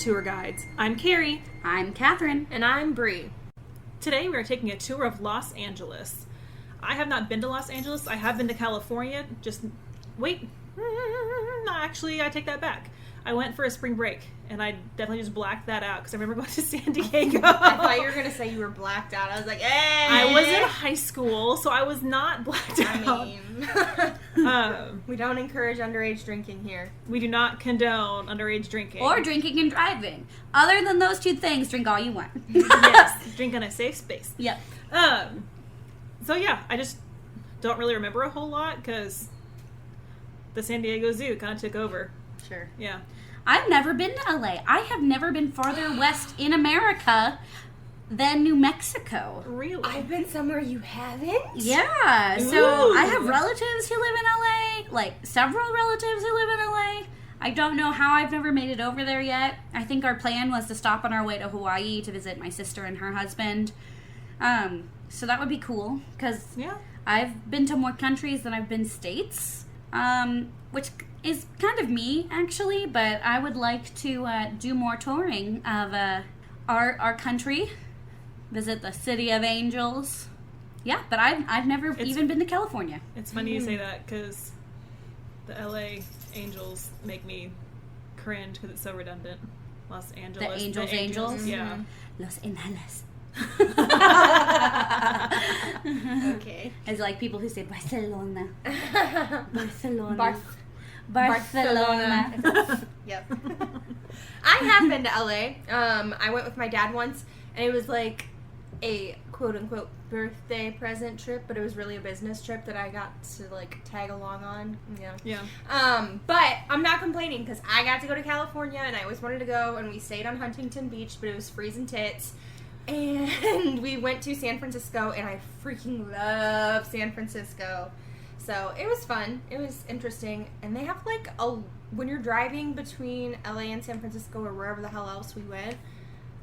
Tour Guides. I'm Carrie. I'm Catherine. And I'm Bree. Today we are taking a tour of Los Angeles. I have not been to Los Angeles. I have been to California. Actually, I take that back. I went for a spring break, and I definitely just blacked that out because I remember going to San Diego. I thought you were going to say you were blacked out. I was like, hey! I was in high school, so I was not blacked out. We don't encourage underage drinking here. We do not condone underage drinking. Or drinking and driving. Other than those two things, drink all you want. Yes, drink in a safe space. Yep. So yeah, I just don't really remember a whole lot because the San Diego Zoo kind of took over. Sure. Yeah. I've never been to LA. I have never been farther west in America than New Mexico. Really? I've been somewhere you haven't? Yeah. So I have relatives who live in LA, like several relatives who live in LA. I don't know how I've never made it over there yet. I think our plan was to stop on our way to Hawaii to visit my sister and her husband. So that would be cool because I've been to more countries than I've been states, which is kind of me, actually, but I would like to do more touring of our country, visit the City of Angels. Yeah, but I've never even been to California. It's funny you say that because the LA Angels make me cringe because it's so redundant. Los Angeles. The Angels? Yeah. Los Angeles. Okay. It's like people who say Barcelona. Barcelona. Barcelona. Yep. I have been to LA. I went with my dad once, and it was like a quote-unquote birthday present trip, but it was really a business trip that I got to like tag along on. Yeah. But I'm not complaining because I got to go to California, and I always wanted to go, and we stayed on Huntington Beach, but it was freezing tits. And we went to San Francisco, and I freaking love San Francisco. So it was fun. It was interesting. And they have like when you're driving between LA and San Francisco or wherever the hell else we went,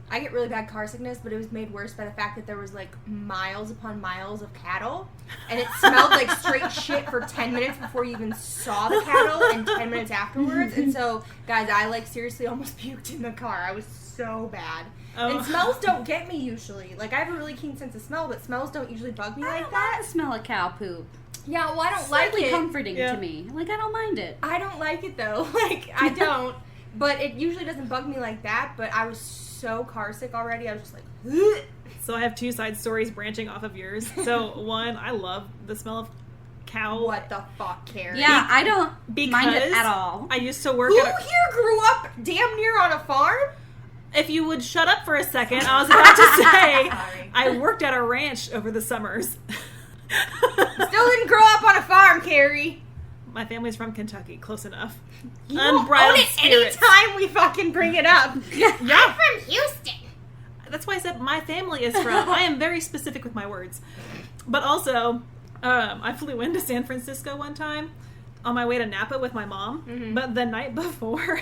I get really bad car sickness, but it was made worse by the fact that there was like miles upon miles of cattle. And it smelled like straight shit for 10 minutes before you even saw the cattle and 10 minutes afterwards. And so, guys, I like seriously almost puked in the car. I was so bad. Oh. And smells don't get me usually. Like, I have a really keen sense of smell, but smells don't usually bug me like that. I smell of cow poop. Yeah, well, I don't Slightly like it. comforting to me. Like, I don't mind it. I don't like it, though. Like, I don't. But it usually doesn't bug me like that, but I was so car sick already, I was just like, ugh. So I have two side stories branching off of yours. So one, I love the smell of cow. What the fuck, Carrie? Yeah, I don't Because mind it at all. I used to work Who at here grew up damn near on a farm? If you would shut up for a second, I was about to say Sorry. I worked at a ranch over the summers. Still didn't grow up on a farm, Carrie. My family's from Kentucky, close enough. You won't Unbridled own it spirits. anytime we fucking bring it up. Yeah. I'm from Houston. That's why I said my family is from. I am very specific with my words. But also, I flew into San Francisco one time on my way to Napa with my mom. Mm-hmm. But the night before,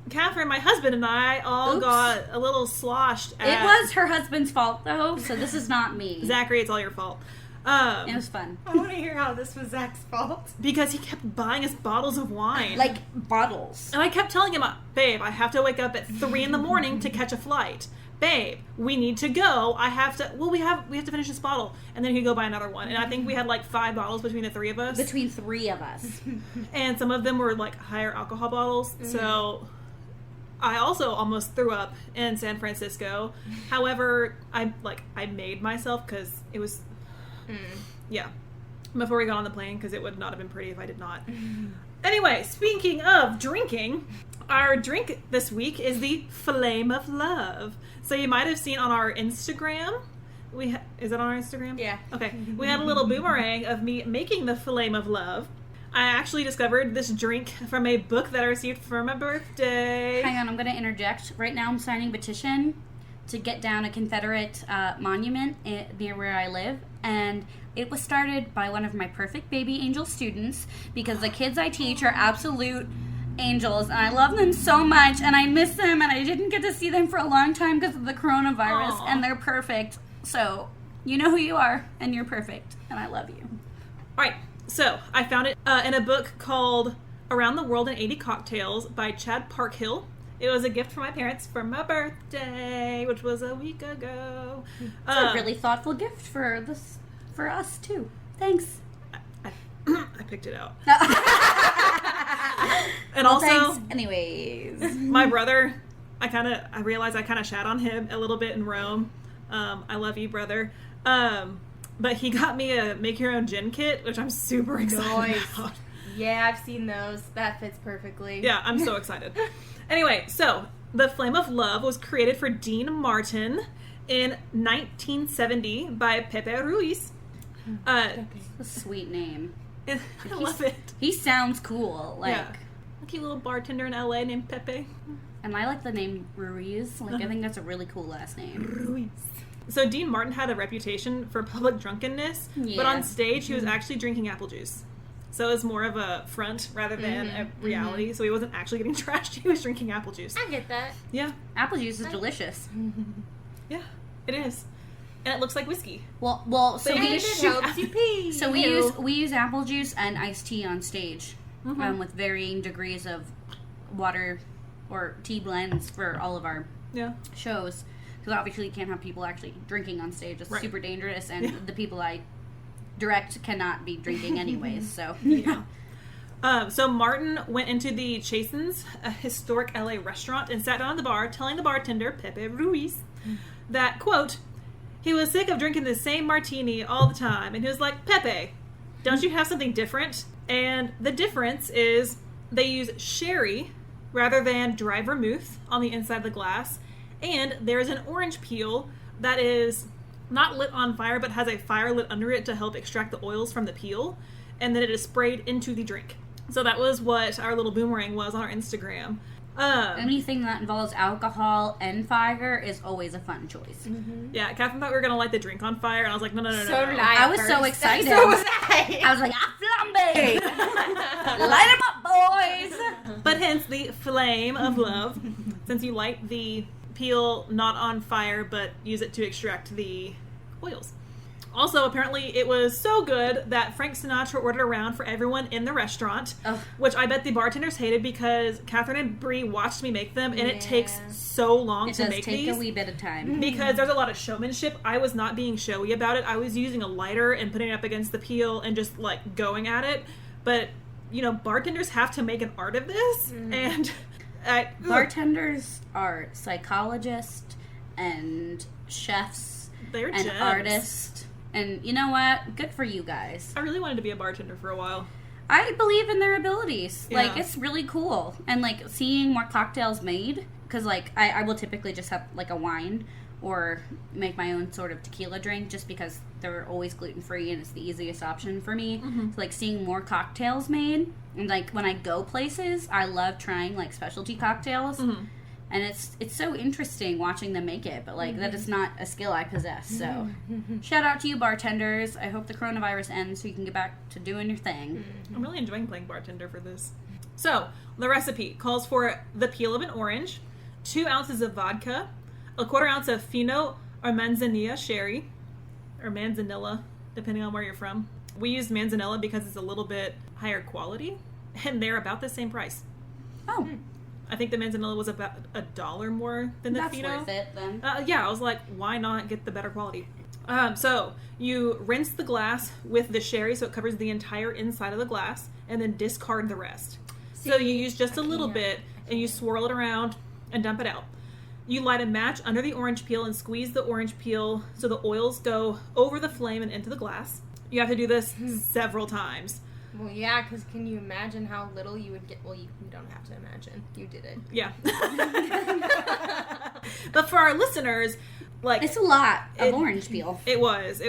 Catherine, my husband, and I all got a little sloshed. It was her husband's fault, though, so this is not me. Zachary, it's all your fault. It was fun. I want to hear how this was Zach's fault. Because he kept buying us bottles of wine. Like, bottles. And I kept telling him, babe, I have to wake up at 3 a.m. to catch a flight. Babe, we need to go. We have to finish this bottle. And then he'd go buy another one. And I think we had like 5 bottles between the three of us. Between 3 of us. And some of them were like higher alcohol bottles. Mm-hmm. So I also almost threw up in San Francisco. However, I made myself because it was... Yeah. Before we got on the plane, because it would not have been pretty if I did not. Anyway, speaking of drinking, our drink this week is the Flame of Love. So you might have seen on our Instagram. Is it on our Instagram? Yeah. Okay. We had a little boomerang of me making the Flame of Love. I actually discovered this drink from a book that I received for my birthday. Hang on, I'm going to interject. Right now I'm signing a petition to get down a Confederate monument near where I live, and it was started by one of my perfect baby angel students because the kids I teach are absolute angels, and I love them so much, and I miss them, and I didn't get to see them for a long time because of the coronavirus. Aww. And they're perfect. So you know who you are, and you're perfect, and I love you. All right, so I found it in a book called Around the World in 80 Cocktails by Chad Parkhill. It was a gift from my parents for my birthday, which was a week ago. It's a really thoughtful gift for us too. Thanks. I picked it out. And Well, also, thanks. Anyways, my brother, I realized I kind of shat on him a little bit in Rome. I love you, brother. But he got me a make your own gin kit, which I'm super excited Nice. about. Yeah, I've seen those. That fits perfectly. Yeah, I'm so excited. Anyway, so the Flame of Love was created for Dean Martin in 1970 by Pepe Ruiz. a sweet name. I love it. He sounds cool. Like, Yeah. A cute little bartender in LA named Pepe. and I like the name Ruiz. Like, I think that's a really cool last name. Ruiz. So Dean Martin had a reputation for public drunkenness, but Yeah. on stage he was actually drinking apple juice. So it was more of a front rather than a reality. So he wasn't actually getting trashed. He was drinking apple juice. I get that. Yeah. Apple juice is delicious. Yeah. It is. And it looks like whiskey. Well. So But we it It helps you pee. So we Ew. use apple juice and iced tea on stage, with varying degrees of water or tea blends for all of our Yeah. shows. Because obviously you can't have people actually drinking on stage. It's Right. super dangerous, and Yeah. the people I direct cannot be drinking anyways. So Yeah. So Martin went into the Chasen's, a historic LA restaurant, and sat down at the bar, telling the bartender, Pepe Ruiz, that, quote, he was sick of drinking the same martini all the time. And he was like, Pepe, don't you have something different? And the difference is they use sherry rather than dry vermouth on the inside of the glass. And there's an orange peel that is not lit on fire, but has a fire lit under it to help extract the oils from the peel. And then it is sprayed into the drink. So that was what our little boomerang was on our Instagram. anything that involves alcohol and fire is always a fun choice. Yeah, Catherine thought we were going to light the drink on fire, and I was like, no. So did I. I at was so first. excited. So was I. I was like, flambe! Light 'em up, boys! But hence the flame of love, since you light the peel not on fire, but use it to extract the oils. Also, apparently, it was so good that Frank Sinatra ordered around for everyone in the restaurant, Ugh. which I bet the bartenders hated because Catherine and Brie watched me make them, and it takes Yeah. so long It to does make take these. a wee bit of time. Because there's a lot of showmanship. I was not being showy about it. I was using a lighter and putting it up against the peel and just like going at it. But, bartenders have to make an art of this. And Bartenders are psychologists and chefs they're and gems. artists. And you know what? Good for you guys. I really wanted to be a bartender for a while. I believe in their abilities. Like, Yeah. it's really cool. And, like, seeing more cocktails made, because, like, I will typically just have, like, a wine or make my own sort of tequila drink just because they're always gluten-free and it's the easiest option for me. So, like, seeing more cocktails made, and, like, when I go places, I love trying, like, specialty cocktails. And it's so interesting watching them make it, but, like, that is not a skill I possess. So, shout out to you, bartenders. I hope the coronavirus ends so you can get back to doing your thing. I'm really enjoying playing bartender for this. So, the recipe calls for the peel of an orange, 2 ounces of vodka, a 1/4 ounce of Fino or Manzanilla sherry, or Manzanilla, depending on where you're from. We used Manzanilla because it's a little bit higher quality, and they're about the same price. Oh, I think the Manzanilla was about $1 more than the that's Fino. worth it then. Yeah, I was like, why not get the better quality? So you rinse the glass with the sherry so it covers the entire inside of the glass, and then discard the rest. So you use just a little bit, and you swirl it around and dump it out. You light a match under the orange peel and squeeze the orange peel so the oils go over the flame and into the glass. You have to do this several times. Well, yeah, because can you imagine how little you would get? Well, you don't have to imagine. You did it. Yeah. But for our listeners, like, It's a lot of It- orange peel. it was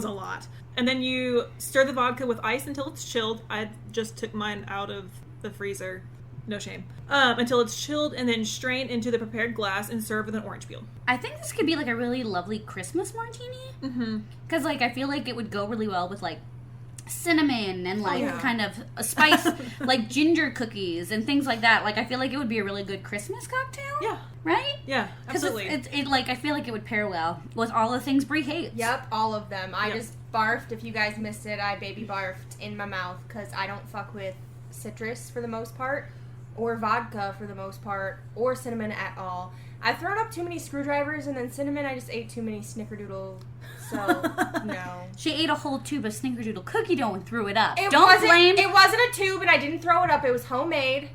a lot. And then you stir the vodka with ice until it's chilled. I just took mine out of the freezer. No shame. Until it's chilled, and then strain into the prepared glass and serve with an orange peel. I think this could be like a really lovely Christmas martini. Mm-hmm. Because, like, I feel like it would go really well with, like, cinnamon and, like, yeah. kind of a spice, like ginger cookies and things like that. Like, I feel like it would be a really good Christmas cocktail. Yeah, Right? yeah, Because absolutely. like, I feel like it would pair well with all the things Brie hates. Yep, all of them. I Yep. just barfed. If you guys missed it, I baby barfed in my mouth because I don't fuck with citrus for the most part. or vodka for the most part, or cinnamon at all. I've thrown up too many screwdrivers, and then cinnamon, I just ate too many Snickerdoodle, so no. She ate a whole tube of Snickerdoodle cookie dough and threw it up. It Don't blame. It wasn't a tube, and I didn't throw it up. It was homemade.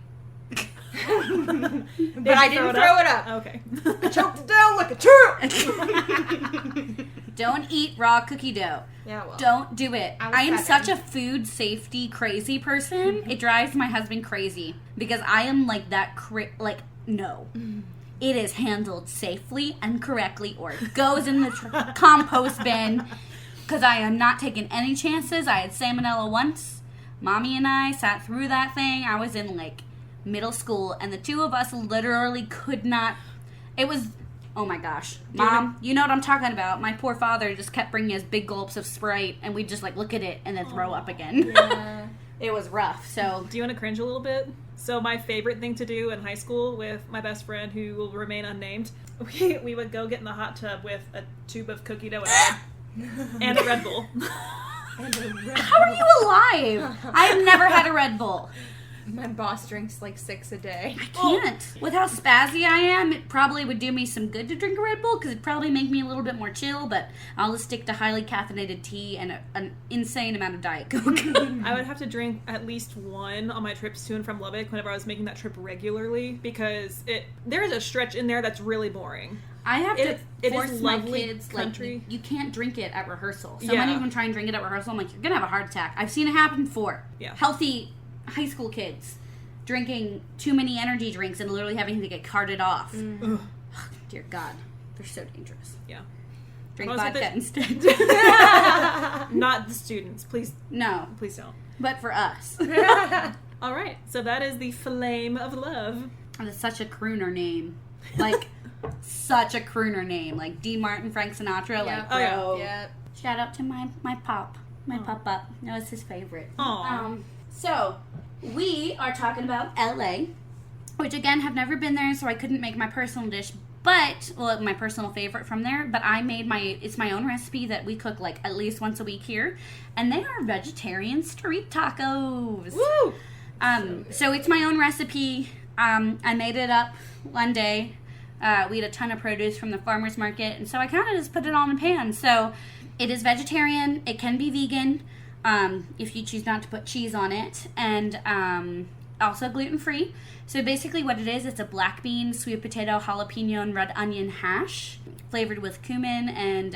But I didn't throw it up. Okay. I choked it down like a champ. Don't eat raw cookie dough. Yeah, well. Don't do it. I am 7. such a food safety crazy person. It drives my husband crazy because I am like that. No. It is handled safely and correctly, or it goes in the compost bin. Because I am not taking any chances. I had salmonella once. Mommy and I sat through that thing. I was in like middle school, and the two of us literally could not. It was. Oh my gosh. Mom, you know what I'm talking about. My poor father just kept bringing us big gulps of Sprite, and we'd just like look at it and then throw up again. Yeah. It was rough, so. Do you want to cringe a little bit? So my favorite thing to do in high school with my best friend, who will remain unnamed, we would go get in the hot tub with a tube of cookie dough and a Red Bull. How are you alive? I've never had a Red Bull. My boss drinks like 6 a day. I can't. With how spazzy I am, it probably would do me some good to drink a Red Bull because it'd probably make me a little bit more chill, but I'll just stick to highly caffeinated tea and an insane amount of Diet Coke. I would have to drink at least one on my trips to and from Lubbock whenever I was making that trip regularly, because there is a stretch in there that's really boring. I have to it force is my lovely kids, country. like, you can't drink it at rehearsal. So Yeah. many of them try and drink it at rehearsal. I'm like, you're going to have a heart attack. I've seen it happen before. Yeah. Healthy high school kids drinking too many energy drinks and literally having to get carted off. Ugh. Dear God. They're so dangerous. Yeah. Drink I was vodka with instead. Not the students. Please No, don't. but for us. All right. So that is the Flame of Love. That's such a crooner name. Like, such a crooner name. Like D. Martin, Frank Sinatra. Like, Oh, yeah. bro. Yeah. Shout out to my pop. My pop-up. That was his favorite. Aw. So, we are talking about LA, which again, have never been there, so I couldn't make my personal dish, but, well, my personal favorite from there, but I made it's my own recipe that we cook like at least once a week here, and they are vegetarian street tacos. Woo! So it's my own recipe. I made it up one day. We had a ton of produce from the farmer's market, and so I kind of just put it on a pan. So it is vegetarian. It can be vegan if you choose not to put cheese on it, and also gluten-free. So basically what it is, it's a black bean, sweet potato, jalapeno, and red onion hash flavored with cumin, and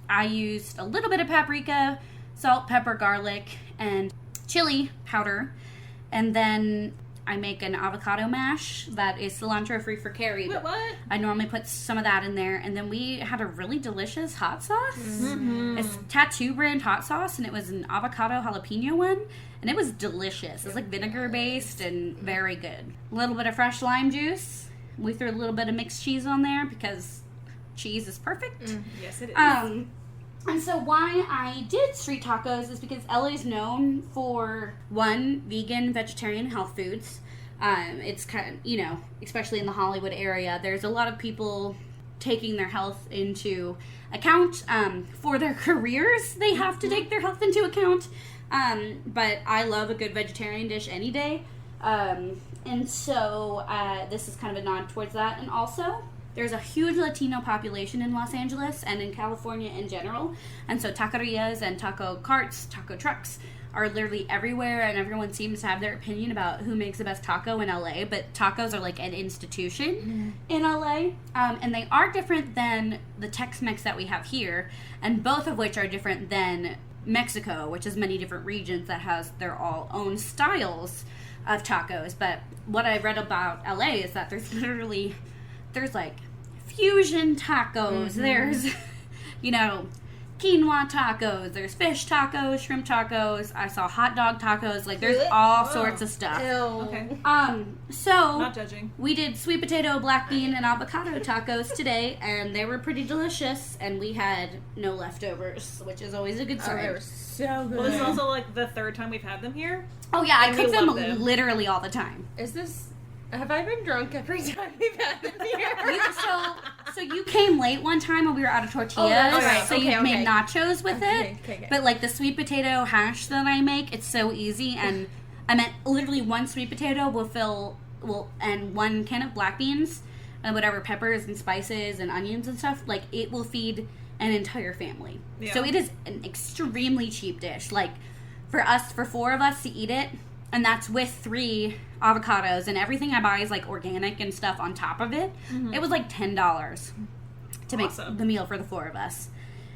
I used a little bit of paprika, salt, pepper, garlic, and chili powder, and then I make an avocado mash that is cilantro free for carry. Wait, what? I normally put some of that in there, and then we had a really delicious hot sauce. Mm-hmm. It's Tattoo brand hot sauce, and it was an avocado jalapeno one, and it was delicious. It was like vinegar based and very good. A little bit of fresh lime juice. We threw a little bit of mixed cheese on there because cheese is perfect. Yes, it is. And so why I did street tacos is because LA is known for, one, vegan, vegetarian, health foods. It's kind of, especially in the Hollywood area, there's a lot of people taking their health into account. For their careers, they have to take their health into account. But I love a good vegetarian dish any day. And so this is kind of a nod towards that. And also, there's a huge Latino population in Los Angeles and in California in general. And so taquerias and taco carts, taco trucks are literally everywhere, and everyone seems to have their opinion about who makes the best taco in LA. But tacos are like an institution in LA. And they are different than the Tex-Mex that we have here, and both of which are different than Mexico, which is many different regions that has their all own styles of tacos. But what I read about LA is that there's like fusion tacos, there's quinoa tacos, there's fish tacos, shrimp tacos, I saw hot dog tacos, like there's all sorts of stuff. Ew. Okay. So Not judging. we did sweet potato, black bean, and avocado tacos today, and they were pretty delicious, and we had no leftovers, which is always a good Oh, sign. they were so good. Well, this is also like the third time we've had them here. Oh yeah, I And we cook them love them. literally all the time. Have I been drunk every time we've had them here? So you came late one time when we were out of tortillas, Oh, that's right. so Okay, you made okay. nachos with it. Okay. But like the sweet potato hash that I make, it's so easy, and I meant literally one sweet potato and one can of black beans and whatever peppers and spices and onions and stuff, like, it will feed an entire family. Yeah. So it is an extremely cheap dish. Like, for 4 of us to eat it, and that's with 3 avocados, and everything I buy is, like, organic and stuff on top of it. It was like $10 to make Awesome. the meal for the 4 of us.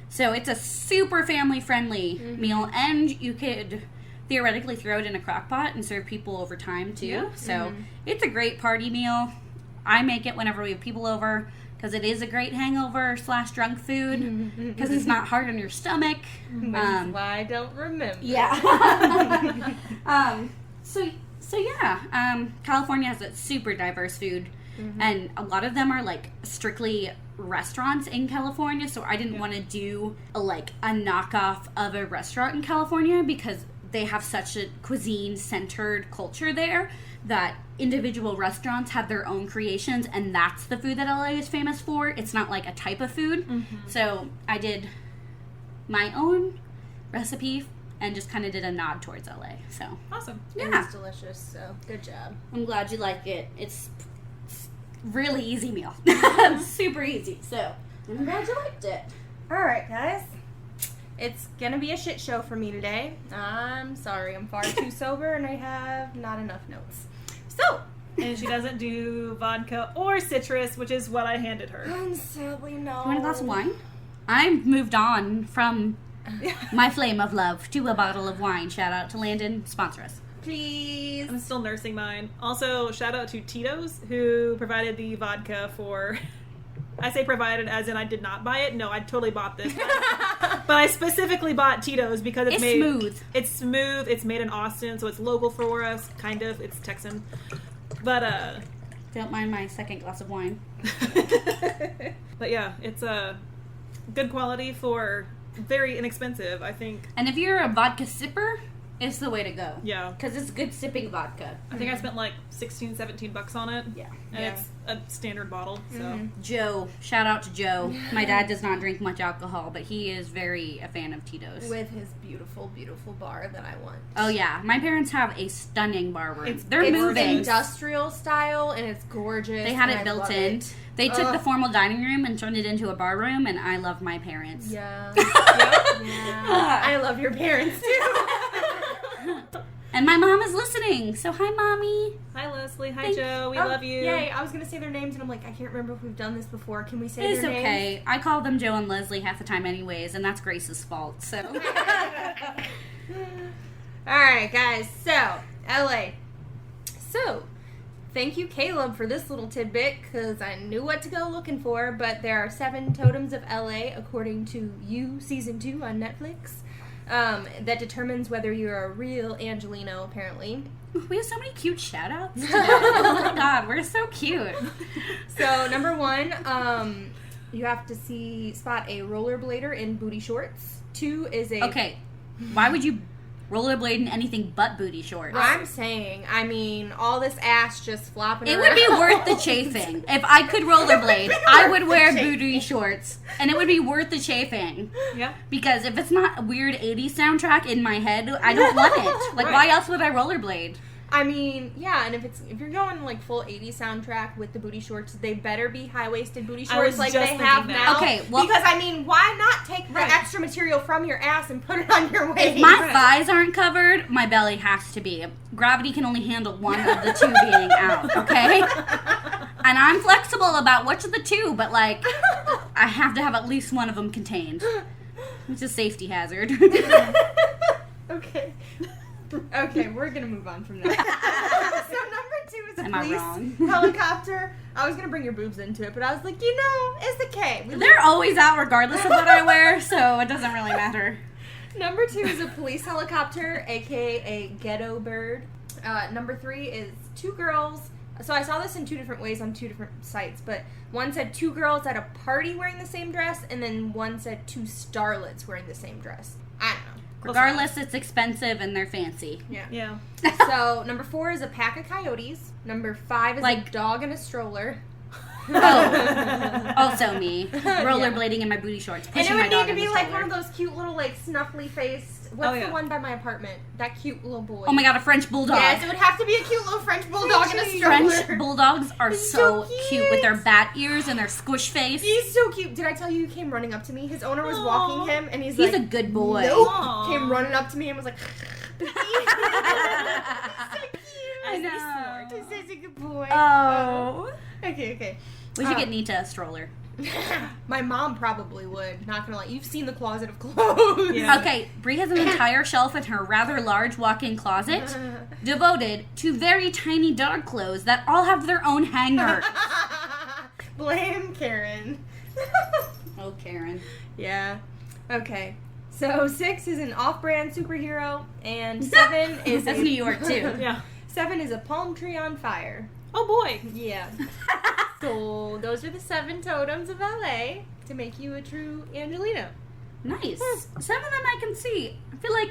So it's a super family-friendly meal, and you could theoretically throw it in a crock pot and serve people over time, too. Yeah. So it's a great party meal. I make it whenever we have people over, because it is a great hangover/drunk food, because it's not hard on your stomach. Which is why I don't remember. Yeah. So yeah, California has a super diverse food, and a lot of them are like strictly restaurants in California. So I didn't want to do a knockoff of a restaurant in California, because they have such a cuisine-centered culture there that individual restaurants have their own creations, and that's the food that LA is famous for. It's not like a type of food. So I did my own recipe and just kind of did a nod towards LA. So Awesome. It yeah, was delicious, so good job. I'm glad you like it. It's really easy meal. Super easy. So I'm glad you liked it. Alright, guys. It's gonna be a shit show for me today. I'm sorry, I'm far too sober and I have not enough notes. So, And she doesn't do vodka or citrus, which is what I handed her. sadly, no. You want a glass of wine? I've moved on from my flame of love to a bottle of wine. Shout out to Landon. Sponsor us. Please. I'm still nursing mine. Also, shout out to Tito's, who provided the vodka for... I say provided as in I did not buy it. No, I totally bought this. But I specifically bought Tito's because It's made... smooth. It's smooth. It's made in Austin, so it's local for us, kind of. It's Texan. But, Don't mind my second glass of wine. But yeah, it's a good quality for very inexpensive, I think. And if you're a vodka sipper, it's the way to go. Yeah. Because it's good sipping vodka. I think I spent like $16-17 on it. Yeah. And Yeah. it's a standard bottle, so. Joe. Shout out to Joe. My dad does not drink much alcohol, but he is very a fan of Tito's. With his beautiful, beautiful bar that I want. Oh, yeah. My parents have a stunning bar room. They're It's moving. industrial style and it's gorgeous. They had and it I built love in. it. They took Ugh. the formal dining room and turned it into a bar room, and I love my parents. Yeah. Yep. Yeah. I love your parents too. And my mom is listening, so hi, Mommy. Hi, Leslie. Hi, Thank- Joe. We Oh, love you. Yay, I was going to say their names and I'm like, I can't remember if we've done this before. Can we say It's their names? okay. I call them Joe and Leslie half the time anyways, and that's Grace's fault, so. Alright, guys. So, LA. So, thank you, Caleb, for this little tidbit, because I knew what to go looking for, but there are 7 totems of LA, according to You, Season 2 on Netflix, that determines whether you're a real Angelino, apparently. We have so many cute shout-outs today. Oh my god, we're so cute. So, number 1, you have to spot a rollerblader in booty shorts. 2 is a... Okay, why would you rollerblade in anything but booty shorts? I'm saying, I mean, all this ass just flopping It around. would be worth the chafing. If I could rollerblade, I would wear chafing. booty shorts. And it would be worth the chafing. Yeah. Because if it's not a weird 80s soundtrack in my head, I don't want it. Like, Right. why else would I rollerblade? I mean, yeah, and if you're going like full 80s soundtrack with the booty shorts, they better be high-waisted booty I shorts was like just they thinking have that. now. Okay, well- because I mean, why not take the Right. extra material from your ass and put it on your waist? If my thighs aren't covered, my belly has to be. Gravity can only handle one of the 2 being out, okay? And I'm flexible about which of the 2, but like, I have to have at least one of them contained. It's a safety hazard. Okay. Okay, we're gonna move on from that. So number 2 is a Am I police wrong? helicopter. I was gonna bring your boobs into it, but I was like, it's the K. They're always out regardless of what I wear, so it doesn't really matter. Number 2 is a police helicopter, aka a ghetto bird. Number 3 is 2 girls. So I saw this in 2 different ways on 2 different sites, but one said 2 girls at a party wearing the same dress, and then one said 2 starlets wearing the same dress. I don't know. Regardless, it's expensive and they're fancy. Yeah. Yeah. So number 4 is a pack of coyotes. Number 5 is a Like- dog in a stroller. Oh, also me. Rollerblading in my booty shorts. And Pushing it my would dog need to in be the like stroller. one of those cute little like snuffly faced What's yeah. the one by my apartment? That cute little boy. Oh my god, a French bulldog. Yes, it would have to be a cute little French bulldog in a stroller. French bulldogs are He's so so cute with their cute. bat ears and their squish face. He's so cute. Did I tell you he came running up to me? His owner was walking him, and he's He's like, a good boy. Nope. Aw. Came running up to me and was like, I know. He's such a good boy. Oh. Okay. We should get Nita a stroller. My mom probably would. Not gonna lie. You've seen the closet of clothes. Yeah. Okay, Brie has an entire shelf in her rather large walk-in closet devoted to very tiny dog clothes that all have their own hanger. Blame Karen. Oh, Karen. Yeah. Okay. So 6 is an off-brand superhero, and 7 is That's New York, too. Yeah. 7 is a palm tree on fire. Oh boy. Yeah. So those are the 7 totems of LA to make you a true Angelino. Nice. Some of them I can see. I feel like,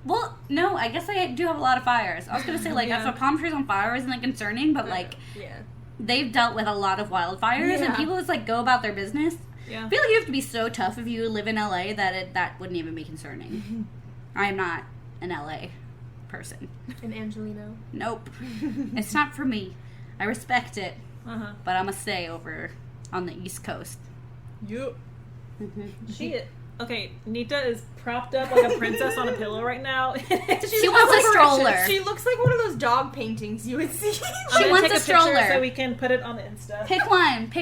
well, no, I guess I do have a lot of fires. I was going to say, like, Yeah. if a palm tree's on fire isn't, like, concerning, but, like, Yeah. they've dealt with a lot of wildfires, and Yeah. people just, like, go about their business. Yeah. I feel like you have to be so tough if you live in LA that wouldn't even be concerning. I am not an LA person. An Angelino. Nope. It's not for me. I respect it, Uh-huh. but I'm going to stay over on the East Coast. Yup. She okay, Nita is propped up like a princess on a pillow right now. She wants a stroller. She looks like one of those dog paintings you would see. She I'm gonna wants take a picture stroller. so we can put it on the Insta. Pick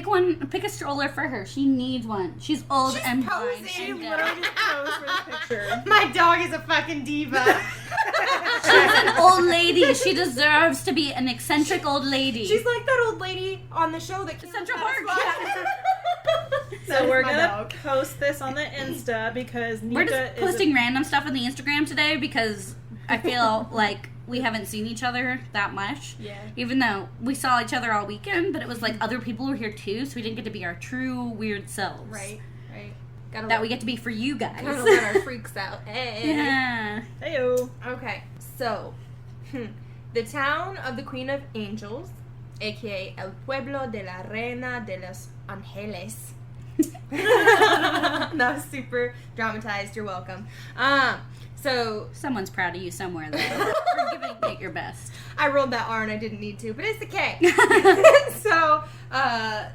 one. Pick a stroller for her. She needs one. She's old She's and blind. posing. She and literally deaf. just posed for the picture. My dog is a fucking diva. She's an old lady. She deserves to be an eccentric old lady. She's like that old lady on the show that Central Park. Park. So we're my gonna dog. post this on the Insta because Nita We're just is posting random stuff on the Instagram today because I feel like we haven't seen each other that much. Yeah. Even though we saw each other all weekend, but it was like other people were here too, so we didn't get to be our true weird selves. Right. Gotta That we get to be for you guys. gotta let our freaks out. Hey. Yeah. Heyo. Okay, so the town of the Queen of Angels, aka El Pueblo de la Reina de los Angeles. That was super dramatized. You're welcome. So Someone's proud of you somewhere though. For giving it your best. I rolled that R and I didn't need to, but it's the K. So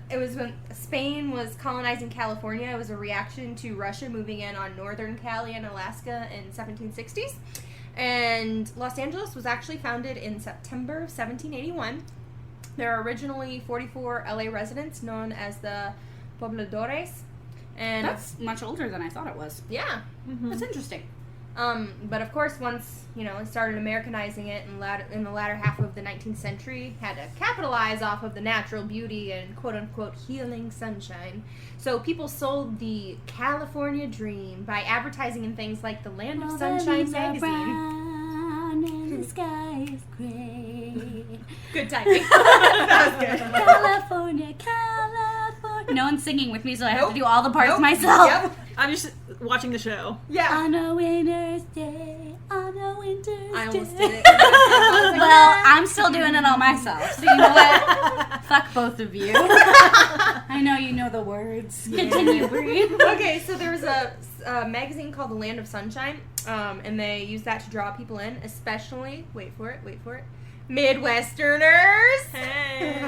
it was when Spain was colonizing California. It was a reaction to Russia moving in on northern Cali and Alaska in 1760s. And Los Angeles was actually founded in September of 1781. There are originally 44 LA residents known as the Pobladores. And That's much older than I thought it was. yeah. That's interesting. But of course, once it started Americanizing it in the latter half of the 19th century, had to capitalize off of the natural beauty and quote unquote healing sunshine. So people sold the California dream by advertising in things like the Land of Sunshine magazine. And the sky is gray. Good timing. That was good. California, California. No one's singing with me, so I have Nope. to do all the parts Nope. myself. Yep. I'm just watching the show. Yeah. On a winter's day, on a winter's I almost day. did it. I was like, Well, I'm still doing it all myself, so you know what? Fuck both of you. I know you know the words. Continue, Brie. Okay, so there was a magazine called The Land of Sunshine, and they used that to draw people in, especially, wait for it, Midwesterners. Hey.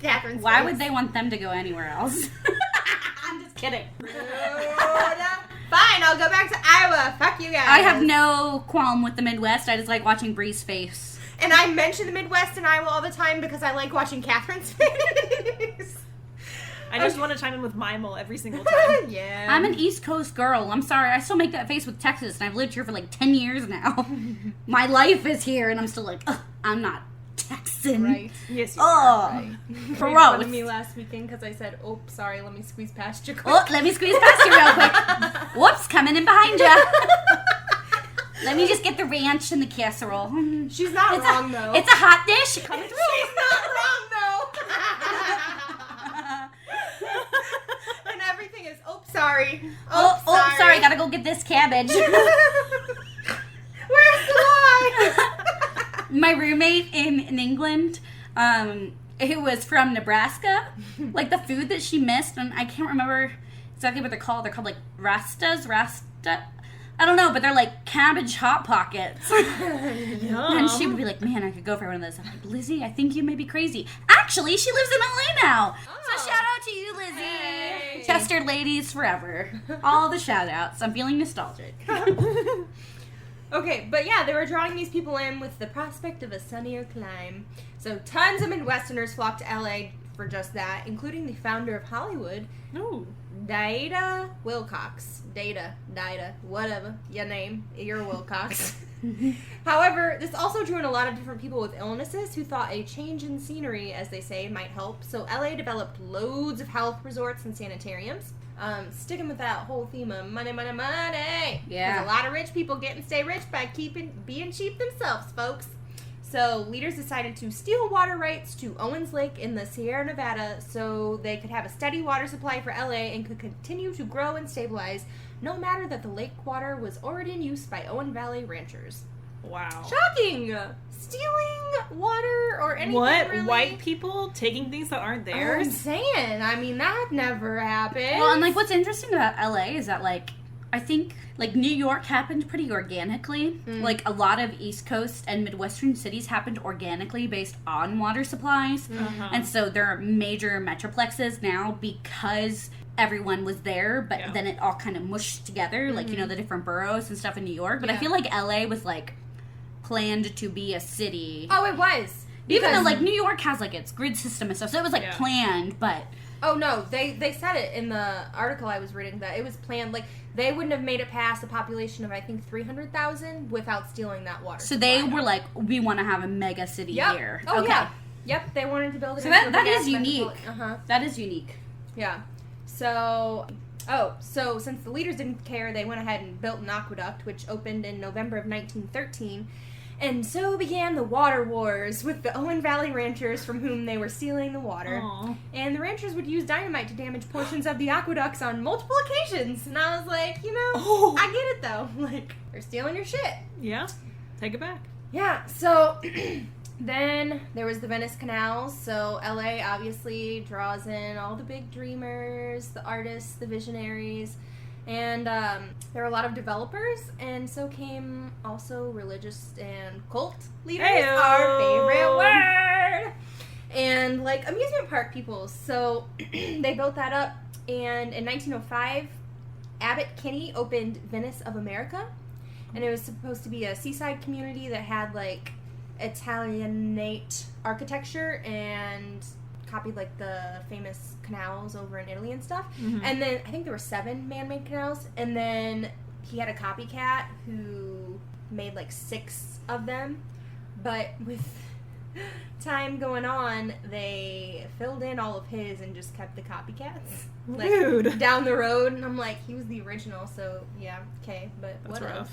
Catherine's Why face. would they want them to go anywhere else? I'm just kidding. Fine, I'll go back to Iowa. Fuck you guys. I have no qualm with the Midwest. I just like watching Bree's face. And I mention the Midwest and Iowa all the time because I like watching Catherine's face. I just want to chime in with Mimel every single time. Yeah. I'm an East Coast girl. I'm sorry. I still make that face with Texas, and I've lived here for like 10 years now. My life is here, and I'm still like, ugh, I'm not Texan. Right. Yes, you Oh, are. Right. You made gross. fun of me last weekend because I said, "Oh, sorry, let me squeeze past you." Oh, let me squeeze past you real quick. Whoops, coming in behind you. Let me just get the ranch and the casserole. She's not It's wrong a, though. It's a hot dish. Coming through. She's not wrong though. And everything is, oh, sorry. Oh, sorry. Gotta go get this cabbage. Where's the lie? My roommate in England, who was from Nebraska, like the food that she missed, and I can't remember exactly what they're called. They're called like Rasta. I don't know, but they're like cabbage Hot Pockets. Yum. And she would be like, man, I could go for one of those. I'm like, Lizzie, I think you may be crazy. Actually, she lives in LA now. Oh. So shout out to you, Lizzie. Hey. Chester ladies forever. All the shout outs. I'm feeling nostalgic. Okay, but yeah, they were drawing these people in with the prospect of a sunnier clime. So tons of Midwesterners flocked to LA for just that, including the founder of Hollywood, Ooh. Dada Wilcox. Dada, whatever your name, you're Wilcox. However, this also drew in a lot of different people with illnesses who thought a change in scenery, as they say, might help. So LA developed loads of health resorts and sanitariums. Sticking with that whole theme of money, money, money. Yeah. There's a lot of rich people getting stay rich by being cheap themselves, folks. So leaders decided to steal water rights to Owens Lake in the Sierra Nevada so they could have a steady water supply for LA and could continue to grow and stabilize, no matter that the lake water was already in use by Owen Valley ranchers. Wow. Shocking! Stealing water or anything, What? really? White people taking things that aren't I'm theirs? saying. I mean, that never happened. Well, and like what's interesting about LA is that like I think like New York happened pretty organically. Like a lot of East Coast and Midwestern cities happened organically based on water supplies. Uh-huh. And so there are major metroplexes now because everyone was there, but Yeah. then it all kind of mushed together, like, you know, the different boroughs and stuff in New York. But I Yeah. feel like LA was like planned to be a city. Oh, it was. Even though Because- like New York has like its grid system and stuff, so it was like Yeah. planned, but Oh no, they said it in the article I was reading that it was planned. Like they wouldn't have made it past a population of I think 300,000 without stealing that water. so they supply. were like, we want to have a mega city Yep. here. Oh okay. yeah. Yep. They wanted to build it. So into that a is big-ass unique. metropolitan- That is unique. Yeah. So since the leaders didn't care, they went ahead and built an aqueduct, which opened in November of 1913. And so began the water wars with the Owen Valley ranchers from whom they were stealing the water. Aw. And the ranchers would use dynamite to damage portions of the aqueducts on multiple occasions. And I was like, you know, Oh. I get it though. Like, they're stealing your shit. Yeah. Take it back. Yeah, so then there was the Venice canals. So LA obviously draws in all the big dreamers, the artists, the visionaries. And there were a lot of developers, and so came also religious and cult leaders, Heyo. our favorite word. And like amusement park people. So they built that up, and in 1905, Abbott Kinney opened Venice of America. And it was supposed to be a seaside community that had like Italianate architecture and copied like the famous canals over in Italy and stuff. Mhm. And then I think there were 7 man-made canals, and then he had a copycat who made like 6 of them. But with time going on, they filled in all of his and just kept the copycats. Like, Rude. down the road, and I'm like, he was the original, so yeah, okay, but That's whatever. rough.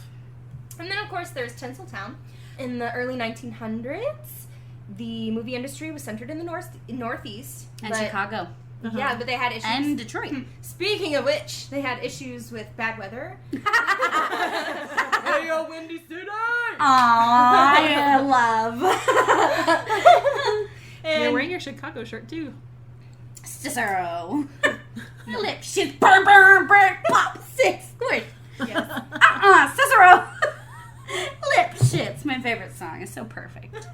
And then, of course, there's Tinseltown. In the early 1900s, the movie industry was centered in the northeast. And but- Chicago. Uh-huh. Yeah, but they had issues. And Detroit. Speaking of which, they had issues with bad weather. Hey, yo, Windy City! Aw, I love. You're wearing your Chicago shirt too. Cicero. My lip shit. Burn, burn, burn. Pop. 6. Squish. Yes. Cicero. Lip shit's my favorite song. It's so perfect.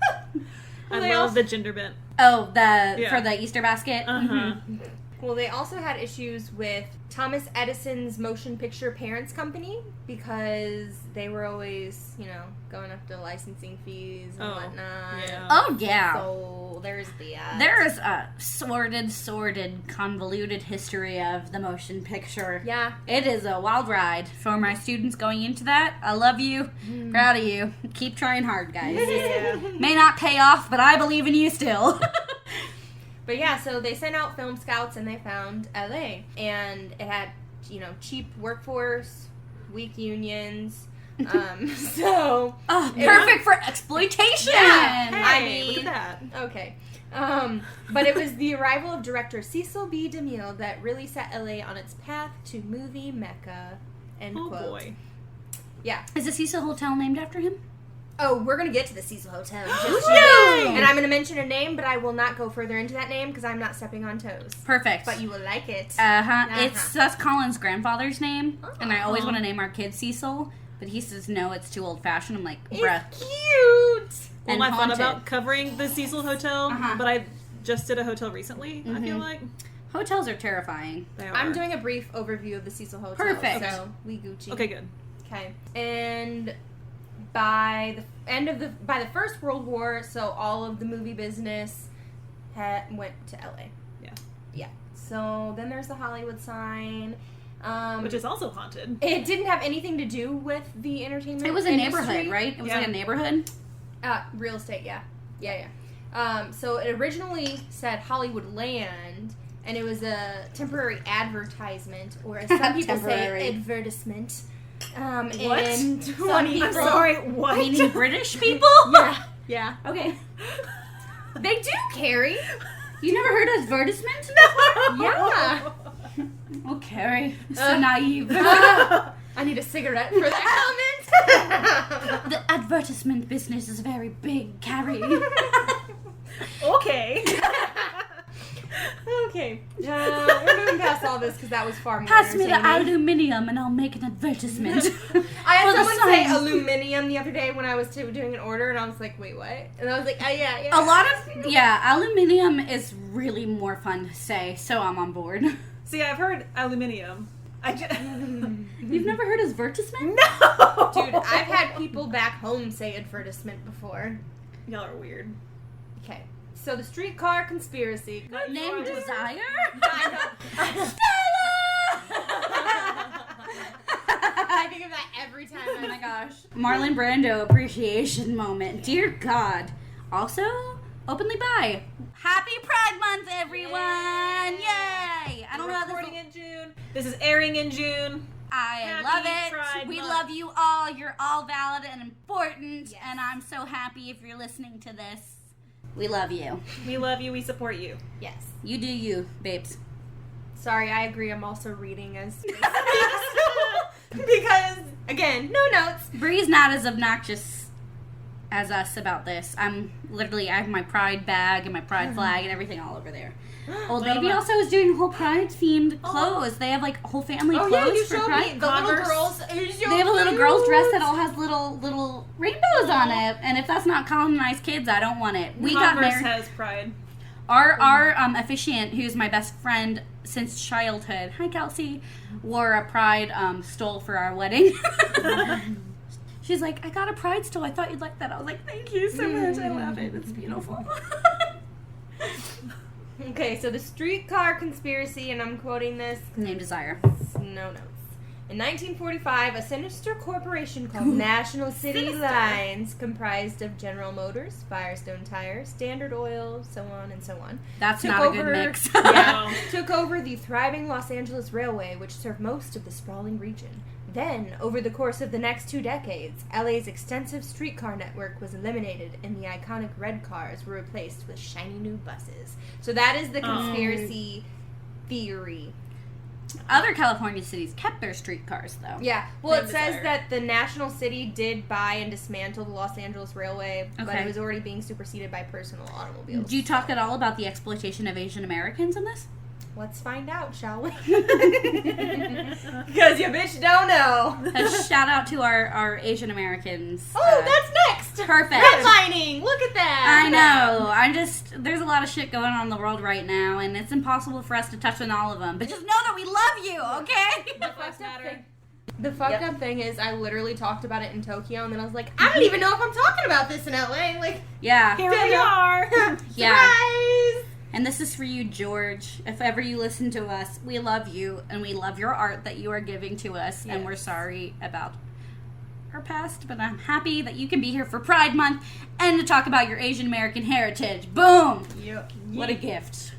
I They love also- the gender bent. Oh, Yeah. for the Easter basket. Uh-huh. Well, they also had issues with Thomas Edison's motion picture parents company because they were always, you know, going up to licensing fees and Oh, whatnot. yeah. Oh yeah. So there's the There is a sordid, convoluted history of the motion picture. yeah. It is a wild ride for my students going into that. I love you. Proud of you. Keep trying hard, guys. Yeah. May not pay off, but I believe in you still. But yeah, so they sent out film scouts and they found LA, and it had, you know, cheap workforce, weak unions. So Oh, It perfect for exploitation. Yeah. Hey, I mean- look at that. okay. But it was the arrival of director Cecil B. DeMille that really set LA on its path to movie mecca. End Oh quote. boy. Yeah. Is the Cecil Hotel named after him? Oh, we're gonna get to the Cecil Hotel. in just a Yay! minute. And I'm gonna mention a name, but I will not go further into that name because I'm not stepping on toes. Perfect. But you will like it. Uh-huh. Uh-huh. That's Colin's grandfather's name, and I always Oh. want to name our kid Cecil, But he says, no, it's too old-fashioned. I'm like, It's bruh. cute. Well, And my fun haunted. about covering the Cecil Hotel, Uh-huh. but I just did a hotel recently, I feel Mhm. like. Hotels are terrifying. They are. I'm doing a brief overview of the Cecil Hotel. Perfect. So we Gucci. Okay, good. Okay. And by the First World War, so all of the movie business went to LA. Yeah. Yeah. So then there's the Hollywood sign. Um, Which is also haunted. It didn't have anything to do with the entertainment. It was a industry. neighborhood, right? It was Yeah. like a neighborhood. Real estate, yeah. So it originally said Hollywood Land, and it was a temporary advertisement, or as some people Temporary. say, advertisement. What? In Some 20 people- I'm sorry, what? Meaning British people? Yeah. Okay. They do, Carrie. You never heard of advertisement? Yeah. Oh, Carrie. So naive. I need a cigarette for that comment. The advertisement business is very big, Carrie. Okay. Okay. We're moving past all this because that was far more Pass me the entertaining. aluminium and I'll make an advertisement. I had for the someone say sign. aluminium the other day when I was doing an order, and I was like, wait, what? And I was like, oh, yeah. A lot of, aluminium is really more fun to say, so I'm on board. See, I've heard aluminium. You've never heard of advertisement? No! Dude, I've had people back home say advertisement before. Y'all are weird. Okay. So the streetcar conspiracy. Name Desire? I think of that every time. Oh my gosh. Marlon Brando appreciation moment. Dear God. Also, openly bi. Happy Pride Month, everyone! Yay! I don't know how this Recording in June. This is airing in June. I Happy love it. Pride We Month. love you all. You're all valid and important. Yes. And I'm so happy if you're listening to this. We love you. We love you. We support you. Yes. You do you, babes. Sorry, I agree. I'm also reading as because again, no notes. Bree's not as obnoxious as us about this. I have my pride bag and my pride flag and everything all over there. Old Well, Baby well. also is doing whole pride themed clothes. They have like whole family Oh clothes yeah, you for showed pride. me the little Converse. girls. They have a little girl's dress that all has little rainbows on it, and if that's not colonized kids, I don't want it. We got Converse married. has pride. Our officiant, who's my best friend since childhood, hi Kelsey, wore a pride stole for our wedding. She's like, I got a pride stole. I thought you'd like that. I was like, thank you so much. I love it. It's beautiful. Okay, so the streetcar conspiracy, and I'm quoting this. Name Desire. No notes. In 1945, a sinister corporation called National City Sinister. Lines, comprised of General Motors, Firestone Tires, Standard Oil, so on and so on, That's took not a over, good mix. yeah, took over the thriving Los Angeles Railway, which served most of the sprawling region. Then, over the course of the next 2 decades, LA's extensive streetcar network was eliminated, and the iconic red cars were replaced with shiny new buses. So that is the conspiracy theory. Other California cities kept their streetcars, though. Yeah, well, Name it says Desire. that the National City did buy and dismantle the Los Angeles Railway, but Okay. it was already being superseded by personal automobiles. Do you talk at all about the exploitation of Asian Americans in this? Let's find out, shall we? Because you bitch don't know. A shout out to our Asian Americans. Oh, that's next. perfect. Redlining. Look at that. I know. There's a lot of shit going on in the world right now, and it's impossible for us to touch on all of them. But just know that we love you, okay? The fucked up thing is, I literally talked about it in Tokyo, and then I was like, I don't even know if I'm talking about this in LA. Like, Yeah. Here we are. Yeah. surprise! And this is for you, George. If ever you listen to us, we love you, and we love your art that you are giving to us, and we're sorry about her past, but I'm happy that you can be here for Pride Month and to talk about your Asian American heritage. Boom! What a gift.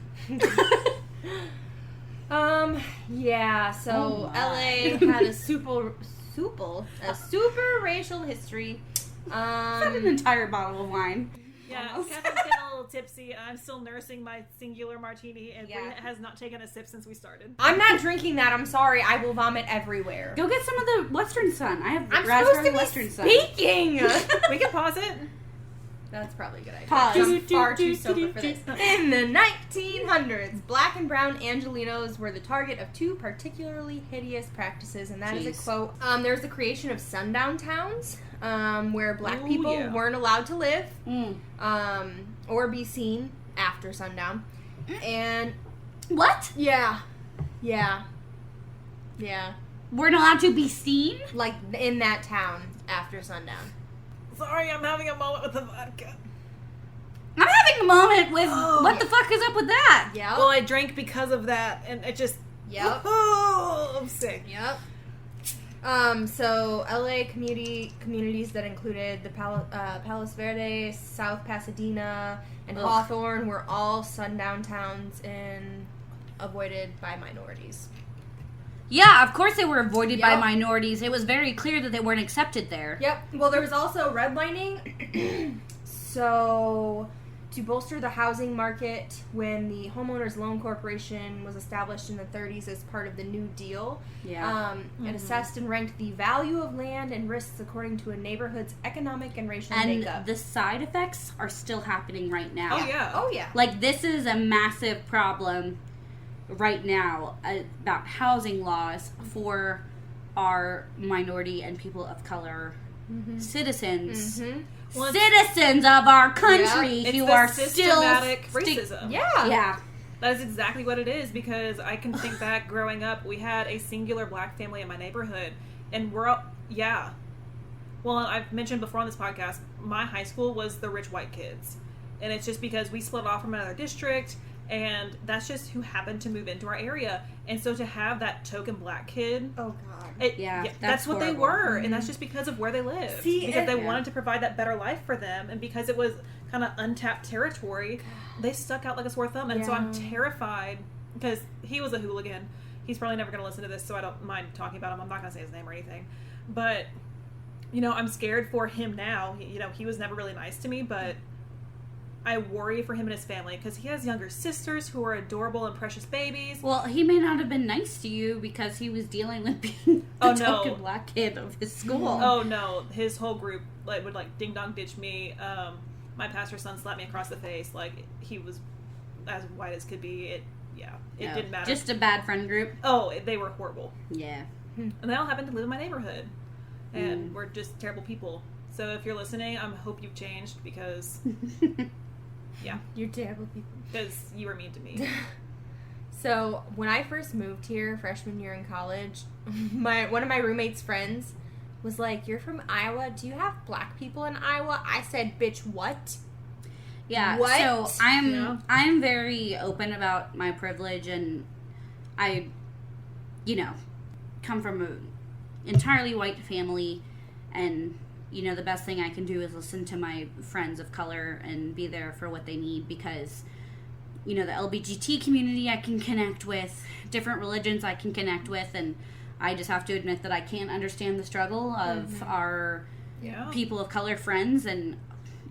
Yeah, so Oh my. LA had a super racial history. That's an entire bottle of wine. Yeah, Almost. Catherine's getting a little tipsy. I'm still nursing my singular martini, and Yeah. Brie has not taken a sip since we started. I'm not drinking that. I'm sorry. I will vomit everywhere. Go get some of the Western Sun. I have I'm raspberry supposed to Western be Sun. speaking. We can pause it. That's probably a good idea. Pause. I'm far too sober for this. In the 1900s, black and brown Angelinos were the target of two particularly hideous practices, and that is a Jeez. quote. There's the creation of sundown towns, where black Ooh, people yeah. weren't allowed to live, Mm. or be seen after sundown. And What? yeah. We're not allowed to be seen? Like in that town after sundown. Sorry, I'm having a moment with the vodka. I'm having a moment with Oh. what the fuck is up with that? Yep. Well, I drank because of that, and it just... Yep. Oh, I'm sick. Yep. So LA communities that included the Palos Verdes, South Pasadena, and Ugh. Hawthorne were all sundown towns and avoided by minorities. Yeah, of course they were avoided by Yep. minorities. It was very clear that they weren't accepted there. Yep. Well, there was also redlining. So, to bolster the housing market, when the Homeowners Loan Corporation was established in the 30s as part of the New Deal, Yeah. it assessed and ranked the value of land and risks according to a neighborhood's economic and racial And makeup. the side effects are still happening right now. Oh, yeah. Oh, yeah. Like, this is a massive problem right now about housing laws for our minority and people of color citizens. Mm-hmm. Well, it's- Citizens of our country It's who the are still systematic racism. Yeah. Yeah. That is exactly what it is, because I can think back growing up, we had a singular black family in my neighborhood, and we're all, yeah. Well, I've mentioned before on this podcast, my high school was the rich white kids, and it's just because we split off from another district, and that's just who happened to move into our area. And so to have that token black kid, Oh, God. Yeah, that's that's what they horrible. were, and that's just because of where they lived. See, because they and- wanted to provide that better life for them, and because it was kind of untapped territory, they stuck out like a sore thumb. And so I'm Yeah. terrified, because he was a hooligan. He's probably never going to listen to this, so I don't mind talking about him. I'm not going to say his name or anything, but I'm scared for him now. He was never really nice to me, but I worry for him and his family, because he has younger sisters who are adorable and precious babies. Well, he may not have been nice to you because he was dealing with being the Oh, no. token black kid of his school. Oh no, his whole group would ding dong ditch me. My pastor's son slapped me across the face. Like, he was as white as could be. It No, didn't matter. Just a bad friend group. They were horrible, Yeah. and they all happened to live in my neighborhood, and we're just terrible people. So if you're listening, I hope you've changed, because You're terrible people. you were mean to me. So when I first moved here, freshman year in college, one of my roommate's friends was like, "You're from Iowa. Do you have black people in Iowa?" I said, "Bitch, what?" Yeah. What? So Yeah. I'm very open about my privilege, and I, come from an entirely white family, and the best thing I can do is listen to my friends of color and be there for what they need, because the LGBT community I can connect with, different religions I can connect with, and I just have to admit that I can't understand the struggle of our Yeah. people of color friends, and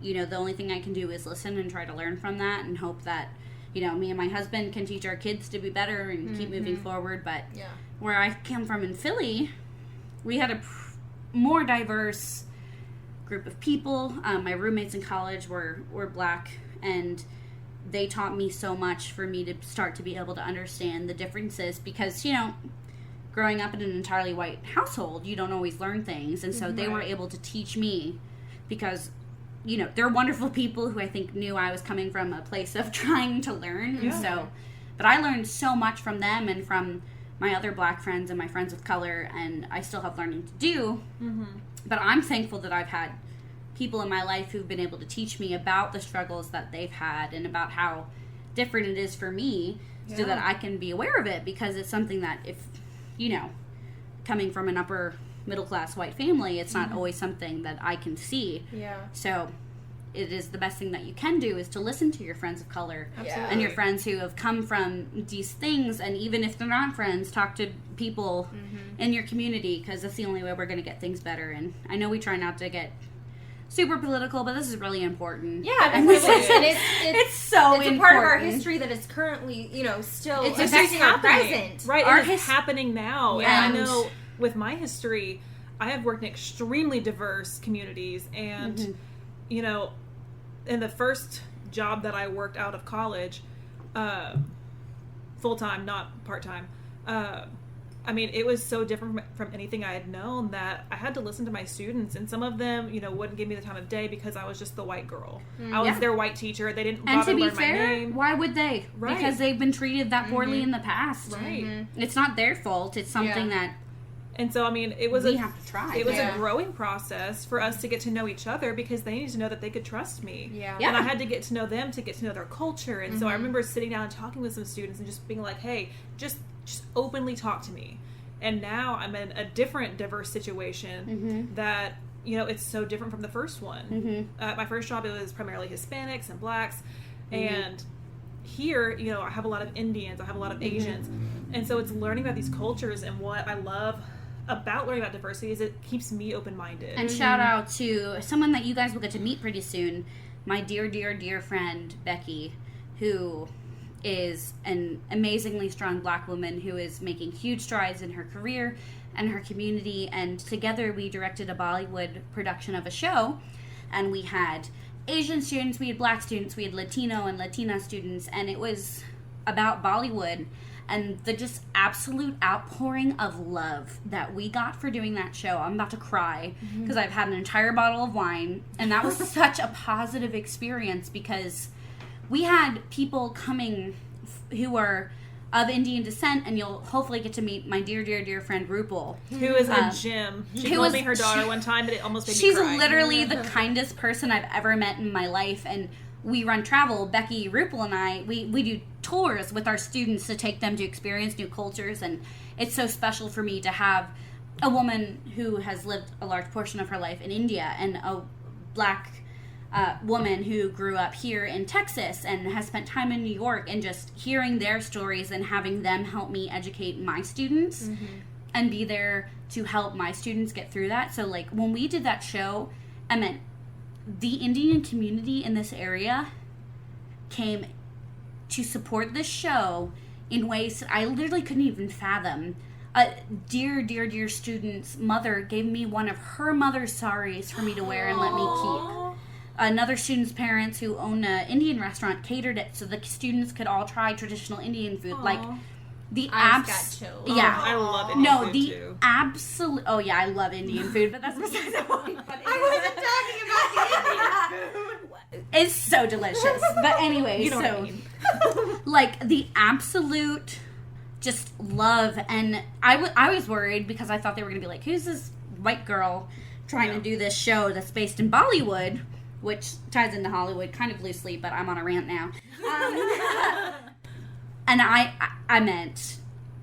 the only thing I can do is listen and try to learn from that, and hope that me and my husband can teach our kids to be better and keep moving forward. But Yeah. where I come from in Philly, we had a more diverse group of people. My roommates in college were black, and they taught me so much for me to start to be able to understand the differences, because growing up in an entirely white household, you don't always learn things, and so they were Right. able to teach me, because they're wonderful people who I think knew I was coming from a place of trying to learn. And Yeah. but I learned so much from them and from my other black friends and my friends of color, and I still have learning to do. But I'm thankful that I've had people in my life who've been able to teach me about the struggles that they've had and about how different it is for me, so Yeah. that I can be aware of it, because it's something that, if coming from an upper middle class white family, it's not always something that I can see. Yeah. So it is the best thing that you can do, is to listen to your friends of color Yeah. and your friends who have come from these things, and even if they're not friends, talk to people in your community, because that's the only way we're going to get things better. And I know we try not to get super political, but this is really important. Yeah, And because this is- it's so it's a part of our important. history that is currently, still It's affecting our present. Right, Our it is happening now. Yeah. And I know with my history, I have worked in extremely diverse communities, and in the first job that I worked out of college, full time, not part time. I mean, it was so different from anything I had known that I had to listen to my students, and some of them, wouldn't give me the time of day because I was just the white girl. I was their white teacher. They didn't bother to learn my name. Why would they? Right. Because they've been treated that poorly in the past. Right. It's not their fault. It's something that And so, I mean, it was we have to try. It was a growing process for us to get to know each other because they needed to know that they could trust me. Yeah. And I had to get to know them to get to know their culture. And so I remember sitting down and talking with some students and just being like, hey, just openly talk to me. And now I'm in a different diverse situation that, it's so different from the first one. My first job, it was primarily Hispanics and Blacks. And here, I have a lot of Indians, I have a lot of Asians. And so it's learning about these cultures, and what I love about learning about diversity is it keeps me open-minded. And shout out to someone that you guys will get to meet pretty soon, my dear, dear, dear friend, Becky, who is an amazingly strong Black woman who is making huge strides in her career and her community. And together we directed a Bollywood production of a show, and we had Asian students, we had Black students, we had Latino and Latina students, and it was about Bollywood and the just absolute outpouring of love that we got for doing that show. I'm about to cry because I've had an entire bottle of wine, and that was such a positive experience because we had people coming who are of Indian descent, and you'll hopefully get to meet my dear, dear, dear friend Rupal. Who is a gem. She told me her daughter one time, but it almost made me cry. She's literally the kindest person I've ever met in my life, and we run travel. Becky, Rupal, and I, we do tours with our students to take them to experience new cultures, and it's so special for me to have a woman who has lived a large portion of her life in India and a Black woman who grew up here in Texas and has spent time in New York, and just hearing their stories and having them help me educate my students and be there to help my students get through that. So like when we did that show, I meant the Indian community in this area came to support this show in ways that I literally couldn't even fathom. A dear, dear, dear student's mother gave me one of her mother's saris for me to wear and let me keep. Another student's parents who own an Indian restaurant catered it so the students could all try traditional Indian food. Aww. Like the I just got chills. Yeah. I love Indian food too. Absolute. Oh yeah, I love Indian food, but that's besides the point. I wasn't talking about the Indian food. It's so delicious. But anyway, You know what I so mean. like the absolute just love, and I was worried because I thought they were gonna be like, who's this white girl trying to do this show that's based in Bollywood, which ties into Hollywood kind of loosely, but I'm on a rant now. And I meant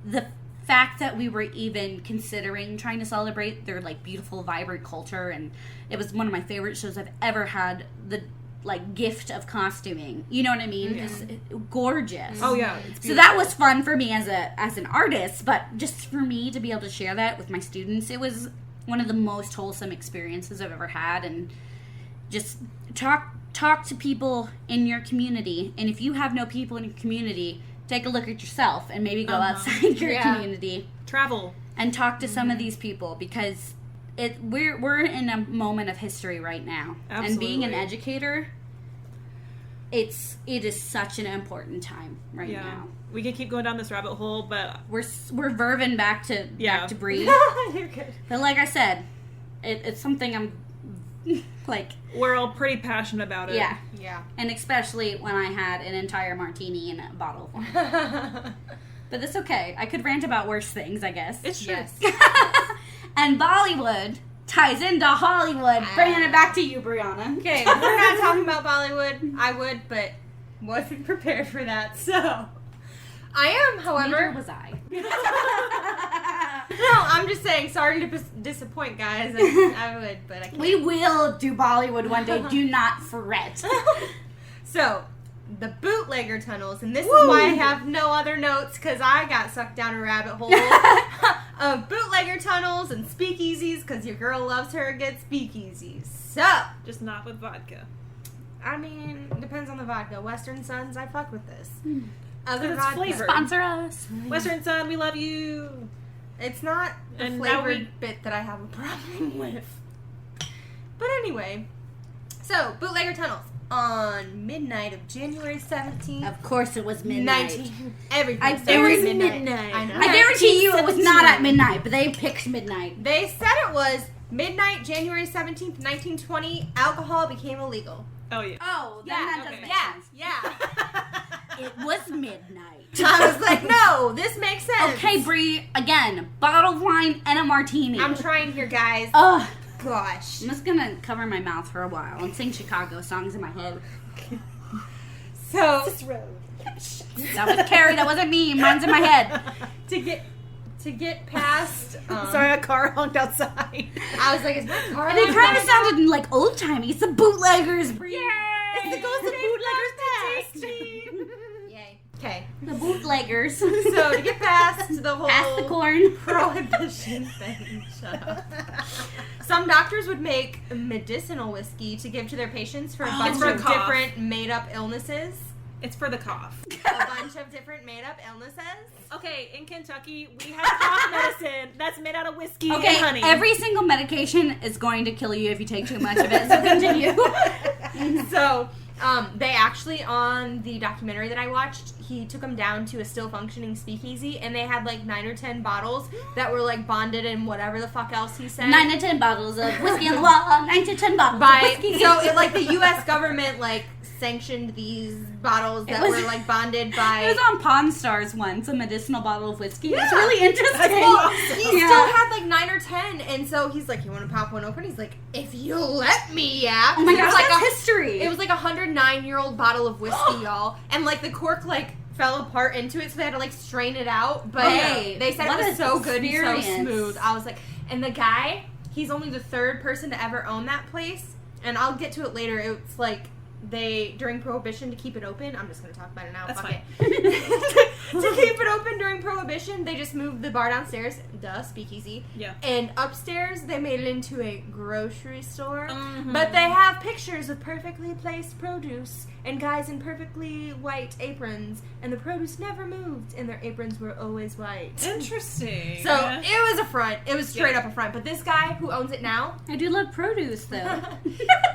the fact that we were even considering trying to celebrate their like beautiful, vibrant culture, and it was one of my favorite shows I've ever had the like gift of costuming. You know what I mean? It's gorgeous. Oh yeah, it's So that was fun for me as an artist, but just for me to be able to share that with my students, it was one of the most wholesome experiences I've ever had. And just talk to people in your community, and if you have no people in your community, take a look at yourself and maybe go outside your community, travel, and talk to some of these people, because we're in a moment of history right now. Absolutely. And being an educator, it is such an important time right now. We could keep going down this rabbit hole, but We're verving back to breathe. You're good. But like I said, it's something I'm like, we're all pretty passionate about it. yeah. Yeah. And especially when I had an entire martini in a bottle of wine. But that's okay. I could rant about worse things, I guess. It's true. Yes. And Bollywood ties into Hollywood. Bringing it back to you, Brianna. Okay, we're not talking about Bollywood. I would, but wasn't prepared for that. So, I am, Neither however. was I. No, I'm just saying. Sorry to disappoint, guys. I would, but I can't. We will do Bollywood one day. Do not fret. So, the bootlegger tunnels, and this is why I have no other notes, because I got sucked down a rabbit hole of bootlegger tunnels and speakeasies, because your girl loves her a good speakeasies. So, Just not with vodka. I mean, depends on the vodka. Western Suns, I fuck with this. Other It's vodka. flavored. Sponsor us. Western Sun, we love you. It's not the And now flavored we- bit that I have a problem with. But anyway, so bootlegger tunnels. on midnight of January 17th. Of course it was midnight. Everything I started at guarantee midnight. I know. I guarantee you it was not at midnight, but they picked midnight. They said it was midnight, January 17th, 1920. Alcohol became illegal. Oh yeah. Oh, then that does make sense. Yeah. It was midnight. I was like, no, this makes sense. Okay, Bree, again, bottled wine and a martini. I'm trying here, guys. Ugh. Gosh. I'm just gonna cover my mouth for a while and sing Chicago songs in my head. So, That was Carrie, that wasn't me. Mine's in my head. to get past. Sorry, a car honked outside. I was like, is my car? And it kind of sounded like old timey. It's the bootleggers, Bree. It's the Ghost of Bootleggers tasting. Yay. Okay. The bootleggers. So to get past the whole Pass the corn. prohibition thing, shut up. Some doctors would make medicinal whiskey to give to their patients for a bunch for a of cough. different made-up illnesses. It's for the cough. A bunch of different made-up illnesses. Okay, in Kentucky, we have cough medicine that's made out of whiskey Okay, and honey. every single medication is going to kill you if you take too much of it, so continue. So, they actually, on the documentary that I watched, he took them down to a still functioning speakeasy, and they had like 9 or 10 bottles that were like bonded in whatever the fuck else he said. 9 to 10 bottles of whiskey on the wall, 9 to 10 bottles of By whiskey. so it, like the U.S. government like sanctioned these bottles that were like bonded by. It was on Pawn Stars once, a medicinal bottle of whiskey. It's Yeah. really interesting. Well, he Yeah. still had like 9 or 10, and so he's like, "You want to pop one open?" He's like, "If you let me, yeah." Oh my It gosh, was like that's a- history. It was like a 109-year-old bottle of whiskey, y'all, and like the cork like fell apart into it, so they had to like strain it out. But Hey, they said what it was an so good and so experience. smooth. I was like, and the guy, he's only the 3rd person to ever own that place, and I'll get to it later. It's like they during Prohibition to keep it open. I'm just gonna talk about it now. That's fuck fine. it. To keep it open during Prohibition, they just moved the bar downstairs, speakeasy. Yeah. And upstairs, they made it into a grocery store. Mhm. But they have pictures of perfectly placed produce and guys in perfectly white aprons, and the produce never moved, and their aprons were always white. Interesting. So it was a front. It was straight up a front. But this guy who owns it now, I do love produce, though.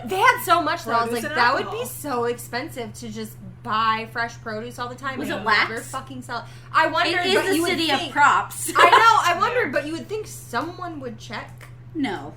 they had so much that I was Produce like, and that would alcohol. be so expensive to just buy fresh produce all the time. Was and it never wax? fucking sell it. I wondered, It but is you the would city of think- props. I know. I wondered, but you would think someone would check. No.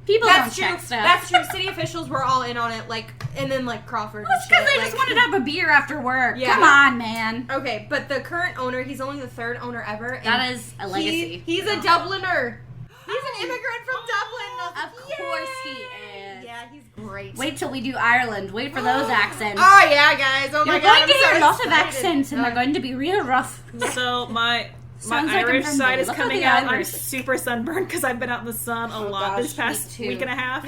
People That's don't true. check stuff. That's true. City officials were all in on it, like, and then like Crawford. That's and because shit, they just like- wanted to have a beer after work. Yeah. Come on, man. Okay, but the current owner, he's only the 3rd owner ever. And That is a legacy. He's a Dubliner. He's an immigrant from Dublin. And I was Of like, course "Yay!" he is. Yeah, he's great. Wait till we do Ireland. Wait for those accents. Oh yeah, guys. Oh my You're god. going to I'm so hear lots of excited. accents, and they're going to be real rough. So my Sounds like I'm Irish from side is Look at coming the out. I'm Irish. super sunburned because I've been out in the sun a lot gosh, this past me too. week and a half.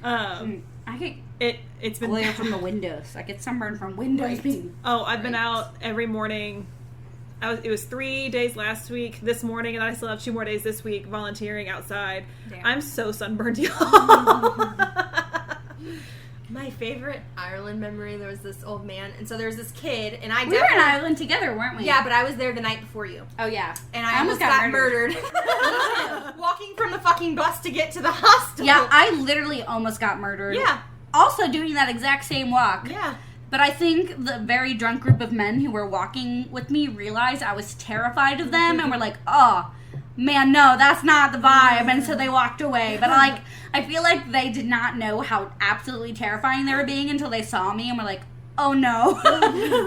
I get It's been glare from the windows. I get sunburned from windows being. Oh, I've been Right. out every morning. It was 3 days last week, this morning, and I still have 2 more days this week volunteering outside. Damn. I'm so sunburned, y'all. My favorite Ireland memory. There was this old man, and so there was this kid, and I We were in definitely. Ireland together, weren't we? Yeah, but I was there the night before you. Oh yeah. And I almost got murdered. Walking from the fucking bus to get to the hospital. Yeah, I literally almost got murdered. Yeah. Also doing that exact same walk. Yeah. But I think the very drunk group of men who were walking with me realized I was terrified of them and were like, oh, man, no, that's not the vibe. And so they walked away. But I feel like they did not know how absolutely terrifying they were being until they saw me and were like, oh no,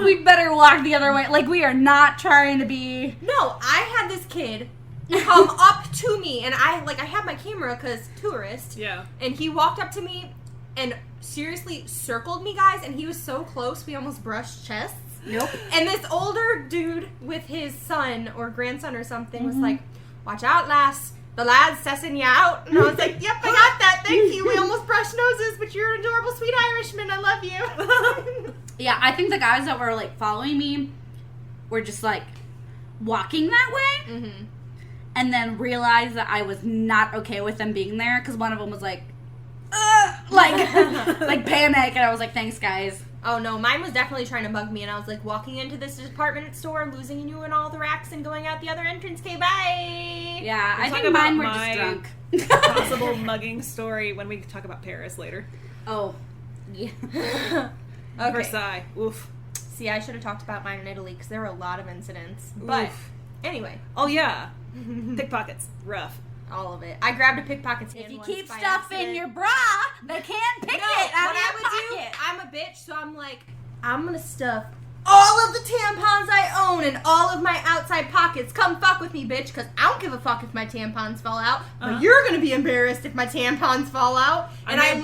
we better walk the other way. Like, we are not trying to be. No, I had this kid come up to me, and I had my camera because tourist. Yeah. And he walked up to me and seriously circled me, guys, and he was so close we almost brushed chests. Nope. And this older dude with his son or grandson or something was like, watch out, lass. The lad's sussing you out. And I was like, yep, I got that. Thank you. We almost brushed noses, but you're an adorable, sweet Irishman. I love you. Yeah, I think the guys that were, like, following me were just, like, walking that way. Mm-hmm. And then realized that I was not okay with them being there because one of them was like, like panic, and I was like, thanks, guys. Oh, no. Mine was definitely trying to bug me, and I was like walking into this department store, losing you in all the racks, and going out the other entrance. Okay, bye. Yeah, We'll I talk think mine were about just my drunk. Possible mugging story when we talk about Paris later. Oh, Yeah. Okay. Versailles. Oof. See, I should have talked about mine in Italy because there were a lot of incidents. But Oof. anyway, Oh yeah. Pickpockets. Rough. all of it. I grabbed a pickpocket's hand If you once keep by stuff in accident. your bra, they can't pick No, it out what of I your would pocket. do, I'm a bitch, so I'm like, I'm gonna stuff all of the tampons I own in all of my outside pockets. Come fuck with me, bitch, because I don't give a fuck if my tampons fall out. But you're gonna be embarrassed if my tampons fall out. And I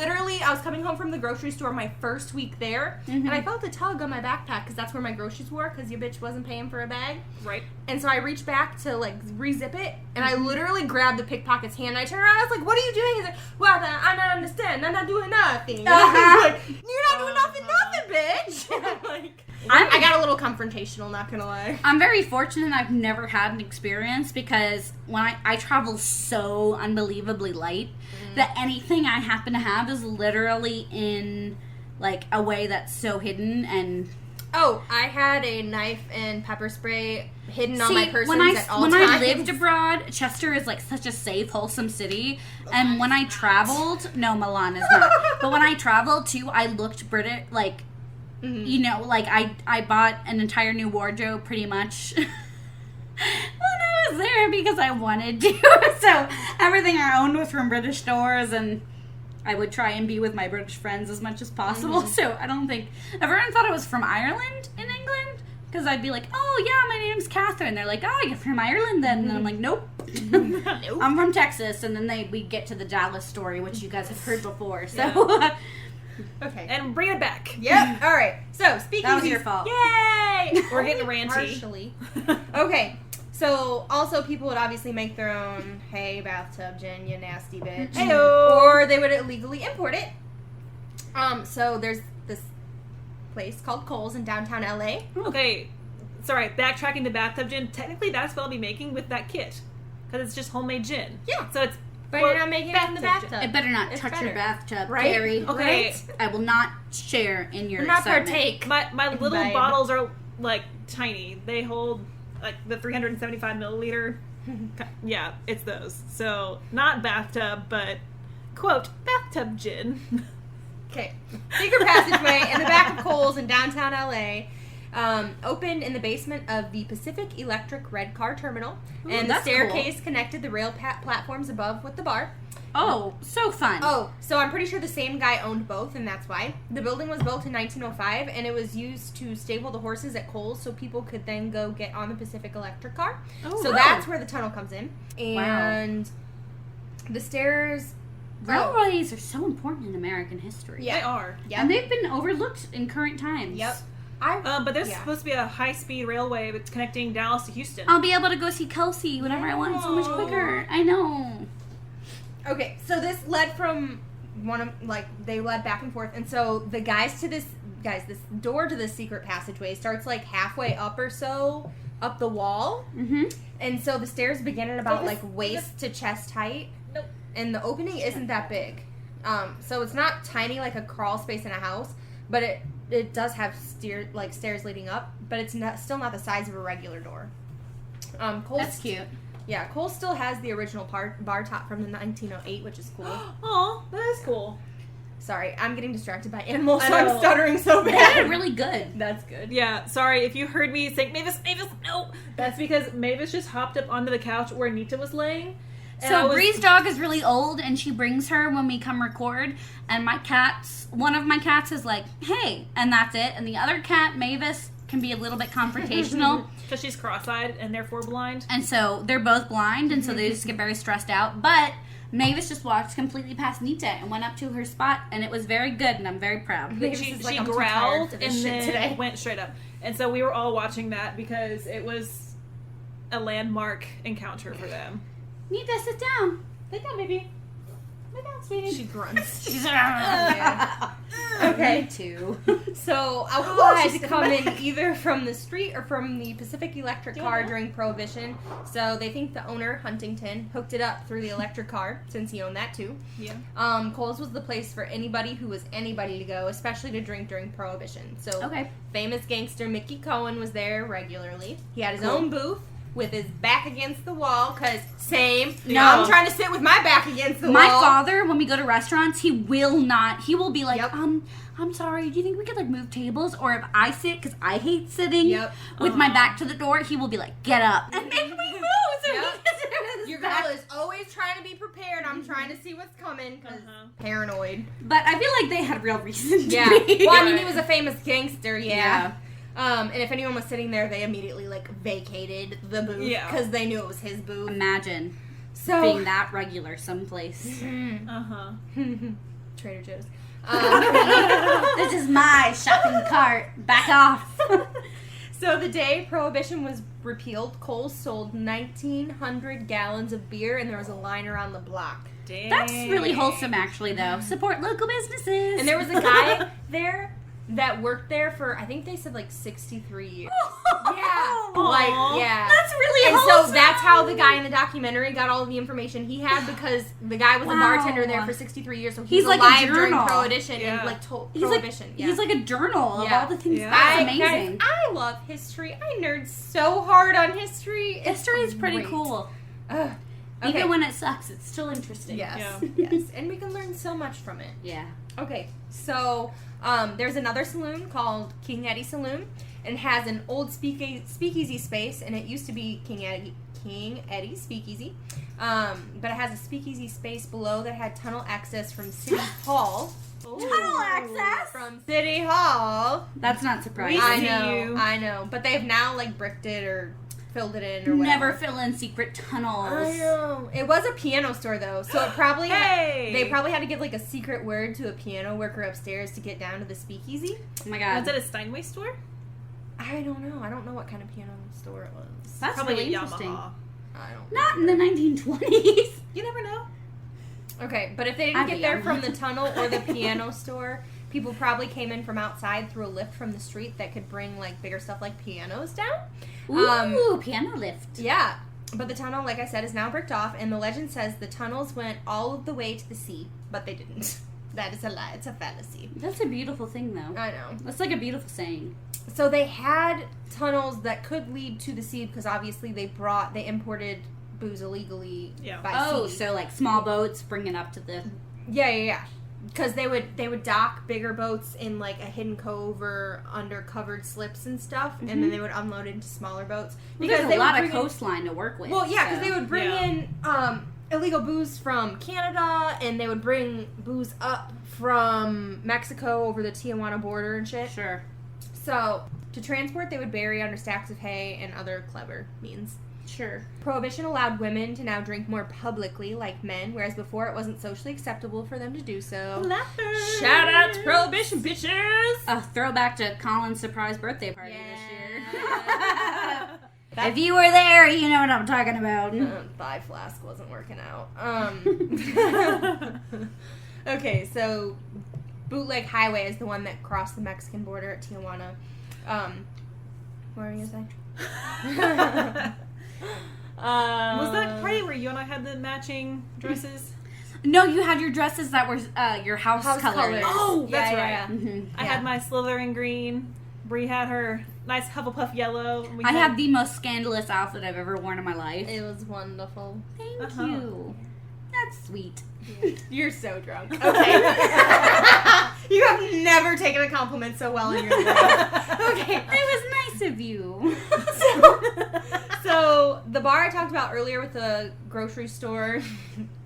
was coming home from the grocery store my first week there, and I felt a tug on my backpack because that's where my groceries were, because your bitch wasn't paying for a bag. Right. And so I reached back to like re-zip it, and I literally grabbed the pickpocket's hand. And I turned around, I was like, "What are you doing?" He's like, "Well, I don't understand. I'm not doing nothing." And I was like, "You're not doing nothing, bitch." And I'm like, I got a little confrontational, not gonna lie. I'm very fortunate I've never had an experience because when I travel so unbelievably light that anything I happen to have is literally in like a way that's so hidden and Oh, I had a knife and pepper spray hidden on my person at all when times. I lived abroad, Chester is like such a safe, wholesome city. And when I traveled, no, Milan is not. But when I traveled too, I looked British, like, you know, like I bought an entire new wardrobe pretty much when I was there because I wanted to. So everything I owned was from British stores, and I would try and be with my British friends as much as possible. So I don't think everyone thought I was from Ireland in England because I'd be like, "Oh yeah, my name's Catherine." They're like, "Oh, you're from Ireland then?" And I'm like, "Nope, I'm from Texas." And then we get to the Dallas story, which you guys have heard before. So Okay. And bring it back. Yep. All right. So speaking, That was your fault. Yay! We're getting ranty. Partially. Okay. So also people would obviously make their own hey bathtub gin, you nasty bitch. Heyo. Or they would illegally import it. So there's this place called Kohl's in downtown LA. Okay, sorry, backtracking to bathtub gin. Technically, that's what I'll be making with that kit. Because it's just homemade gin. Yeah. So it's... But well, you're not making it from the bathtub bathtub. it better not It's touch better. your bathtub, Right? Carrie. Okay. Right? I will not share in your Do not excitement. partake. My little Babe. bottles are, like, tiny. They hold, like, the 375 milliliter. Yeah, it's those. So, not bathtub, but, quote, bathtub gin. Okay. Secret passageway in the back of Kohl's in downtown LA. Opened in the basement of the Pacific Electric Red Car Terminal. Ooh, And the that's staircase connected the rail platforms above with the bar. Oh, so fun. Oh, so I'm pretty sure the same guy owned both, and that's why. The building was built in 1905, and it was used to stable the horses at Kohl's so people could then go get on the Pacific Electric car. Oh, So wow. that's where the tunnel comes in. Wow. And the stairs... Railways are so important in American history. Yeah. They are. Yep. And they've been overlooked in current times. Yep. But there's Yeah. supposed to be a high-speed railway that's connecting Dallas to Houston. I'll be able to go see Kelsey whenever I want so much quicker. I know. Okay, so this led from they led back and forth, and so the this door to this secret passageway starts like halfway up or so up the wall, Mm-hmm. and so the stairs begin at about this- like waist to chest height, Nope. and the opening isn't that big, so it's not tiny like a crawl space in a house, but it does have stairs leading up, but it's still not the size of a regular door. Kohl's, That's cute. Yeah, Kohl's still has the original bar top from the 1908, which is cool. Oh, that is cool. Sorry, I'm getting distracted by animals, I so I'm know. stuttering so They bad. did really good. That's good. Yeah, sorry if you heard me saying Mavis, no. That's because Mavis just hopped up onto the couch where Nita was laying. And I So was- Bree's dog is really old, and she brings her when we come record. And one of my cats is like, "Hey," and that's it. And the other cat, Mavis, can be a little bit confrontational, because she's cross-eyed and therefore blind. and so they're both blind, and so they just get very stressed out. But Mavis just walked completely past Nita and went up to her spot, and it was very good, and I'm very proud. Mavis She is like, she "I'm too tired growled for and this shit then today." went straight up. And so we were all watching that because it was a landmark encounter for them. Nita, sit down. Lay down, baby. Lay down, sweetie. She grunts. She's Okay. Me too. So alcohol had she's to come in back. either from the street or from the Pacific Electric car Yeah. during Prohibition. So they think the owner, Huntington, hooked it up through the electric car since he owned that too. Yeah. Kohl's was the place for anybody who was anybody to go, especially to drink during Prohibition. So Okay. famous gangster Mickey Cohen was there regularly. He had his Cool. own booth. with his back against the wall, because same. No. I'm trying to sit with my back against the My wall. father, when we go to restaurants, he will be like, Yep. I'm sorry, do you think we could, like, move tables? Or if I sit, because I hate sitting Yep. with my back to the door, he will be like, get up. And make me move. So Yep. he can sit with his Your back. girl is always trying to be prepared. I'm trying to see what's coming, because paranoid. But I feel like they had real reason to Yeah. be. Well, I mean, he was a famous gangster, Yeah. And if anyone was sitting there, they immediately, like, vacated the booth, Yeah. because they knew it was his booth. Imagine So, being that regular someplace. Trader Joe's. This is my shopping cart. Back off. So the day Prohibition was repealed, Kohl's sold 1,900 gallons of beer, and there was a line around the block. Dang. That's really wholesome, actually, though. Support local businesses. And there was a guy there that worked there for, I think they said, like, 63 years. Yeah. Like, yeah. That's really And wholesome. so that's how the guy in the documentary got all of the information he had, because the guy was a bartender there for 63 years, so he He's was like a alive during journal. Prohibition Yeah. and, like, He's like, Prohibition. he's like a journal of Yeah. all the things. Yeah. That's Guys, amazing. I love history. I nerd so hard on history. It's History is pretty great. cool. Ugh. Okay. Even when it sucks, it's still interesting. Yes, Yeah. yes. And we can learn so much from it. Yeah. Okay, so there's another saloon called King Eddie Saloon, and has an old speakeasy space, and it used to be King Eddie Speakeasy, but it has a speakeasy space below that had tunnel access from City Hall. Tunnel access? From City Hall. That's not surprising. We I know, but they've now like bricked it or filled it in or Never whatever. fill in secret tunnels. I know. It was a piano store though, so it probably Hey! they probably had to give like a secret word to a piano worker upstairs to get down to the speakeasy. Oh my god. Was it a Steinway store? I don't know. I don't know what kind of piano store it was. That's Probably really a interesting. Yamaha. I don't. Not in the 1920s. You never know. Okay, but if they didn't I'd get be there on from that. the tunnel or the piano store, people probably came in from outside through a lift from the street that could bring like bigger stuff like pianos down. Ooh, piano lift. Yeah, but the tunnel, like I said, is now bricked off, and the legend says the tunnels went all of the way to the sea, but they didn't. That is a lie. It's a fallacy. That's a beautiful thing, though. I know. That's like a beautiful saying. So they had tunnels that could lead to the sea because obviously they imported booze illegally Yeah. by Oh, sea. so like small boats bring it up to the. Yeah. Because they would dock bigger boats in like a hidden cove or under covered slips and stuff, and then they would unload into smaller boats. Because there's they a would lot of bring in- coastline to work with. Well, yeah, because so. they would bring Yeah. in illegal booze from Canada, and they would bring booze up from Mexico over the Tijuana border and shit. Sure. So to transport, they would bury under stacks of hay and other clever means. Sure. Prohibition allowed women to now drink more publicly like men, whereas before it wasn't socially acceptable for them to do so. Shout out to Prohibition, bitches! A throwback to Colin's surprise birthday party this Yeah. year. If you were there, you know what I'm talking about. Thigh flask wasn't working out. Okay, so Bootleg Highway is the one that crossed the Mexican border at Tijuana. What were you gonna say? Was that party where you and I had the matching dresses? No, you had your dresses that were your house, House colors. colors. Oh, that's right. Yeah. Mhm. I had my Slytherin green. Bree had her nice Hufflepuff yellow. We I have the most scandalous outfit I've ever worn in my life. It was wonderful. Thank Uh-huh. you. That's sweet. You're so drunk. Okay. You have never taken a compliment so well in your life. Okay. It was nice of you. So the bar I talked about earlier with the grocery store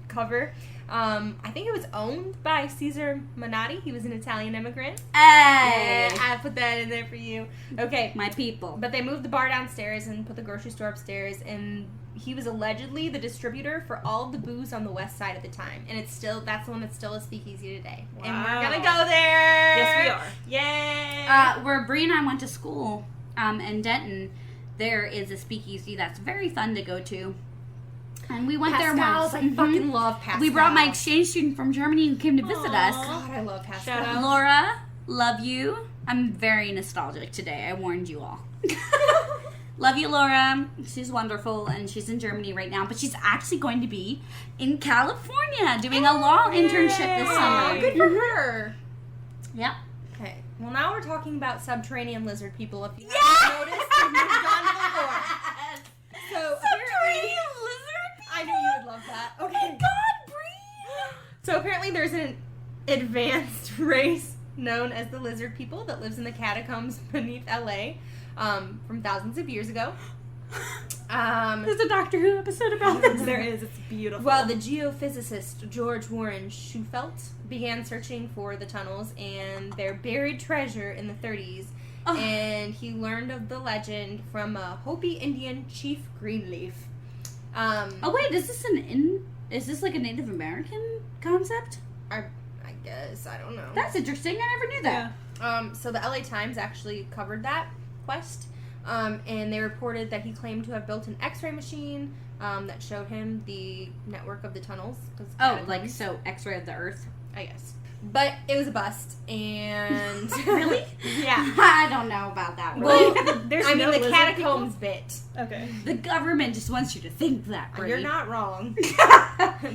cover, I think it was owned by Caesar Menotti. He was an Italian immigrant. Hey, Yeah, I put that in there for you. Okay. my people. But they moved the bar downstairs and put the grocery store upstairs, and he was allegedly the distributor for all of the booze on the west side at the time. And that's the one that's still a speakeasy today. And we're Wow. gonna go there! Yes, we are. Yay! Where Bree and I went to school in Denton, there is a speakeasy that's very fun to go to. And we went there Pascal's, once. I Mhm. fucking love Pascal. We brought my exchange student from Germany who came to visit us. God, I love Pascal. Shout out. Laura, love you. I'm very nostalgic today. I warned you all. Love you, Laura. She's wonderful, and she's in Germany right now, but she's actually going to be in California doing a law internship this summer. Oh, good for her. Yep. Okay. Well, now we're talking about subterranean lizard people. If you haven't noticed, we've gone to the lore. So that. Oh Okay. my god, Bree! So apparently there's an advanced race known as the lizard people that lives in the catacombs beneath LA from thousands of years ago. There's a Doctor Who episode about this. There is. It's beautiful. Well, the geophysicist George Warren Schufelt began searching for the tunnels and their buried treasure in the 30s. Oh. And he learned of the legend from a Hopi Indian chief Greenleaf. Oh wait, is this like a Native American concept? I guess, I don't know. That's interesting. I never knew that. Yeah. So the LA Times actually covered that quest, and they reported that he claimed to have built an X-ray machine that showed him the network of the tunnels. 'Cause catacombs, so X-ray of the Earth. I guess. But it was a bust, and Really? yeah. I don't know about that. Well, There's I mean no the lizard catacombs bit. Okay. The government just wants you to think that, Bree. You're not wrong,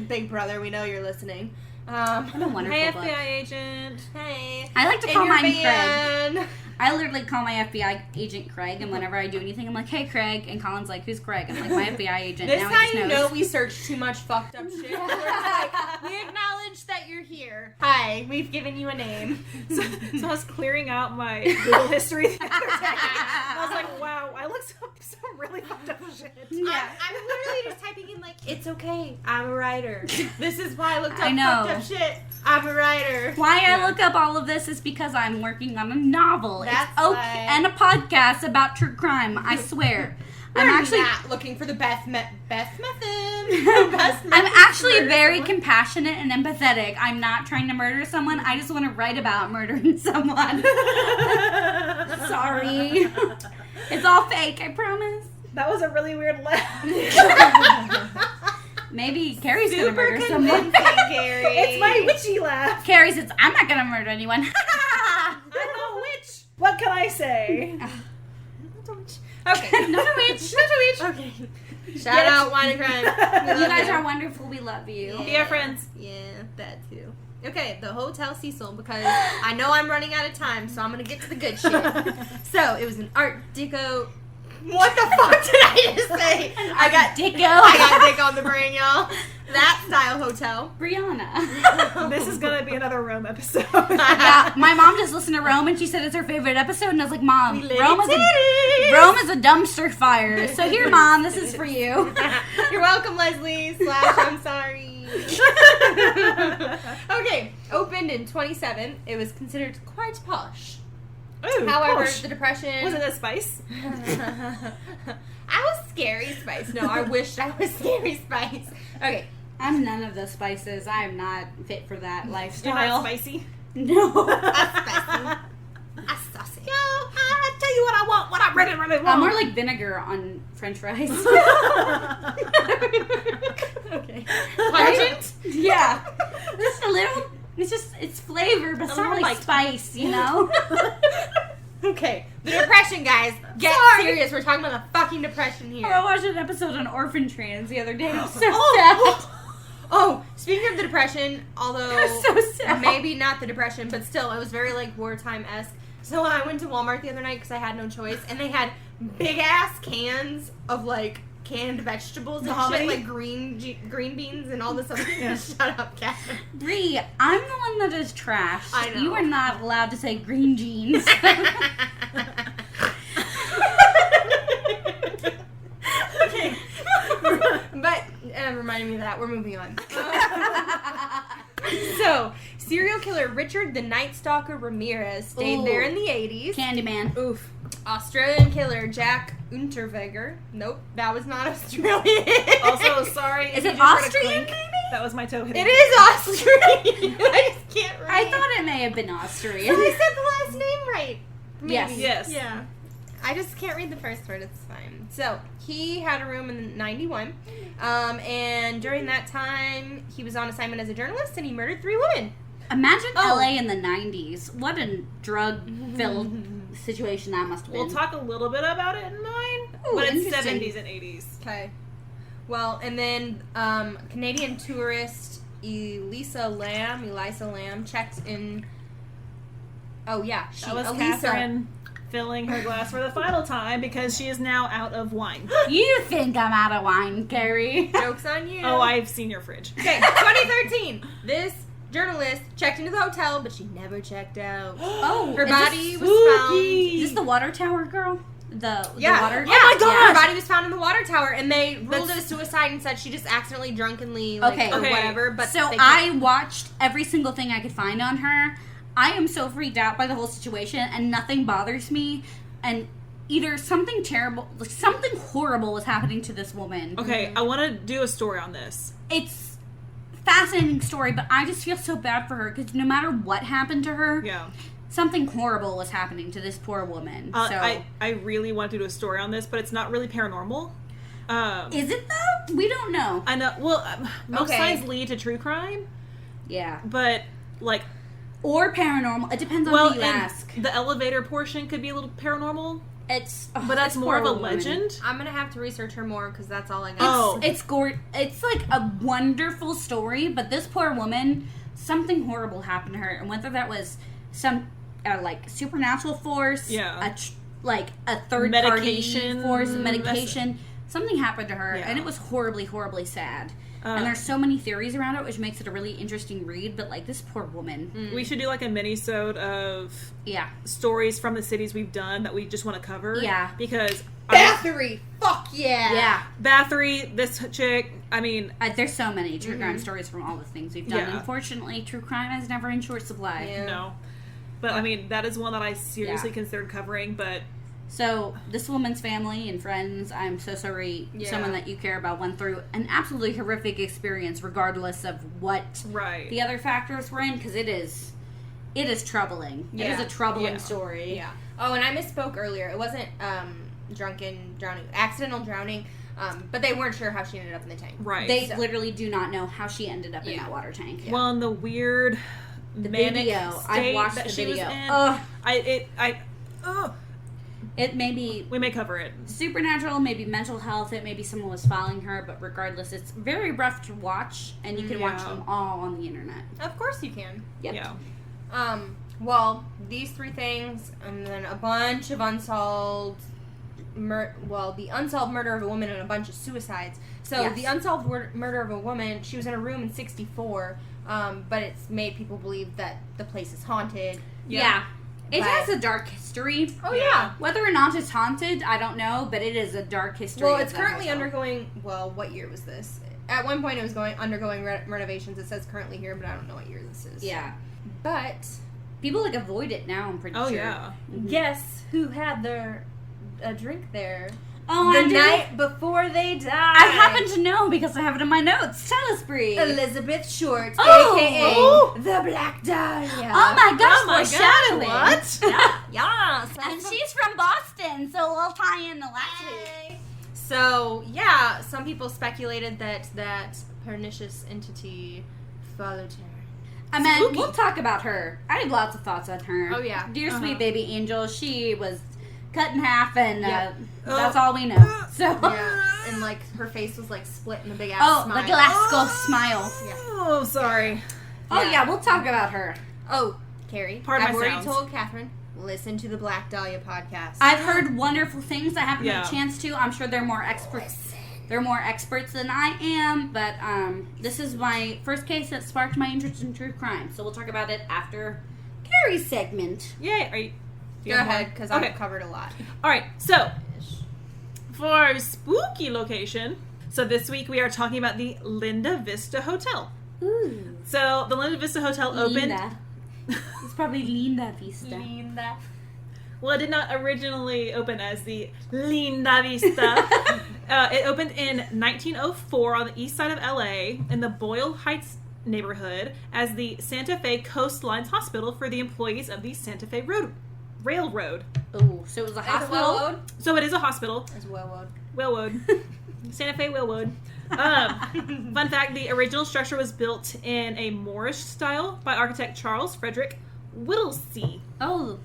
Big Brother. We know you're listening. What a wonderful Hey, book. FBI agent. Hey. I like to In call your mine Craig. van. I literally call my FBI agent Craig, and whenever I do anything, I'm like, "Hey, Craig," and Colin's like, "Who's Craig?" I'm like, "My FBI agent." This now how he just you knows. know we searched too much fucked up shit. We're just like, we acknowledge that you're here. Hi, we've given you a name. So I was clearing out my Google history the other day. I was like, wow, I looked up some really fucked up shit. Yeah. I'm literally just typing in like, it's okay, I'm a writer. This is why I looked up I know. fucked up shit. I'm a writer. Why I look up all of this is because I'm working on a novel. That's it's okay, why. and a podcast about true crime. I swear. I'm actually not looking for the best method. Best method I'm to actually murder very someone. compassionate and empathetic. I'm not trying to murder someone. I just want to write about murdering someone. Sorry. It's all fake, I promise. That was a really weird laugh. Maybe Carrie's gonna Super murder someone. convincing, Gary. It's my witchy laugh. Carrie says, I'm not gonna murder anyone. I'm a witch. What can I say? Okay. Not a witch. Not a witch. Okay. Shout out Wine and Crime. We You love guys are wonderful. We love you. Be our friends. Yeah, that too. Okay, the Hotel Cecil, because I know I'm running out of time, so I'm gonna get to the good shit. So it was an Art Deco. What the fuck did I just say? I got Dicko. I got dick on the brain, y'all. That style hotel. Brianna. This is gonna be another Rome episode. Yeah, my mom just listened to Rome and she said it's her favorite episode, and I was like, Mom, Rome is a dumpster fire. So here, Mom, this is for you. You're welcome, Leslie. / I'm sorry. Okay, opened in 27. It was considered quite posh. Ooh, However, posh. the Depression. Was it a spice? I was Scary Spice. No, I wished I was Scary Spice. Okay. I'm none of the spices. I am not fit for that You're not lifestyle. spicy. No. I'm saucy. Yo, I tell you what I want. What I really, really want. I'm more like vinegar on French fries. Okay. Pungent? Yeah. Just a little. It's flavor, but it's not little like light. spice, you know? Okay. The Depression, guys. Get Sorry. serious. We're talking about the fucking Depression here. I watched an episode on orphan trans the other day. It was so Oh, sad. Oh, speaking of the Depression, although So sad. maybe not the Depression, but still, it was very like wartime-esque. So I went to Walmart the other night because I had no choice, and they had big ass cans of like canned vegetables and Vomiting. shit, like green beans and all this other. Shut up, cat. Bree, I'm the one that is trash. I know. You are not allowed to say green jeans. Okay. But reminding me of that, we're moving on. So, serial killer Richard the Night Stalker Ramirez stayed Ooh. there in the 80s. Candyman. Oof. Australian killer Jack Unterweger. Nope, that was not Australian. Also, sorry. if Is you it just heard a Austrian, clink. maybe? That was my toe hitting. It is Austrian. I just can't read. I thought it may have been So Austrian. I said the last name right. Maybe. Yes. Yes. Yeah. I just can't read the first word. It's fine. So he had a room in '91, and during that time, he was on assignment as a journalist, and he murdered 3 women. Imagine Oh. LA in the 90s. What a drug-filled situation that must have been. We'll talk a little bit about it in mine, Ooh, but it's interesting. 70s and 80s. Okay. Well, and then Canadian tourist Elisa Lam checked in. Oh yeah, That was Elisa. Catherine. filling her glass for the final time because she is now out of wine. You think I'm out of wine, Carrie? Joke's on you. Oh, I've seen your fridge. Okay, 2013. This journalist checked into the hotel, but she never checked out. Oh, Her is body this, was found. is this the water tower girl? The Yeah. water. Yeah. Oh my gosh! Her body was found in the water tower, and they ruled it a suicide and said she just accidentally, drunkenly, like, Okay. or Okay. whatever. But So they I watched every single thing I could find on her. I am so freaked out by the whole situation, and nothing bothers me. And either something terrible, like something horrible was happening to this woman. Okay, I want to do a story on this. It's a fascinating story, but I just feel so bad for her because no matter what happened to her, Yeah. something horrible was happening to this poor woman. So I really want to do a story on this, but it's not really paranormal. is it though? We don't know. I know. Well, most Okay. signs lead to true crime, Yeah. but like, Or paranormal. It depends on well, who you and ask. the elevator portion could be a little paranormal, It's but that's this more of poor a woman. legend. I'm gonna have to research her more because that's all I got. Oh. It's like a wonderful story, but this poor woman, something horrible happened to her, and whether that was some like supernatural force, Yeah. like a third Medication. party force, medication, something happened to her, Yeah. and it was horribly, horribly sad. Uh, And there's so many theories around it, which makes it a really interesting read. But like this poor woman, We should do like a mini-sode of yeah, stories from the cities we've done that we just want to cover. Yeah. Because Bathory, fuck yeah. yeah. Bathory, this chick, I mean, There's so many true crime stories from all the things we've done. Yeah. Unfortunately, true crime is never in short supply. Yeah. no. But I mean, that is one that I seriously Yeah. considered covering, but So, this woman's family and friends, I'm so sorry Yeah. someone that you care about went through an absolutely horrific experience, regardless of what right. the other factors were in, because it is troubling. It is Yeah. a troubling Yeah. story. Yeah. Oh, and I misspoke earlier. It wasn't drunken drowning, accidental drowning. But they weren't sure how she ended up in the tank. Right. They So- literally do not know how she ended up in Yeah. that water tank. Well, in the weird The manic video. I've state watched that the she was video. in, Ugh. It may be we may cover it. supernatural, maybe mental health, it may be someone was following her, but regardless, it's very rough to watch, and you can watch Yeah. them all on the internet. Of course you can. Yep. Yeah. Well, these three things, and then a bunch of unsolved the unsolved murder of a woman and a bunch of suicides. So Yes. the unsolved murder of a woman, she was in a room in 64, but it's made people believe that the place is haunted. Yeah. It But- has a dark history. Oh, Yeah. Whether or not it's haunted, I don't know, but it is a dark history. Well, of it's that currently hotel. undergoing, what year was this? At one point it was undergoing renovations. It says currently here, but I don't know what year this is. Yeah. But People like avoid it now, I'm pretty Oh sure. yeah. guess who had a drink there Oh, the I do. night before they died? I happen to know because I have it in my notes. Tell us, Bree. Elizabeth Short, Oh! aka Oh! the Black Dahlia. Oh my gosh, Oh my God, foreshadowing. what? Yeah. Yes. And she's from Boston, so we'll tie in the last week. So yeah, some people speculated that pernicious entity followed her. I mean, Spooky. we'll talk about her. I have lots of thoughts on her. Oh, yeah. Dear Uh-huh. sweet baby angel, she was cut in half, and Yeah. that's Oh. all we know. So, Yeah, and like her face was like split in a big ass oh, smile. like a Lasco smile. Oh, sorry. Oh Yeah. yeah, we'll talk about her. Oh, Carrie, Pardon I've my already sounds. told Catherine, listen to the Black Dahlia podcast. I've heard wonderful things. I haven't Yeah. had a chance to. I'm sure they're more experts. They're more experts than I am, but this is my first case that sparked my interest in true crime. So we'll talk about it after Carrie's segment. Yay. Are you? do you Go have more? ahead, because Okay. I've covered a lot. All right. So for our spooky location, so this week we are talking about the Linda Vista Hotel. Ooh, So the Linda Vista Hotel opened. Linda. It's probably Linda Vista. Linda. Well, it did not originally open as the Linda Vista. It opened in 1904 on the east side of LA in the Boyle Heights neighborhood as the Santa Fe Coastlines Hospital for the employees of the Santa Fe Railroad. Oh, so it was a As a hospital. Wellwood. So it is a hospital. As a Wellwood. Wellwood. Santa Fe Wellwood. Fun fact, the original structure was built in a Moorish style by architect Charles Frederick Whittlesey. Oh,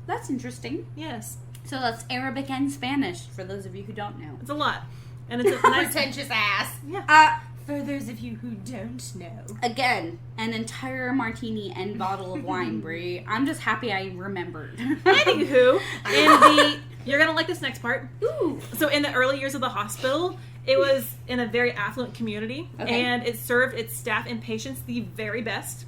that's interesting. Yes, So that's Arabic and Spanish for those of you who don't know. it's a lot. And it's a nice... Pretentious ass. Yeah. For those of you who don't know. Again, an entire martini and bottle of wine, Brie. I'm just happy I remembered. Anywho, you're gonna like this next part. Ooh. So in the early years of the hospital, it was in a very affluent community, Okay. and it served its staff and patients the very best.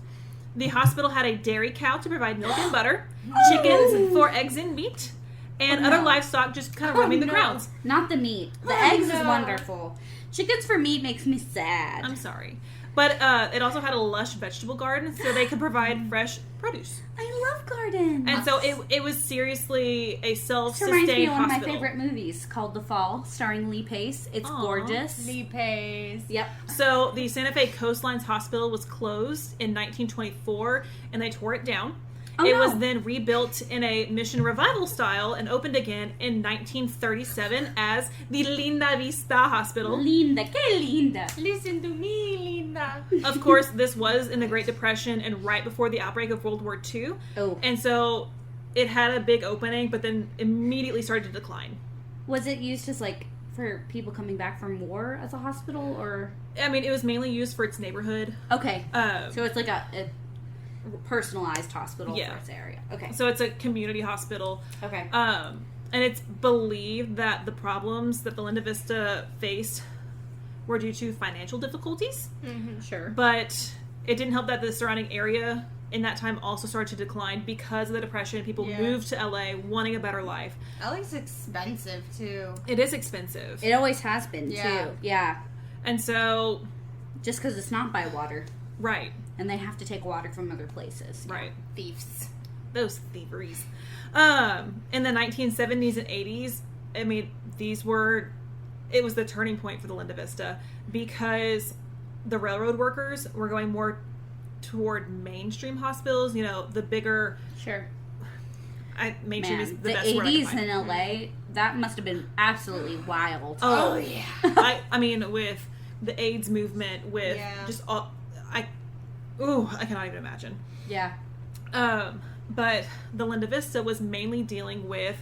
The hospital had a dairy cow to provide milk and butter, chickens for eggs and meat, and other livestock just kind of roaming the grounds. Not the meat. The eggs is wonderful. Chickens for meat makes me sad. I'm sorry. But it also had a lush vegetable garden, so they could provide fresh produce. I love gardens. And so it was seriously a This reminds me self-sustained of one of my hospital. favorite movies called The Fall, starring Lee Pace. It's Aw. gorgeous. Lee pays. Yep. So the Santa Fe Coastlines Hospital was closed in 1924, and they tore it down. Oh, It no. was then rebuilt in a Mission Revival style and opened again in 1937 as the Linda Vista Hospital. Linda, que linda. Listen to me, Linda. Of course, this was in the Great Depression and right before the outbreak of World War II. Oh. And so it had a big opening, but then immediately started to decline. Was it used as like for people coming back from war as a hospital or? I mean, it was mainly used for its neighborhood. Okay. Um, So it's like a personalized hospital Yeah. for its area. Okay. so it's a community hospital. Okay. And it's believed that the problems that the Linda Vista faced were due to financial difficulties, Sure. but it didn't help that the surrounding area in that time also started to decline because of the Depression. People Yeah. moved to LA wanting a better life. LA's expensive too. It is expensive. It always has been Yeah. too. Yeah. And so, Just because it's not by water, right, and they have to take water from other places. right. Thieves. Those thieveries. In the 1970s and 80s, I mean, it was the turning point for the Linda Vista because the railroad workers were going more toward mainstream hospitals, the bigger, Sure. mainstream is Man, the the best word I can 80s find. in LA, that must have been absolutely wild. Oh, yeah. I mean, with the AIDS movement, with Yeah. just all, I cannot even imagine. Yeah. But the Linda Vista was mainly dealing with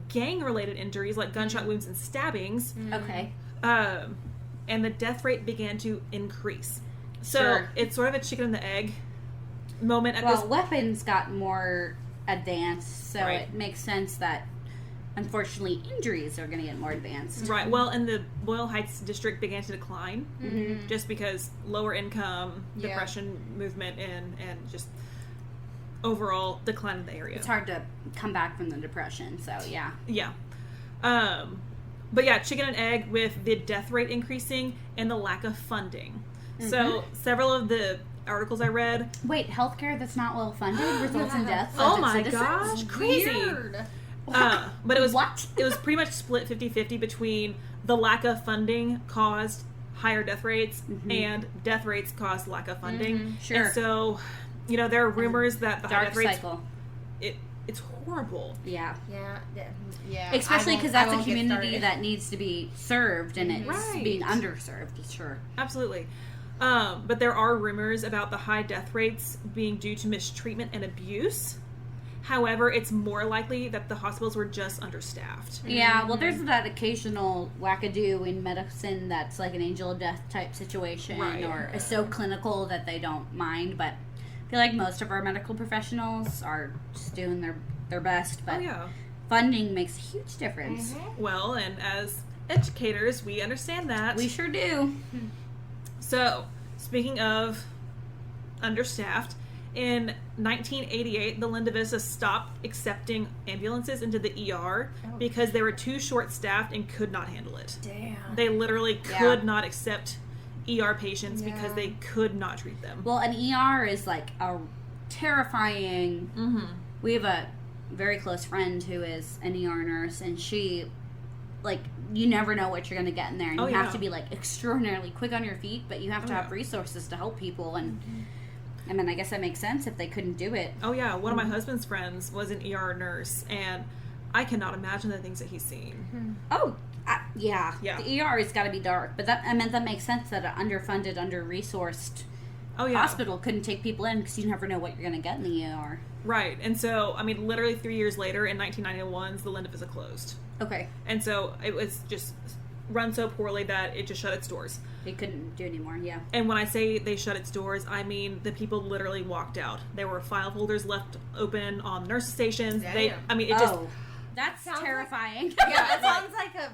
gang-related injuries like gunshot wounds and stabbings, Okay. and the death rate began to increase. So Sure. it's sort of a chicken and the egg moment at Well, weapons got more advanced, so Right. it makes sense that unfortunately injuries are going to get more advanced. this. Right. Well, and the Boyle Heights district began to decline Mm-hmm. just because lower income, Yeah. depression movement, and just overall decline in the area. It's hard to come back from the depression, so yeah. Yeah. But yeah, chicken and egg with the death rate increasing and the lack of funding. So several of the articles I read. Wait, healthcare that's not well funded results in deaths Oh of its my citizens? gosh, crazy. Weird. But it was What? it was pretty much split 50-50 between the lack of funding caused higher death rates and death rates caused lack of funding. Sure. And so, there are rumors that the high Dark death rates cycle. it's horrible. Yeah. Yeah. Especially because I that's a won't get community started. that needs to be served and it's Right. being underserved, sure. Absolutely. But there are rumors about the high death rates being due to mistreatment and abuse. However, it's more likely that the hospitals were just understaffed. Yeah, well, there's that occasional wackadoo in medicine that's like an angel of death type situation Right. or is so clinical that they don't mind, but I feel like most of our medical professionals are just doing their best, but Oh, yeah. funding makes a huge difference. Well, and as educators, we understand that. We sure do. So, speaking of understaffed, in 1988, the Linda Vista stopped accepting ambulances into the ER because they were too short-staffed and could not handle it. Damn. They literally Yeah. could not accept ER patients Yeah. because they could not treat them. Well, an ER is like a terrifying. Mm-hmm. We have a very close friend who is an ER nurse, and she, like, you never know what you're going to get in there, and Oh, you have yeah. to be like extraordinarily quick on your feet, but you have to Oh, have yeah. resources to help people. And I mean, I guess that makes sense if they couldn't do it. Oh yeah, one of my husband's friends was an ER nurse, and I cannot imagine the things that he's seen. Oh, yeah. Yeah. The ER has got to be dark, but that makes sense that an underfunded, under-resourced Oh yeah, hospital couldn't take people in because you never know what you're going to get in the ER. right. And so, I mean, literally 3 years later, in 1991, the Linda Vista closed. Okay. And so it was just run so poorly that it just shut its doors. They couldn't do anymore, yeah. And when I say they shut its doors, I mean the people literally walked out. There were file folders left open on nurse stations. Oh, that's Sounds terrifying. Yeah, it sounds like a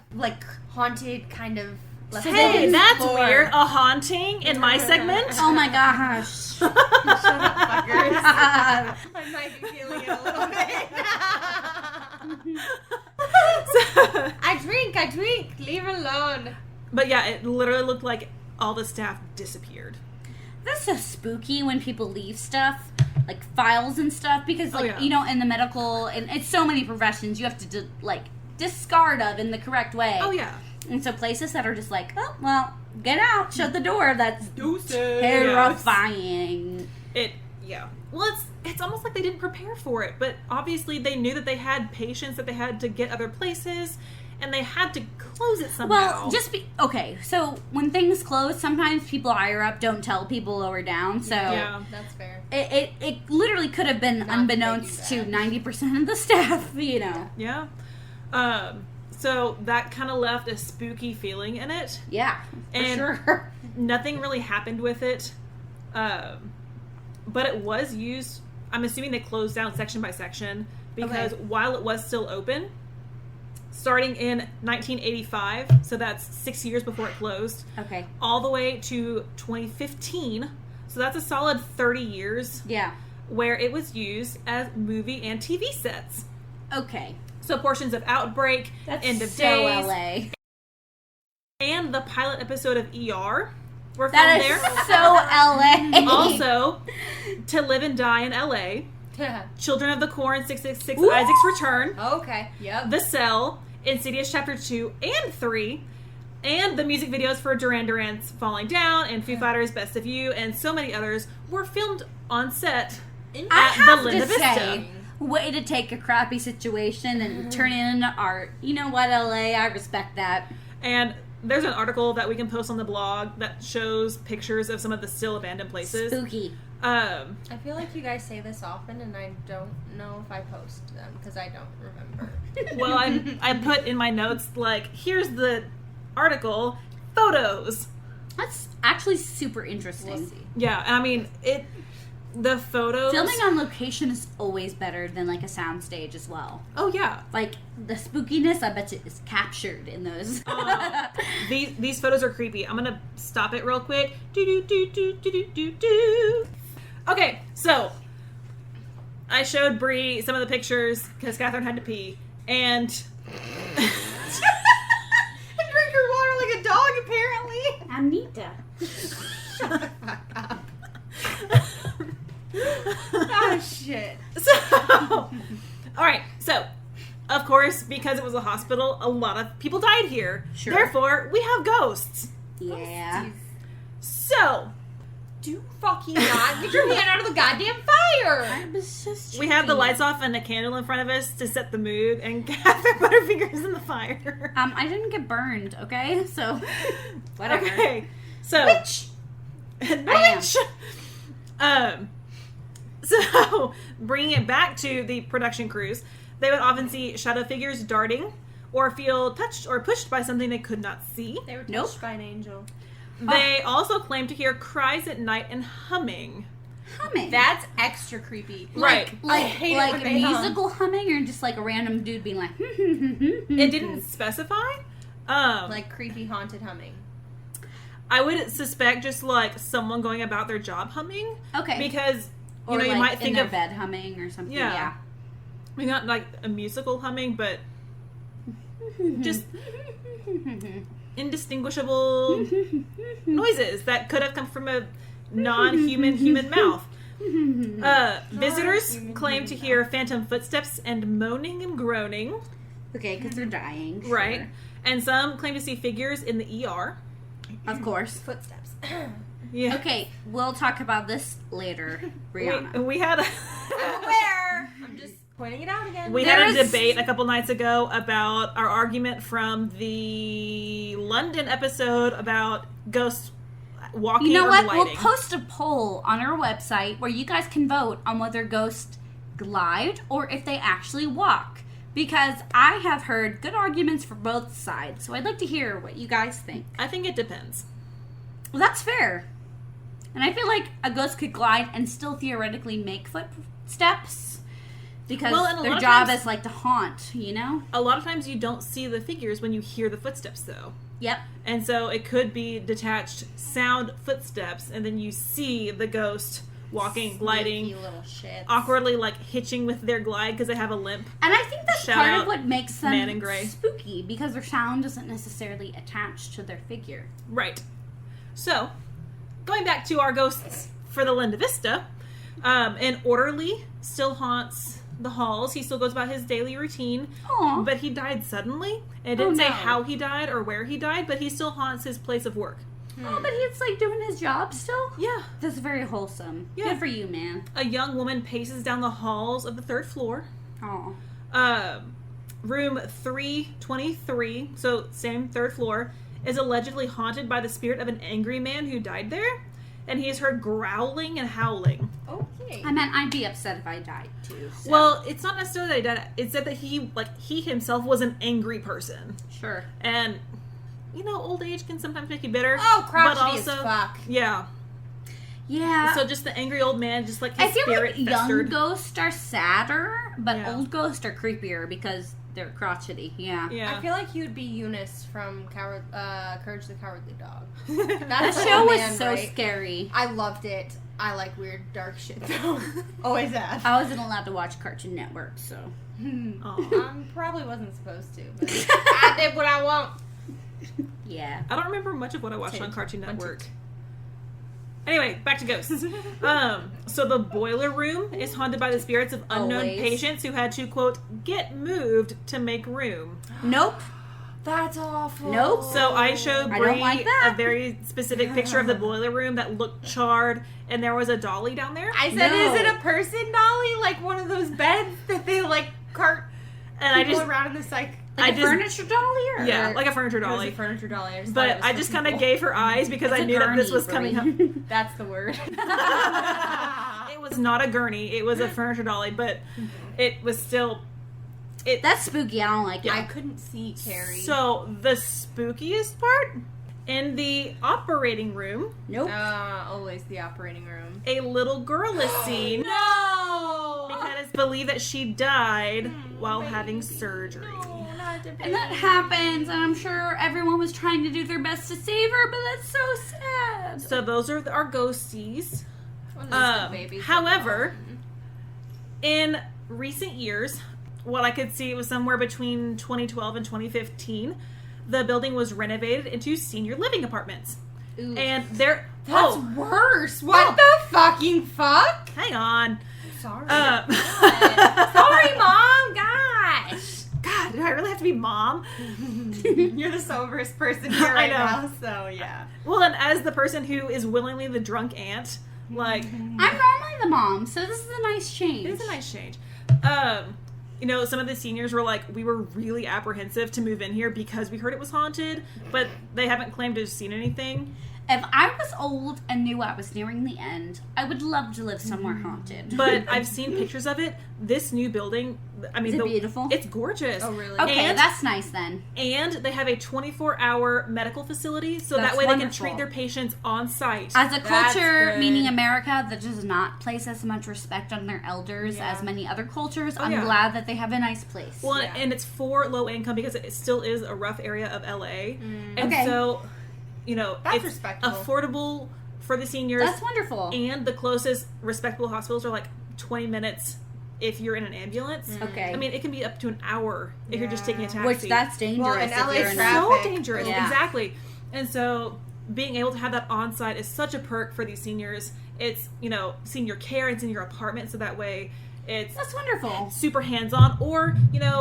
haunted kind of. Hey, that's weird. A haunting in my segment? Oh my gosh. Shut up, fuckers. I might be feeling it a little bit. I drink. Leave it alone. But yeah, it literally looked like all the staff disappeared. That's so spooky when people leave stuff, like files and stuff, because like, yeah. you know, in the medical, and it's so many professions, you have to discard of in the correct way. Oh yeah. And so places that are just like, oh, well, get out, shut the door, that's Deuces. terrifying. Yeah. Well, it's almost like they didn't prepare for it, but obviously they knew that they had patients that they had to get other places, and they had to close it somehow. Well, okay, so when things close, sometimes people higher up don't tell people lower down, so Yeah. That's fair. it literally could have been Not unbeknownst to that they do 90% of the staff, you know. Yeah. So that kind of left a spooky feeling in it. Yeah, for And sure. nothing really happened with it. But it was used, I'm assuming they closed down section by section, because while it was still open, starting in 1985, so that's 6 years before it closed, Okay. all the way to 2015, so that's a solid 30 years, Yeah. where it was used as movie and TV sets. Okay. So portions of Outbreak, That's End of so Days, LA. and the pilot episode of ER were filmed That is there. so LA. Also, To Live and Die in LA, Children of the Corn, 666, Ooh. Isaac's Return, Okay. Yep. The Cell, Insidious Chapter 2 and 3, and the music videos for Duran Duran's Falling Down and Foo Fighters' Best of You, and so many others were filmed on set I at have the Linda to Vista. say, way to take a crappy situation and turn it into art. You know what, LA? I respect that. And there's an article that we can post on the blog that shows pictures of some of the still abandoned places. Spooky. I feel like you guys say this often, and I don't know if I post them because I don't remember. Well, I put in my notes, like, here's the article, photos. That's actually super interesting. We'll see. Yeah, and I mean, the photos. Filming on location is always better than like a soundstage as well. Oh, yeah. Like the spookiness, I bet you, is captured in those. These photos are creepy. I'm gonna stop it real quick. Do. Okay, so I showed Bree some of the pictures because Catherine had to pee, and I drink her water like a dog, apparently. Anita. Shut the fuck up. Oh, shit. So, all right. So, of course, because it was a hospital, a lot of people died here. Sure. Therefore, we have ghosts. Yeah. So, Do fucking not get your hand out of the goddamn fire. I was just we have the checking. lights off and a candle in front of us to set the mood, and Catherine put her fingers in the fire. I didn't get burned, okay? So, whatever. Okay. So, Witch. Witch. So, bringing it back to the production crews, they would often see shadow figures darting or feel touched or pushed by something they could not see. They were touched Nope. by an angel. They also claim to hear cries at night and humming. Humming. That's extra creepy. Right. Like, I hate it like when they hum. musical humming or just like a random dude being like, It didn't specify. Like creepy haunted humming. I would suspect just like someone going about their job humming. Okay. Because, you or know, you like might in think their of, bed humming or something. Yeah. Yeah. I mean, not like a musical humming, but just indistinguishable noises that could have come from a non-human human mouth. Visitors Non-human claim to human hear phantom footsteps and moaning and groaning. Okay, because they're dying. Right. sure. And some claim to see figures in the ER. Of course. Footsteps. Yeah. Okay, we'll talk about this later, Brianna. We had a Where? I'm just pointing it out again. we had a There's- debate a couple nights ago about our argument from the London episode about ghosts walking You know or what? gliding. We'll post a poll on our website where you guys can vote on whether ghosts glide or if they actually walk. because I have heard good arguments for both sides. So I'd like to hear what you guys think. I think it depends. Well, that's fair. And I feel like a ghost could glide and still theoretically make footsteps because Well, and a their lot of job times- is like to haunt, you know? A lot of times you don't see the figures when you hear the footsteps, though. Yep. And so it could be detached sound footsteps, and then you see the ghost walking, gliding, Sneaky little shit. awkwardly like hitching with their glide because they have a limp. And I think that's Shout part out of what makes them Man in Gray. spooky because their sound isn't necessarily attached to their figure. Right. So, going back to our ghosts for the Linda Vista, an orderly still haunts the halls. He still goes about his daily routine, Aw. but he died suddenly. And it Oh, didn't say no. how he died or where he died, but he still haunts his place of work. Oh, but he's like doing his job still? Yeah. That's very wholesome. Yeah. Good for you, man. A young woman paces down the halls of the third floor. Oh. Room 323, so same third floor, is allegedly haunted by the spirit of an angry man who died there, and he is heard growling and howling. Okay. I meant I'd be upset if I died too. So. Well, it's not necessarily that he died. It said that he himself was an angry person, sure. and old age can sometimes make you bitter. Oh, crotchety but also, as fuck. yeah. Yeah. So just the angry old man, just like his I feel spirit like festered. young ghosts are sadder, but Yeah. old ghosts are creepier because they're crotchety. Yeah. Yeah. I feel like he would be Eunice from Courage the Cowardly Dog. That That's the show old was man, so right? scary. I loved it. I like weird, dark shit though. Always have. I wasn't allowed to watch Cartoon Network, so. Aw. Probably wasn't supposed to, but I did what I want. Yeah. I don't remember much of what I watched Take on Cartoon it. Network. Anyway, back to ghosts. So the boiler room is haunted by the spirits of unknown Always. patients who had to, quote, get moved to make room. Nope. That's awful. Nope. So I showed I Bree don't like that. a very specific picture of the boiler room that looked charred, and there was a dolly down there. I said, No. is it a person dolly? Like one of those beds that they like cart And I people just, around in the psych. Like I a just- furniture dolly or? yeah, like a furniture It was dolly. a furniture dolly. I just thought it But was I for just kind of people. gave her eyes because It's I a knew that this gurney, was coming up. Bree. That's the word. It was not a gurney. It was a furniture dolly, but it was still... That's spooky. I don't like it. I couldn't see Carrie. So the spookiest part, in the operating room, Nope. Always the operating room. a little girl is seen No. because it's believed that she died while having surgery. No, not a And that happens, and I'm sure everyone was trying to do their best to save her, but that's so sad. So those are our ghosties. One of those good babies. However, in recent years, what I could see, it was somewhere between 2012 and 2015, the building was renovated into senior living apartments. Ooh. And there... That's worse. What the fucking fuck? hang on. Sorry. Sorry, Mom. Gosh. God, do I really have to be mom? You're the soberest person here I right know. now, so yeah. Well, and as the person who is willingly the drunk aunt, like, I'm normally the mom, so this is a nice change. it is a nice change. Some of the seniors were like, we were really apprehensive to move in here because we heard it was haunted, but they haven't claimed to have seen anything. If I was old and knew I was nearing the end, I would love to live somewhere haunted. But I've seen pictures of it. This new building, I mean, Is it beautiful? It's gorgeous. Oh, really? Okay, And- that's nice then. And they have a 24-hour medical facility, so That's that way they can wonderful. treat their patients on site. As a That's culture, good. meaning America, that does not place as much respect on their elders Yeah. as many other cultures, I'm yeah. glad that they have a nice place. Well, Yeah. and it's for low income because it still is a rough area of LA. And Okay. so, That's it's respectable. affordable for the seniors. That's wonderful. And the closest respectable hospitals are like 20 minutes if you're in an ambulance. Okay. I mean, it can be up to an hour if you're just taking a taxi. Which that's dangerous. Well, in if LA you're in a- traffic- so dangerous. Yeah. Exactly. And so being able to have that on site is such a perk for these seniors. It's, senior care, it's in your apartment, so that way it's That's wonderful. super hands-on. Or,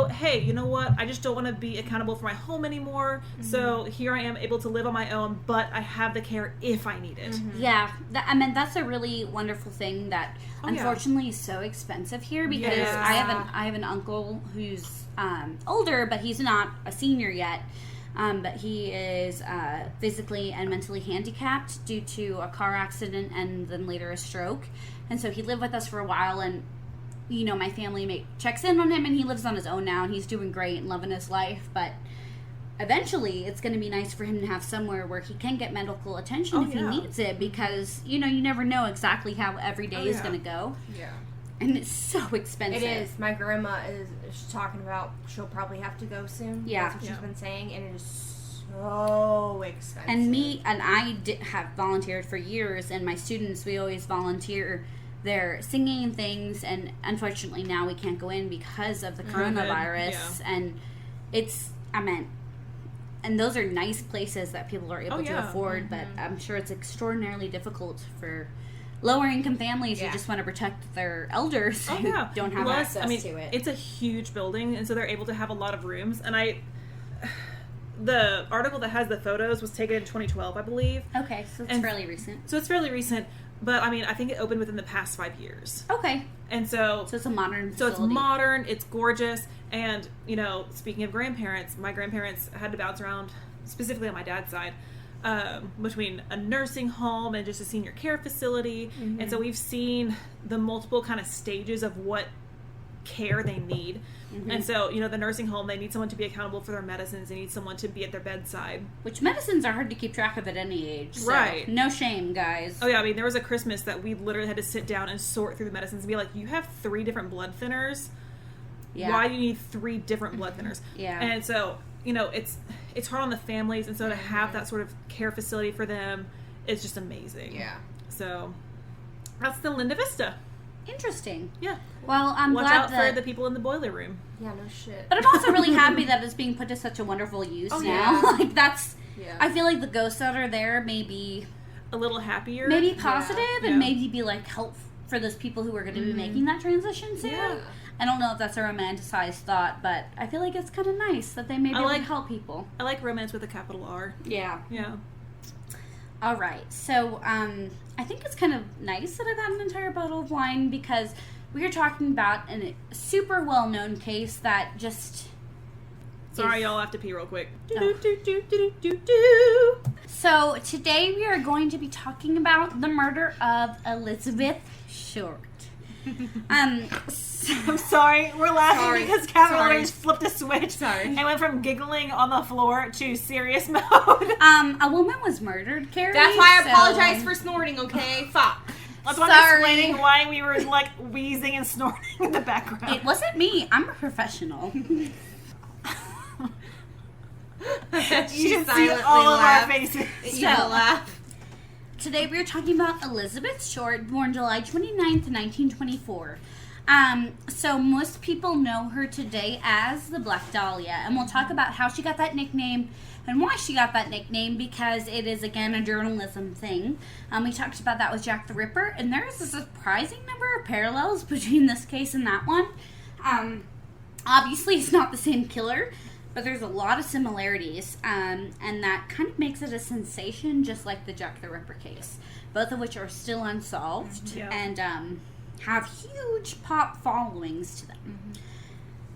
hey, you know what? I just don't want to be accountable for my home anymore. So here I am able to live on my own, but I have the care if I need it. Yeah, that's a really wonderful thing that Oh, yeah. unfortunately is so expensive here because Yes. I have an uncle who's older, but he's not a senior yet. But he is physically and mentally handicapped due to a car accident and then later a stroke. And so he lived with us for a while, and my family checks in on him, and he lives on his own now, and he's doing great and loving his life. But eventually, it's going to be nice for him to have somewhere where he can get medical attention if he needs it, because, you never know exactly how every day is going to go. Yeah. And it's so expensive. It is. My grandma is talking about she'll probably have to go soon. Yeah. That's what she's been saying, and it is so expensive. And I have volunteered for years, and my students, we always volunteer their singing and things, and unfortunately now we can't go in because of the coronavirus. And and those are nice places that people are able to afford, but I'm sure it's extraordinarily difficult for lower income families who just want to protect their elders who don't have access to it. It's a huge building, and so they're able to have a lot of rooms. And the article that has the photos was taken in 2012, I believe. Okay, so it's fairly recent. So it's fairly recent, but I think it opened within the past 5 years. Okay. And so it's a modern facility. So it's modern, it's gorgeous, and, speaking of grandparents, my grandparents had to bounce around, specifically on my dad's side, between a nursing home and just a senior care facility. Mm-hmm. And so we've seen the multiple kind of stages of what care they need. Mm-hmm. And so, the nursing home, they need someone to be accountable for their medicines. They need someone to be at their bedside. Which medicines are hard to keep track of at any age. So right. No shame, guys. Oh, yeah. There was a Christmas that we literally had to sit down and sort through the medicines and be like, you have 3 different blood thinners. Yeah. Why do you need 3 different blood thinners? Yeah. And so, it's hard on the families. And so to have that sort of care facility for them is just amazing. Yeah. So that's the Linda Vista. Interesting. Yeah. Well, I'm Watch glad out for the people in the boiler room. Yeah, no shit. But I'm also really happy that it's being put to such a wonderful use now. Yeah. That's... Yeah. I feel like the ghosts that are there may be... a little happier. Maybe positive and maybe be, help for those people who are going to be making that transition soon. Yeah. I don't know if that's a romanticized thought, but I feel like it's kind of nice that they may be able to help people. I like romance with a capital R. Yeah. Yeah. All right. So, I think it's kind of nice that I've had an entire bottle of wine because we are talking about a super well-known case that just... Sorry, y'all have to pee real quick. So, today we are going to be talking about the murder of Elizabeth Short. I'm sorry, we're laughing because Catherine just flipped a switch and went from giggling on the floor to serious mode. A woman was murdered, Carrie. That's why I apologize for snorting, okay? Fuck. That's why I'm explaining why we were wheezing and snorting in the background. It wasn't me. I'm a professional. You should see all of our faces. So, laugh. Today we are talking about Elizabeth Short, born July 29th, 1924. So most people know her today as the Black Dahlia, and we'll talk about how she got that nickname and why she got that nickname, because it is, again, a journalism thing. We talked about that with Jack the Ripper, and there's a surprising number of parallels between this case and that one. Obviously, it's not the same killer, but there's a lot of similarities, and that kind of makes it a sensation, just like the Jack the Ripper case, both of which are still unsolved and have huge pop followings to them. Mm-hmm.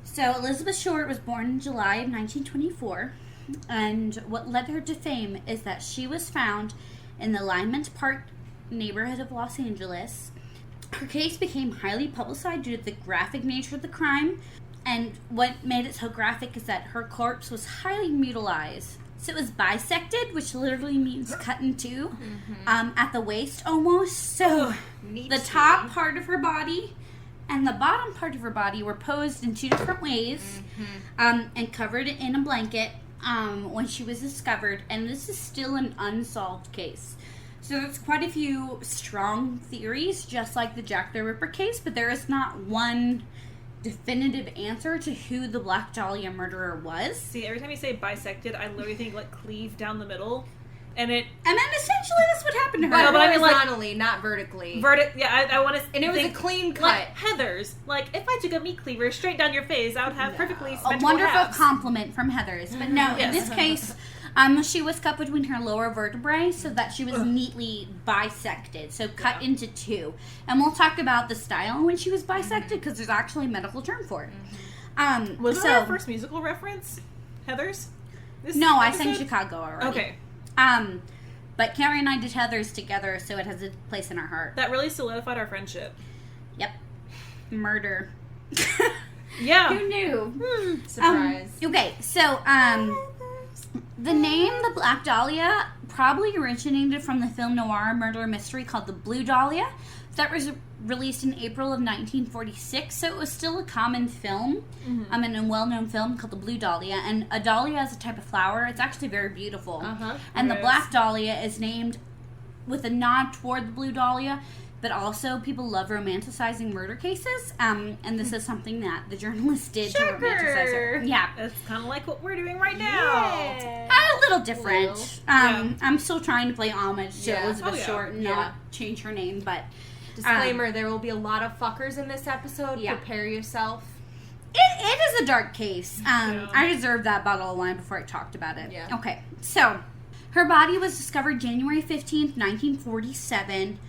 So Elizabeth Short was born in July of 1924, and what led her to fame is that she was found in the Lymont Park neighborhood of Los Angeles. Her case became highly publicized due to the graphic nature of the crime. And what made it so graphic is that her corpse was highly mutilized. So it was bisected, which literally means cut in two, at the waist almost. So the top part of her body and the bottom part of her body were posed in 2 different ways, and covered in a blanket when she was discovered. And this is still an unsolved case. So there's quite a few strong theories, just like the Jack the Ripper case, but there is not one definitive answer to who the Black Dahlia murderer was. See, every time you say bisected, I literally think cleave down the middle, and then essentially that's what happened to her. But horizontally, not vertically. I want to. And it was a clean cut. Heather's. If I took a meat cleaver straight down your face, I would have perfectly symmetrical a wonderful halves. compliment from Heather's. But no, in this case, she was cut between her lower vertebrae so that she was neatly bisected, so cut into 2. And we'll talk about the style in which she was bisected, because there's actually a medical term for it. Was that our first musical reference, Heather's? No, I sang Chicago already. Okay. But Carrie and I did Heather's together, so it has a place in our heart. That really solidified our friendship. Yep. murder. Yeah. Who knew? Surprise. Okay, so the name the Black Dahlia probably originated from the film noir murder mystery called The Blue Dahlia that was released in April of 1946. So it was still a common film, and a well-known film called The Blue Dahlia. And a dahlia is a type of flower. It's actually very beautiful. And the Black Dahlia is named with a nod toward the Blue Dahlia. But also, people love romanticizing murder cases, and this is something that the journalist did to romanticize her. Yeah. It's kind of like what we're doing right now. A little different. I'm still trying to play homage to Yeah. Elizabeth Oh, yeah. Short and not change her name, but Disclaimer, there will be a lot of fuckers in this episode. Yeah. Prepare yourself. it is a dark case. Yeah. I deserved that bottle of wine before I talked about it. Yeah. Okay, so her body was discovered January 15th, 1947.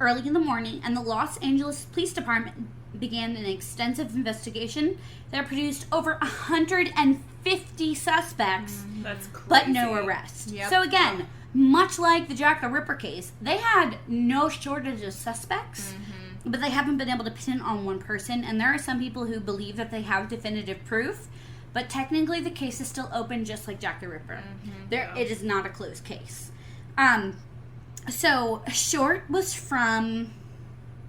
Early in the morning, and the Los Angeles Police Department began an extensive investigation that produced over 150 suspects, That's crazy. but no arrests. Yep. So again, much like the Jack the Ripper case, they had no shortage of suspects, but they haven't been able to pin it on one person, and there are some people who believe that they have definitive proof, but technically the case is still open just like Jack the Ripper. It is not a closed case. So, Short was from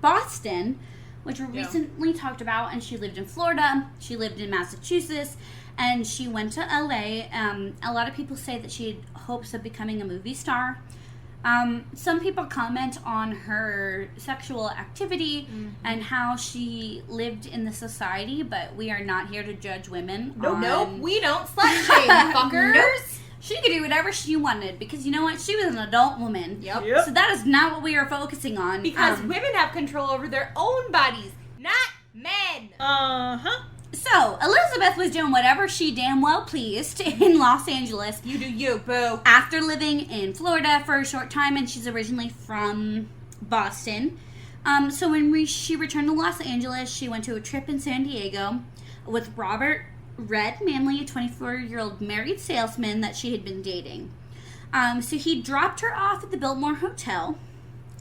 Boston, which we recently talked about, and she lived in Florida, she lived in Massachusetts, and she went to LA. A lot of people say that she had hopes of becoming a movie star. Some people comment on her sexual activity and how she lived in the society, but we are not here to judge women. Nope, we don't slut shame, fuckers. Nope. She could do whatever she wanted because you know what? She was an adult woman. Yep. So that is not what we are focusing on. Because women have control over their own bodies, not men. Uh-huh. So, Elizabeth was doing whatever she damn well pleased in Los Angeles. You do you, boo. After living in Florida for a short time, and she's originally from Boston. So when she returned to Los Angeles, she went to a trip in San Diego with Robert Red Manley, a 24-year-old married salesman that she had been dating. So he dropped her off at the Biltmore Hotel,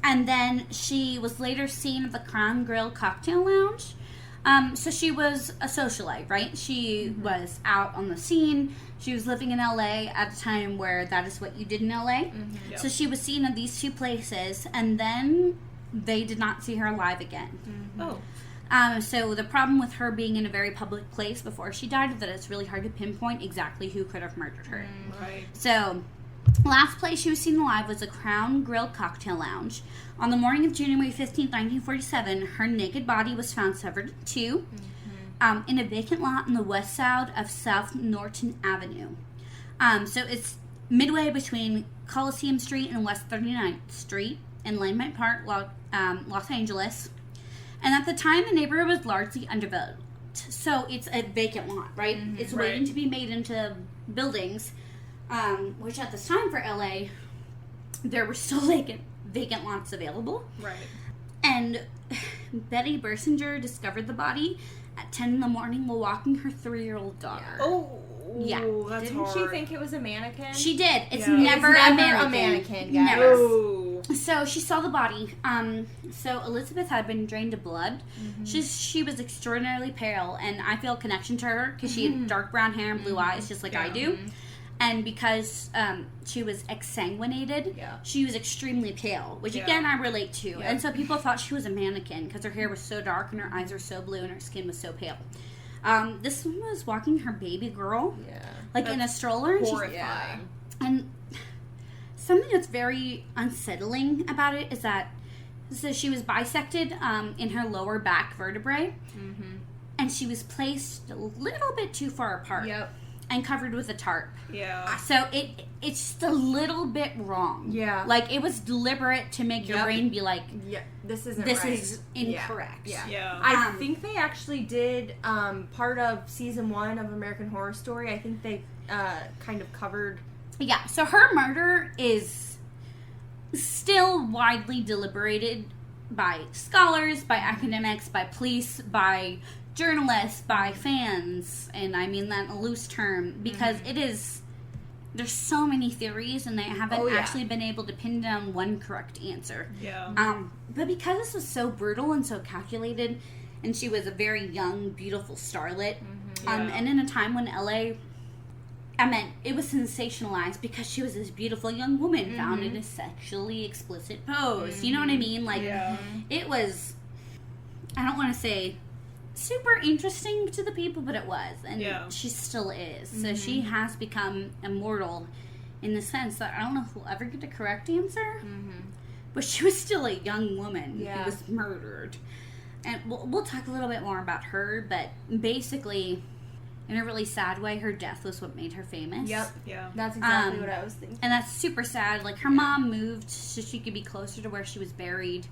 and then she was later seen at the Crown Grill Cocktail Lounge. So she was a socialite, right? She was out on the scene. She was living in LA at a time where that is what you did in LA. Yep. So she was seen at these two places, and then they did not see her alive again. Oh. So the problem with her being in a very public place before she died is that it's really hard to pinpoint exactly who could have murdered her. Right. So, last place she was seen alive was the Crown Grill Cocktail Lounge. On the morning of January 15th, 1947, her naked body was found severed in two in a vacant lot on the west side of South Norton Avenue. So it's midway between Coliseum Street and West 39th Street in Landmark Park, Los Angeles. And at the time, the neighborhood was largely undeveloped. So it's a vacant lot, right? It's waiting to be made into buildings, which at this time for LA, there were still vacant lots available. Right. And Betty Bersinger discovered the body at 10 in the morning while walking her 3-year-old daughter. Oh. Yeah. That's Didn't hard. she think it was a mannequin? She did. It's Yeah. never, It's a never mannequin. guys. Never. Oh. So she saw the body. So Elizabeth had been drained of blood. She was extraordinarily pale, and I feel a connection to her because she had dark brown hair and blue eyes, just like I do. And because she was exsanguinated, she was extremely pale, which again I relate to. And so people thought she was a mannequin because her hair was so dark and her eyes were so blue and her skin was so pale. This woman was walking her baby girl, in a stroller. And Horrifying. and something that's very unsettling about it is that she was bisected in her lower back vertebrae, and she was placed a little bit too far apart and covered with a tarp. Yeah. So it's just a little bit wrong. Yeah. Like it was deliberate to make your brain be like, this isn't this right. is incorrect. Yeah. I think they actually did part of season 1 of American Horror Story. I think they kind of covered. Yeah, so her murder is still widely deliberated by scholars, by academics, by police, by journalists, by fans, and I mean that in a loose term, because it is there's so many theories, and they haven't Oh, yeah. actually been able to pin down one correct answer. Yeah. But because this was so brutal and so calculated, and she was a very young, beautiful starlet, Yeah. and in a time when LA, it was sensationalized because she was this beautiful young woman found in a sexually explicit pose. You know what I mean? Like, Yeah. it was, I don't want to say super interesting to the people, but it was. And Yeah. she still is. So she has become immortal in the sense that I don't know if we'll ever get the correct answer, but she was still a young woman Yeah. who was murdered. And we'll talk a little bit more about her, but basically, in a really sad way, her death was what made her famous. Yep. Yeah. That's exactly what I was thinking. And that's super sad. Like, her mom moved so she could be closer to where she was buried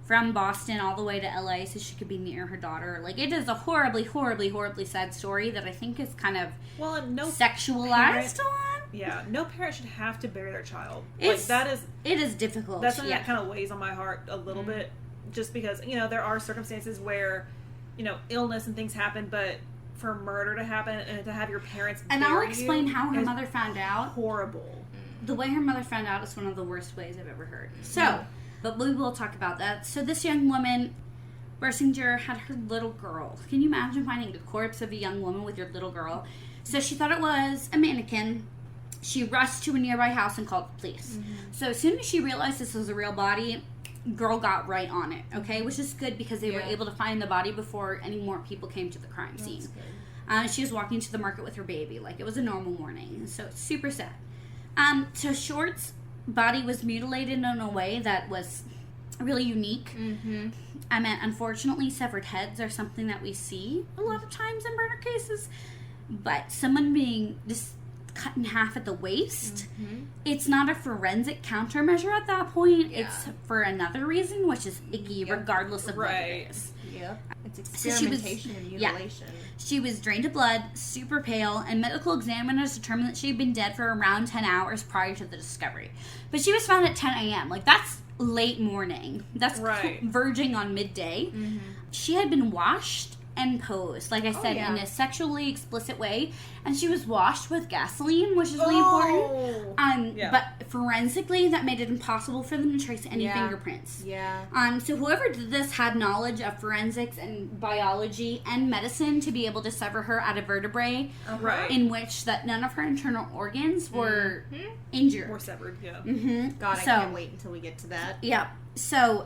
from Boston all the way to LA so she could be near her daughter. Like, it is a horribly, horribly, horribly sad story that I think is kind of Well, and no sexualized a lot. Yeah, no parent should have to bury their child. It's- Like, that is It is difficult. that's something yeah. that kind of weighs on my heart a little bit, just because there are circumstances where illness and things happen, but for murder to happen and to have your parents And bury I'll explain you how her is mother found out. horrible. The way her mother found out is one of the worst ways I've ever heard. So, but we will talk about that. So this young woman, Bersinger, had her little girl. Can you imagine finding a corpse of a young woman with your little girl? So she thought it was a mannequin. She rushed to a nearby house and called the police. So as soon as she realized this was a real body, girl got right on it, okay? Which is good because they were Yeah. able to find the body before any more people came to the crime scene. She was walking to the market with her baby. Like, it was a normal morning. So it's super sad. So Short's body was mutilated in a way that was really unique. Unfortunately, severed heads are something that we see a lot of times in murder cases. But someone being just cut in half at the waist, it's not a forensic countermeasure at that point. Yeah. It's for another reason, which is icky, regardless of what Right. it is. Yep. It's So she was- experimentation and yeah. mutilation. She was drained of blood, super pale, and medical examiners determined that she had been dead for around 10 hours prior to the discovery. But she was found at 10 a.m. Like, that's late morning. That's Right. verging on midday. She had been washed and posed, like I said, yeah. in a sexually explicit way. And she was washed with gasoline, which is really important. Yeah. But forensically, that made it impossible for them to trace any Yeah. fingerprints. Yeah. So whoever did this had knowledge of forensics and biology and medicine to be able to sever her out of vertebrae Right. in which that none of her internal organs were injured. Or severed, yeah. God, I So- can't wait until we get to that. Yeah. So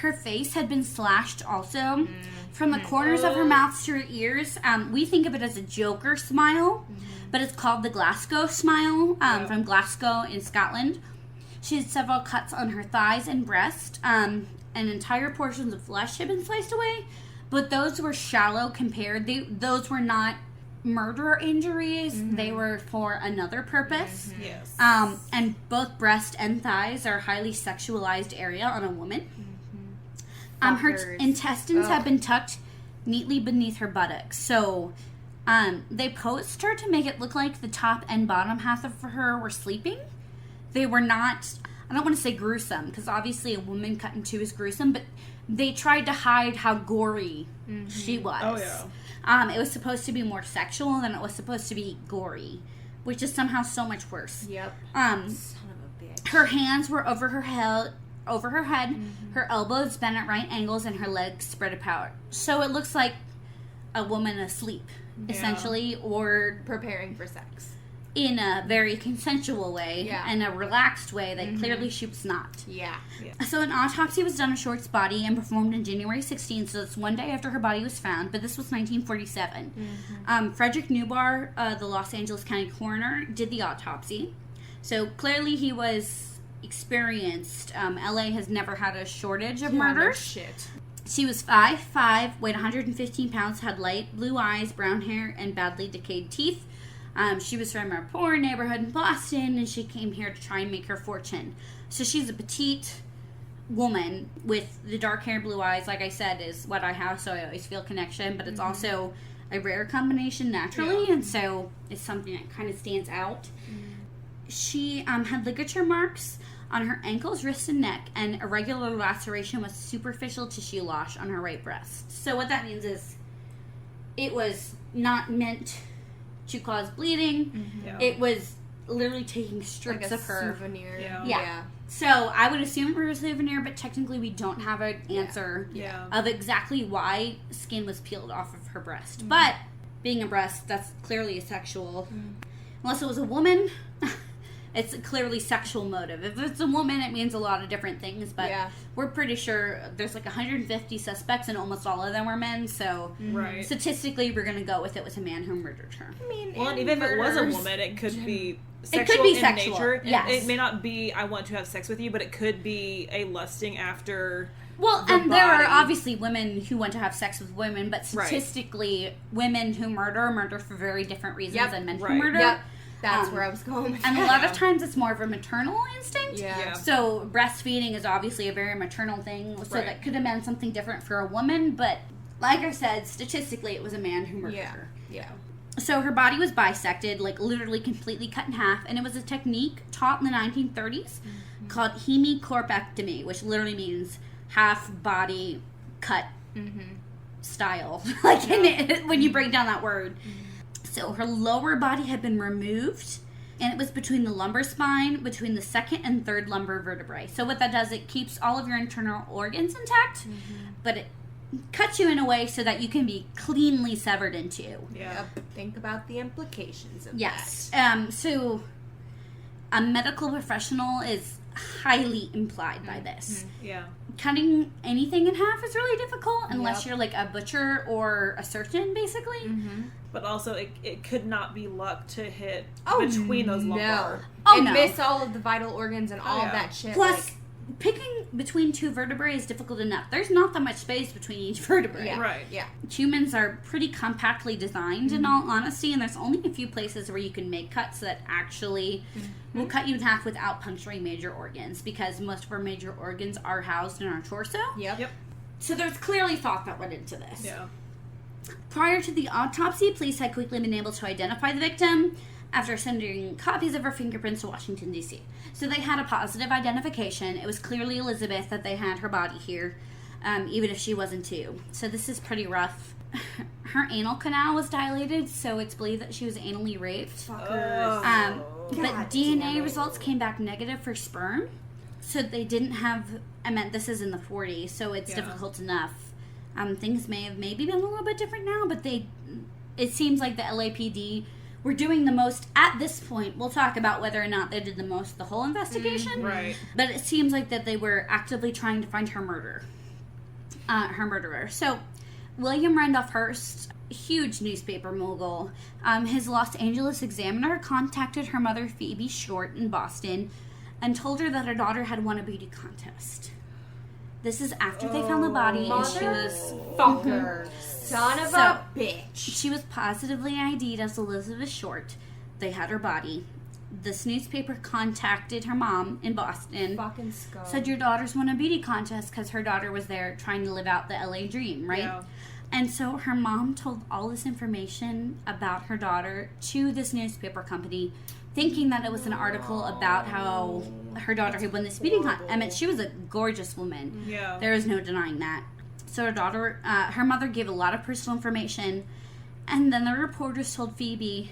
her face had been slashed also from the corners of her mouth to her ears. We think of it as a Joker smile, but it's called the Glasgow smile from Glasgow in Scotland. She had several cuts on her thighs and breast, and entire portions of flesh had been sliced away, but those were shallow compared. Those were not murder injuries. They were for another purpose. Yes. And both breast and thighs are a highly sexualized area on a woman. Her Fuckers. intestines have Ugh. been tucked neatly beneath her buttocks. So, they posed her to make it look like the top and bottom half of her were sleeping. They were not, I don't want to say gruesome, because obviously a woman cut in two is gruesome, but they tried to hide how gory she was. Oh, yeah. It was supposed to be more sexual than it was supposed to be gory, which is somehow so much worse. Yep. Um, Son of a bitch. her hands were over her head, her elbows bent at right angles, and her legs spread apart. So it looks like a woman asleep, essentially, or Preparing for sex. in a very consensual way, Yeah. and a relaxed way that clearly she was not. Yeah. So an autopsy was done on Short's body and performed on January 16th, so that's one day after her body was found, but this was 1947. Frederick Newbar, the Los Angeles County coroner, did the autopsy. So clearly he was experienced. LA has never had a shortage of Yeah, no murders. shit. She was 5'5", weighed 115 pounds, had light blue eyes, brown hair, and badly decayed teeth. She was from a poor neighborhood in Boston, and she came here to try and make her fortune. So she's a petite woman with the dark hair, blue eyes, like I said, is what I have, so I always feel connection, but it's also a rare combination naturally, and so it's something that kind of stands out. She had ligature marks on her ankles, wrists, and neck, and a regular laceration with superficial tissue loss on her right breast. So what that means is it was not meant to cause bleeding. Yeah. It was literally taking strips Like a of her. souvenir. Yeah. So I would assume it was a souvenir, but technically we don't have an answer Yeah. of exactly why skin was peeled off of her breast. Mm-hmm. But being a breast, that's clearly a sexual. Unless it was a woman, it's a clearly sexual motive. If it's a woman, it means a lot of different things. But Yeah. we're pretty sure there's like 150 suspects, and almost all of them were men. So Right. statistically, we're going to go with it was a man who murdered her. I mean, Well, and even if it was a woman, it could be sexual be in sexual, nature. yes. It may not be I want to have sex with you, but it could be a lusting after. Well, the and there are body. obviously women who want to have sex with women, but Right. statistically, women who murder for very different reasons Yep. than men who Right. many Yep. That's where I was going with And a that. lot of times it's more of a maternal instinct. Yeah. So breastfeeding is obviously a very maternal thing, so Right. that could have meant something different for a woman, but like I said, statistically it was a man who murdered Yeah. her. Yeah. So her body was bisected, like literally completely cut in half, and it was a technique taught in the 1930s called hemicorpectomy, which literally means half body cut style. Like when you break down that word. So her lower body had been removed, and it was between the lumbar spine, between the second and third lumbar vertebrae. So what that does, it keeps all of your internal organs intact, but it cuts you in a way so that you can be cleanly severed into. Yeah. Yep. Think about the implications of Yes. So a medical professional is highly implied by this. Yeah. Cutting anything in half is really difficult unless Yep. you're like a butcher or a surgeon, basically. But also, it could not be luck to hit Oh, between those lumbar. no. Oh, and no. miss all of the vital organs and all yeah. of that shit. Plus, like, picking between two vertebrae is difficult enough. There's not that much space between each vertebrae. yeah. Right. Yeah. Humans are pretty compactly designed, in all honesty, and there's only a few places where you can make cuts that actually will cut you in half without puncturing major organs, because most of our major organs are housed in our torso. Yep. Yep. So there's clearly thought that went into this. Yeah. Prior to the autopsy, police had quickly been able to identify the victim after sending copies of her fingerprints to Washington, D.C. So they had a positive identification. It was clearly Elizabeth that they had her body here, even if she wasn't too. So this is pretty rough. Her anal canal was dilated, so it's believed that she was anally raped. Fuckers. But God DNA damn it. results came back negative for sperm, so they didn't have. I meant this is in the 40s, so it's Yeah. difficult enough. Things may have maybe been a little bit different now, but it seems like the LAPD were doing the most at this point. We'll talk about whether or not they did the most the whole investigation, Right. but it seems like that they were actively trying to find her murderer. So William Randolph Hearst, huge newspaper mogul, his Los Angeles Examiner contacted her mother Phoebe Short in Boston and told her that her daughter had won a beauty contest. This is after they found the body, and she was Motherfucker. Son of So- a bitch. she was positively ID'd as Elizabeth Short. They had her body. This newspaper contacted her mom in Boston. Fucking scum. Said your daughter's won a beauty contest because her daughter was there trying to live out the LA dream, right? Yeah. And so her mom told all this information about her daughter to this newspaper company, thinking that it was an article about how her daughter had won this beauty contest. I mean, she was a gorgeous woman. Yeah. There is no denying that. So her mother gave a lot of personal information, and then the reporters told Phoebe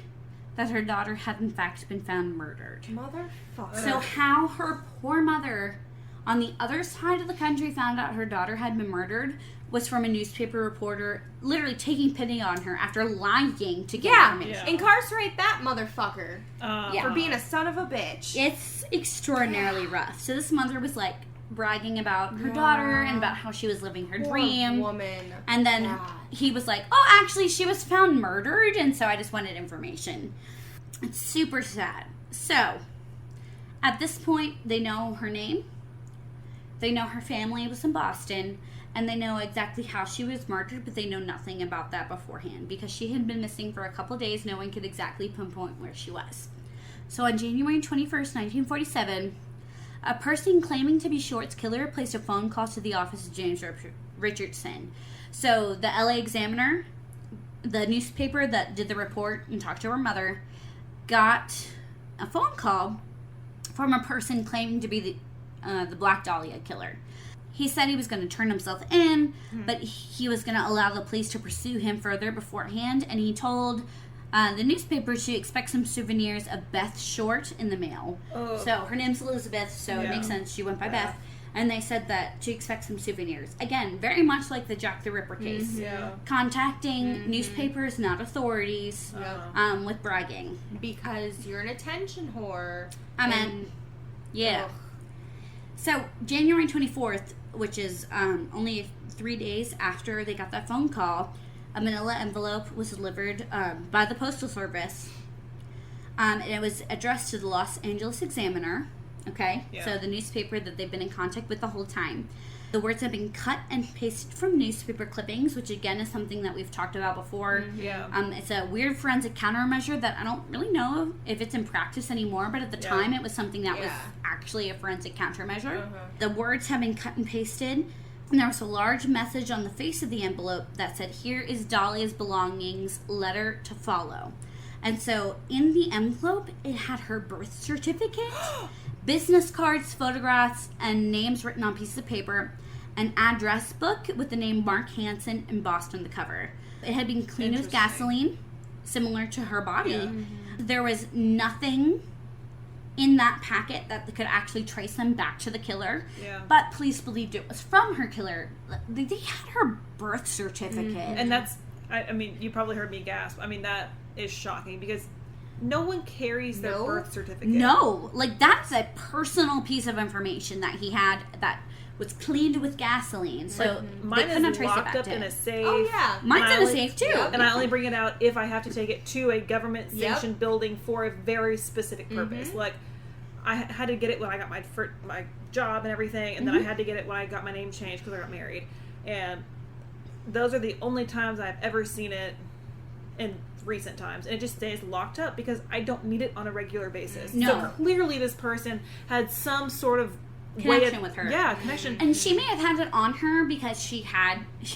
that her daughter had in fact been found murdered. Motherfucker. So how her poor mother on the other side of the country found out her daughter had been murdered was from a newspaper reporter literally taking pity on her after lying to get yeah. information. Incarcerate that motherfucker Yeah. for being a son of a bitch. It's extraordinarily rough. So this mother was like bragging about her daughter and about how she was living her Poor dream. woman. And then God. he was like, oh, actually, she was found murdered, and so I just wanted information. It's super sad. So, at this point, they know her name, they know her family was in Boston, and they know exactly how she was murdered, but they know nothing about that beforehand because she had been missing for a couple days. No one could exactly pinpoint where she was. So, on January 21st, 1947, a person claiming to be Short's killer placed a phone call to the office of James Richardson. So the LA Examiner, the newspaper that did the report and talked to her mother, got a phone call from a person claiming to be the Black Dahlia killer. He said he was going to turn himself in, but he was going to allow the police to pursue him further beforehand, and he told The newspaper, she expects some souvenirs of Beth Short in the mail. Oh. So her name's Elizabeth, so it Yeah. makes sense she went by Yeah. Beth. And they said that she expects some souvenirs. Again, very much like the Jack the Ripper case. Yeah. Contacting newspapers, not authorities, with bragging. Because you're an attention whore. I meant, yeah. Ugh. So, January 24th, which is only 3 days after they got that phone call, a manila envelope was delivered by the Postal Service. And it was addressed to the Los Angeles Examiner, okay? Yeah. So, the newspaper that they've been in contact with the whole time. The words have been cut and pasted from newspaper clippings, which again is something that we've talked about before. Yeah. It's a weird forensic countermeasure that I don't really know if it's in practice anymore, but at the time it was something that was Yeah. actually a forensic countermeasure. Uh-huh. The words have been cut and pasted, and there was a large message on the face of the envelope that said, "Here is Dahlia's belongings, letter to follow." And so in the envelope, it had her birth certificate, business cards, photographs, and names written on pieces of paper, an address book with the name Mark Hansen embossed on the cover. It had been cleaned with Interesting. gasoline, similar to her body. Yeah. There was nothing in that packet that could actually trace them back to the killer. Yeah. But police believed it was from her killer. They had her birth certificate. And that's, I mean, you probably heard me gasp. I mean, that is shocking because no one carries their No. birth certificate. No, like that's a personal piece of information that he had that was cleaned with gasoline. So they Mine could not is trace it locked back up to in him. a safe. Oh, yeah. Mine's And I in a only- safe too. Yep. And I only bring it out if I have to take it to a government sanctioned Yep. building for a very specific purpose. Like, I had to get it when I got my job and everything, and then I had to get it when I got my name changed because I got married. And those are the only times I've ever seen it in recent times, and it just stays locked up because I don't need it on a regular basis. No. So clearly this person had some sort of Connection with her. Yeah, connection. And she may have had it on her because she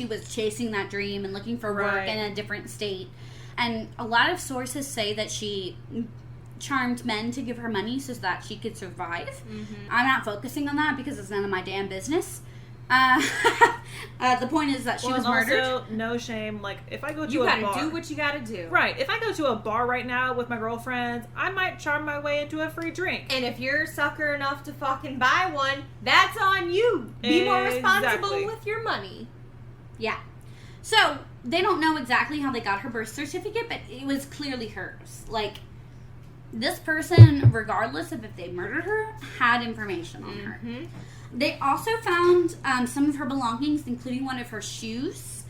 was chasing that dream and looking for work Right. in a different state. And a lot of sources say that she charmed men to give her money so that she could survive. I'm not focusing on that because it's none of my damn business. The point is that she Well, was and murdered. Also, no shame. Like, if I go to You a gotta bar, do what you gotta do. right? If I go to a bar right now with my girlfriends, I might charm my way into a free drink. And if you're a sucker enough to fucking buy one, that's on you. Be more responsible Exactly. with your money. Yeah. So, they don't know exactly how they got her birth certificate, but it was clearly hers. Like, this person, regardless of if they murdered her, had information on her. They also found some of her belongings, including one of her shoes,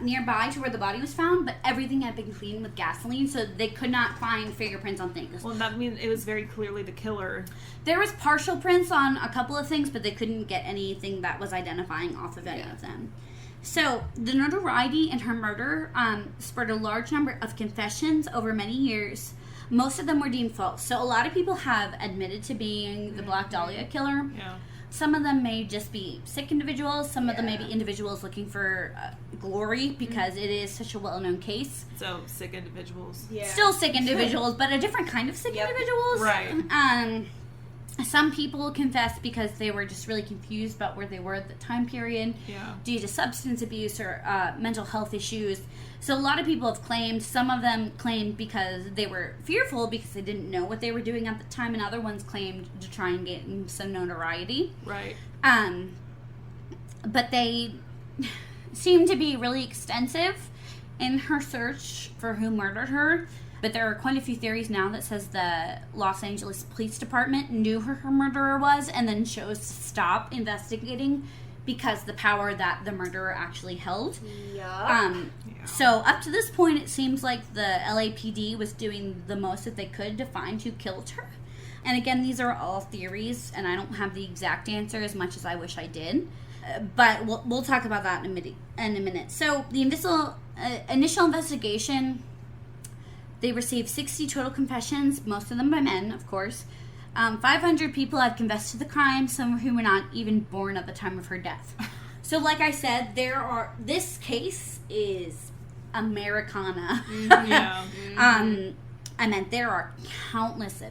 nearby to where the body was found, but everything had been cleaned with gasoline, so they could not find fingerprints on things. Well, that means it was very clearly the killer. There was partial prints on a couple of things, but they couldn't get anything that was identifying off of any of them. So, the notoriety in her murder spurred a large number of confessions over many years. Most of them were deemed false. So, a lot of people have admitted to being the Black Dahlia killer. Yeah. Some of them may just be sick individuals. Some of them may be Yeah. individuals looking for glory because it is such a well-known case. So sick individuals. Yeah. Still sick individuals, but a different kind of sick Yep. individuals. Right. Some people confessed because they were just really confused about where they were at the time period Yeah. due to substance abuse or mental health issues. So a lot of people have claimed, some of them claimed because they were fearful because they didn't know what they were doing at the time, and other ones claimed to try and get some notoriety. Right. But they seem to be really extensive in her search for who murdered her. But there are quite a few theories now that says the Los Angeles Police Department knew who her murderer was and then chose to stop investigating because the power that the murderer actually held. Yup. So up to this point, it seems like the LAPD was doing the most that they could to find who killed her. And again, these are all theories, and I don't have the exact answer as much as I wish I did. But we'll talk about that in a minute. So the initial investigation, they received 60 total confessions, most of them by men, of course. 500 people have confessed to the crime, some of whom were not even born at the time of her death. So, like I said, this case is Americana. Yeah. I meant there are countless of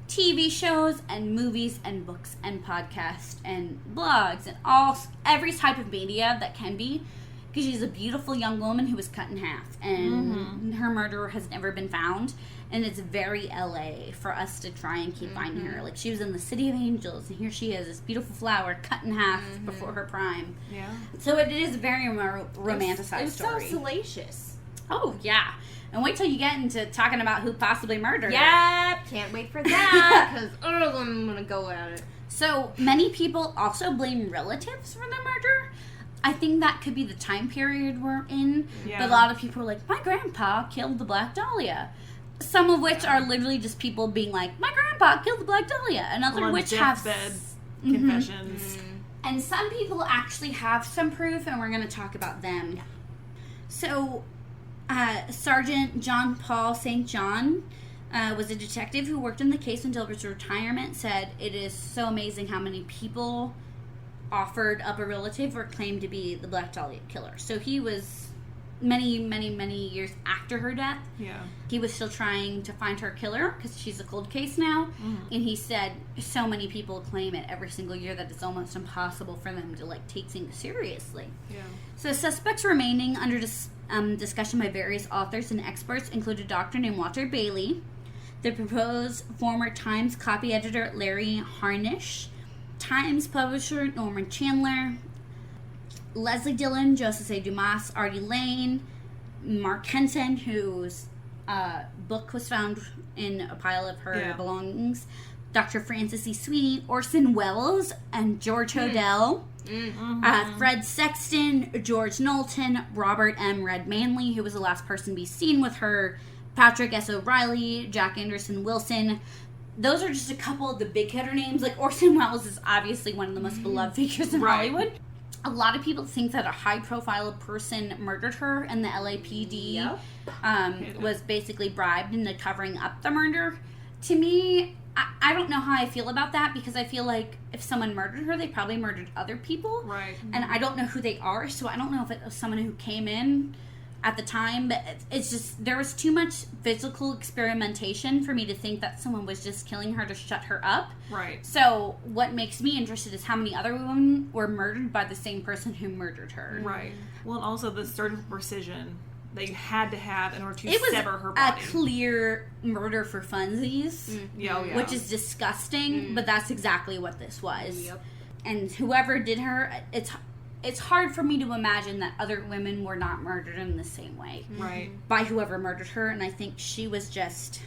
TV shows and movies and books and podcasts and blogs and every type of media that can be because she's a beautiful young woman who was cut in half, and her murderer has never been found. And it's very LA for us to try and keep finding her. Like, she was in the City of Angels, and here she is, this beautiful flower cut in half before her prime. Yeah. So it is a very romanticized story. It's so salacious. Oh, yeah. And wait till you get into talking about who possibly murdered her. Yep, can't wait for that, because I'm going to go at it. So, many people also blame relatives for the murder. I think that could be the time period we're in. Yeah. But a lot of people are like, my grandpa killed the Black Dahlia. Some of which are literally just people being like, my grandpa killed the Black Dahlia. And other which have... confessions. And some people actually have some proof, and we're going to talk about them. So, Sergeant John Paul St. John was a detective who worked in the case until his retirement, said it is so amazing how many people offered up a relative or claimed to be the Black Dahlia killer. So he was many, many, many years after her death. Yeah. He was still trying to find her killer because she's a cold case now. And he said so many people claim it every single year that it's almost impossible for them to like take things seriously. Yeah. So suspects remaining under discussion by various authors and experts include a doctor named Walter Bailey, the proposed former Times copy editor Larry Harnish, Times publisher Norman Chandler, Leslie Dillon, Joseph A. Dumas, Artie Lane, Mark Henson, whose book was found in a pile of her belongings, Dr. Francis E. Sweeney, Orson Welles, and George Hodel, Fred Sexton, George Knowlton, Robert M. Red Manley, who was the last person to be seen with her, Patrick S. O'Reilly, Jack Anderson Wilson. Those are just a couple of the big hitter names. Like, Orson Welles is obviously one of the most beloved figures in Hollywood. A lot of people think that a high-profile person murdered her, and the LAPD was basically bribed into covering up the murder. To me, I don't know how I feel about that, because I feel like if someone murdered her, they probably murdered other people. Right. And I don't know who they are, so I don't know if it was someone who came in at the time, but it's just, there was too much physical experimentation for me to think that someone was just killing her to shut her up. Right. So what makes me interested is how many other women were murdered by the same person who murdered her. Right. Well, and also the surgical precision that you had to have in order to It was sever her body. a clear murder for funsies, which is disgusting, but that's exactly what this was. Yep. And whoever did her, it's hard for me to imagine that other women were not murdered in the same way. Right. By whoever murdered her, and I think she was just,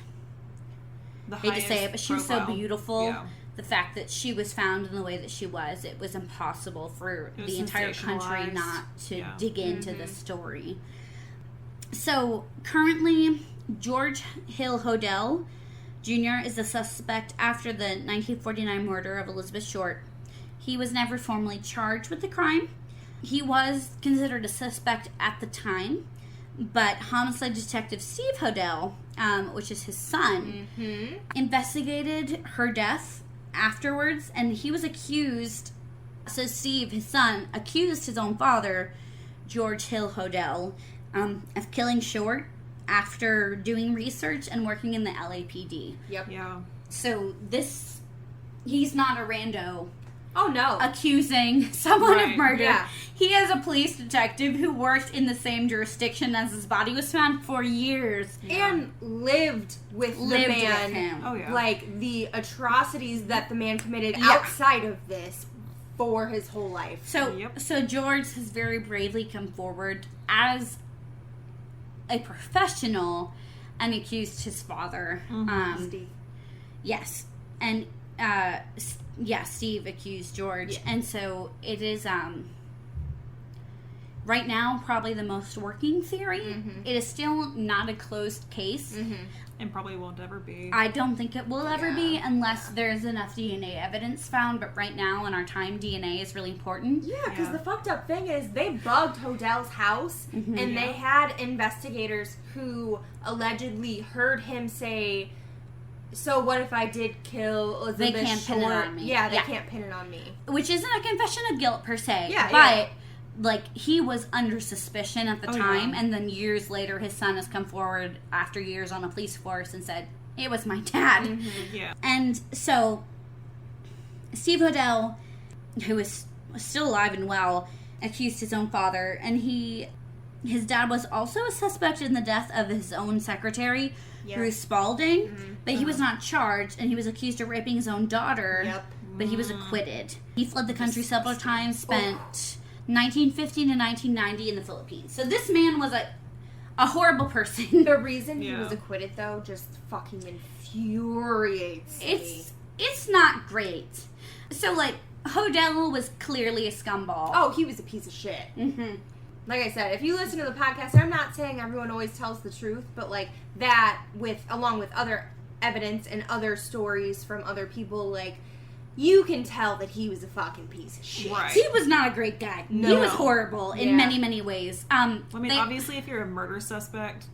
The hate to say it, but she was so profile. beautiful. Yeah. The fact that she was found in the way that she was, it was impossible for It was the entire country sensationalized. not to Yeah. dig into the story. So, currently, George Hill Hodel Jr. is the suspect after the 1949 murder of Elizabeth Short. He was never formally charged with the crime. He was considered a suspect at the time, but homicide detective Steve Hodel, which is his son, investigated her death afterwards, and he was accused. So Steve, his son, accused his own father, George Hill Hodel, of killing Short after doing research and working in the LAPD. Yep. Yeah. So he's not a rando Oh, no. accusing someone of Right. murder. Yeah. He is a police detective who worked in the same jurisdiction as his body was found for years. And lived with Lived the with man. him. Oh, yeah. Like, the atrocities that the man committed Yeah. outside of this for his whole life. So, Yep. so George has very bravely come forward as a professional and accused his father. Steve. Yes, and Steve accused George, Yeah. and so it is right now probably the most working theory. It is still not a closed case. And probably won't ever be. I don't think it will ever be unless there's enough DNA evidence found, but right now in our time DNA is really important. Yeah, because Yeah. the fucked up thing is they bugged Hodel's house, and they had investigators who allegedly heard him say, "So what if I did kill Elizabeth They can't pin it Short?" on me. Yeah, they Yeah. can't pin it on me. Which isn't a confession of guilt per se, Yeah, but yeah. like he was under suspicion at the Oh, time, yeah. and then years later his son has come forward after years on a police force and said it was my dad. Yeah. And so Steve Hodel, who is still alive and well, accused his own father, and his dad was also a suspect in the death of his own secretary, Ruth Spalding, but he was not charged, and he was accused of raping his own daughter, but he was acquitted. He fled the country several times, spent 1950 to 1990 in the Philippines. So this man was a horrible person. The reason he was acquitted, though, just fucking infuriates me. It's not great. So, like, Hodel was clearly a scumball. Oh, he was a piece of shit. Mm-hmm. Like I said, if you listen to the podcast, I'm not saying everyone always tells the truth, but like that, along with other evidence and other stories from other people, like, you can tell that he was a fucking piece of shit. Right. He was not a great guy. No. He was horrible in many, many ways. Obviously, if you're a murder suspect,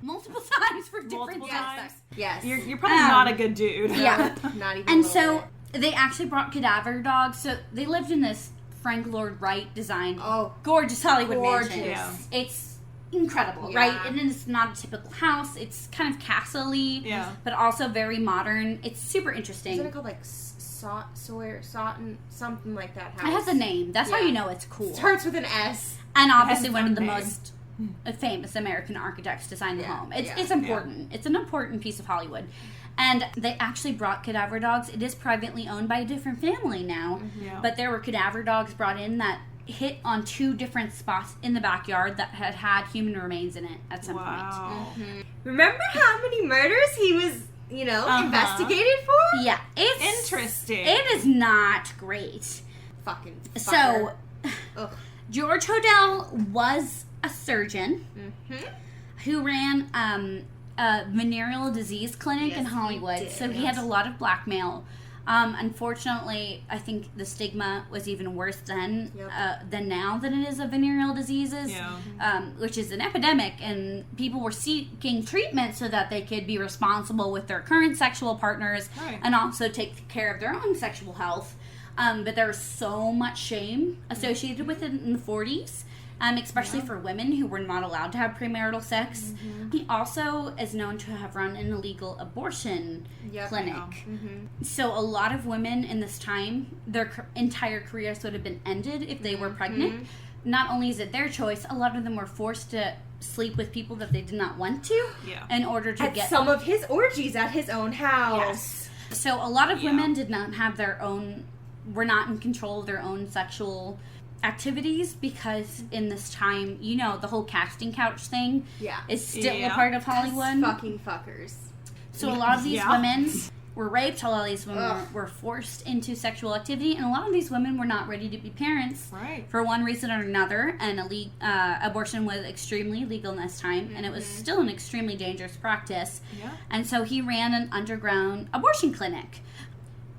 multiple times for different Multiple suspects. times? Yes. you're probably not a good dude. Yeah. Not even And a little so bit. they actually brought cadaver dogs. So they lived in this Frank Lloyd Wright designed, gorgeous Hollywood mansion. Yeah. It's incredible, Yeah. right? And it's not a typical house. It's kind of castle-y, but also very modern. It's super interesting. Isn't it called like Sawyer, something like that house? It has a name. That's how you know it's cool. Starts with an S. And obviously It has one of the some name. most famous American architects designed the home. It's yeah, important. It's an important piece of Hollywood. And they actually brought cadaver dogs. It is privately owned by a different family now. Yeah. But there were cadaver dogs brought in that hit on 2 different spots in the backyard that had human remains in it at some point. Mm-hmm. Remember how many murders he was, investigated for? Yeah. It's Interesting. It is not great. Fucking fucker. So, Ugh. George Hodel was a surgeon who ran a venereal disease clinic in Yes, Hollywood. he did. So he had a lot of blackmail. Unfortunately, I think the stigma was even worse then than now than it is of venereal diseases, which is an epidemic, and people were seeking treatment so that they could be responsible with their current sexual partners and also take care of their own sexual health. But there was so much shame associated with it in the 40s. Especially for women who were not allowed to have premarital sex. He also is known to have run an illegal abortion clinic. So a lot of women in this time, their entire careers would have been ended if they were pregnant. Not only is it their choice, a lot of them were forced to sleep with people that they did not want to in order to get some of his orgies at his own house. So a lot of women did not have were not in control of their own sexual activities, because in this time, the whole casting couch thing is still a part of Hollywood. Fucking fuckers. So a lot of these women were raped, a lot of these women were forced into sexual activity, and a lot of these women were not ready to be parents for one reason or another, and abortion was extremely legal in this time, and it was still an extremely dangerous practice. And so he ran an underground abortion clinic,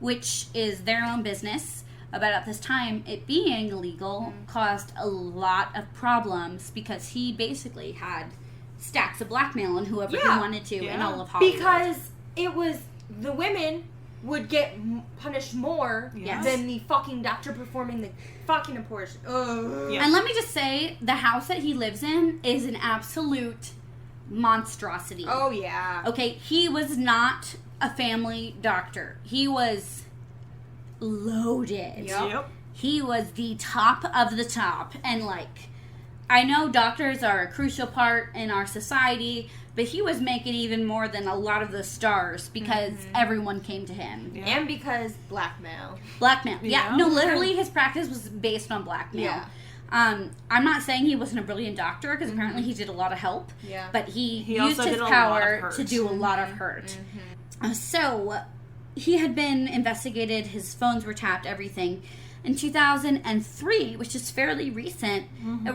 which is their own business. But at this time, it being illegal caused a lot of problems, because he basically had stacks of blackmail on whoever he wanted to in all of Hollywood. Because it was the women would get punished more than the fucking doctor performing the fucking abortion. And let me just say, the house that he lives in is an absolute monstrosity. Oh, yeah. Okay, he was not a family doctor. He was loaded. Yep. He was the top of the top. And, I know doctors are a crucial part in our society, but he was making even more than a lot of the stars, because everyone came to him. And because blackmail. Blackmail. Yeah. No, literally his practice was based on blackmail. I'm not saying he wasn't a brilliant doctor, because apparently he did a lot of help. But he used also his did a lot of power hurt. to do a lot of hurt. So he had been investigated, his phones were tapped, everything. In 2003, which is fairly recent, it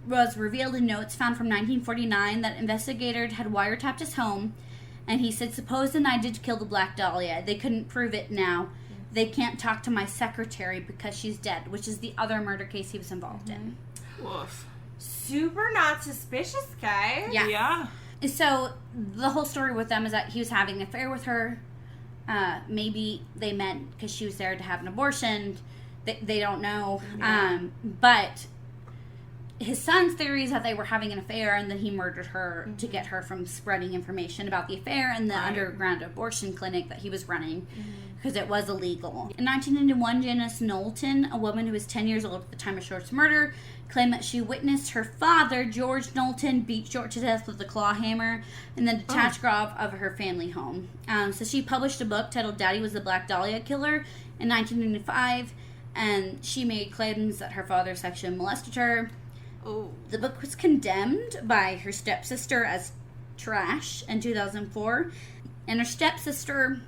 was revealed in notes found from 1949 that investigators had wiretapped his home, and he said, "Supposing I did kill the Black Dahlia, they couldn't prove it now. They can't talk to my secretary because she's dead," which is the other murder case he was involved in. Woof. Super not suspicious guy. Yeah. So the whole story with them is that he was having an affair with her. Maybe they met because she was there to have an abortion. They don't know. But his son's theory is that they were having an affair and that he murdered her to get her from spreading information about the affair and the underground abortion clinic that he was running, because it was illegal. In 1991, Janice Knowlton, a woman who was 10 years old at the time of Short's murder, claimed that she witnessed her father, George Knowlton, beat Short to death with a claw hammer in the detached garage of her family home. So she published a book titled Daddy Was the Black Dahlia Killer in 1995, and she made claims that her father sexually molested her. Oh. The book was condemned by her stepsister as trash in 2004, and her stepsister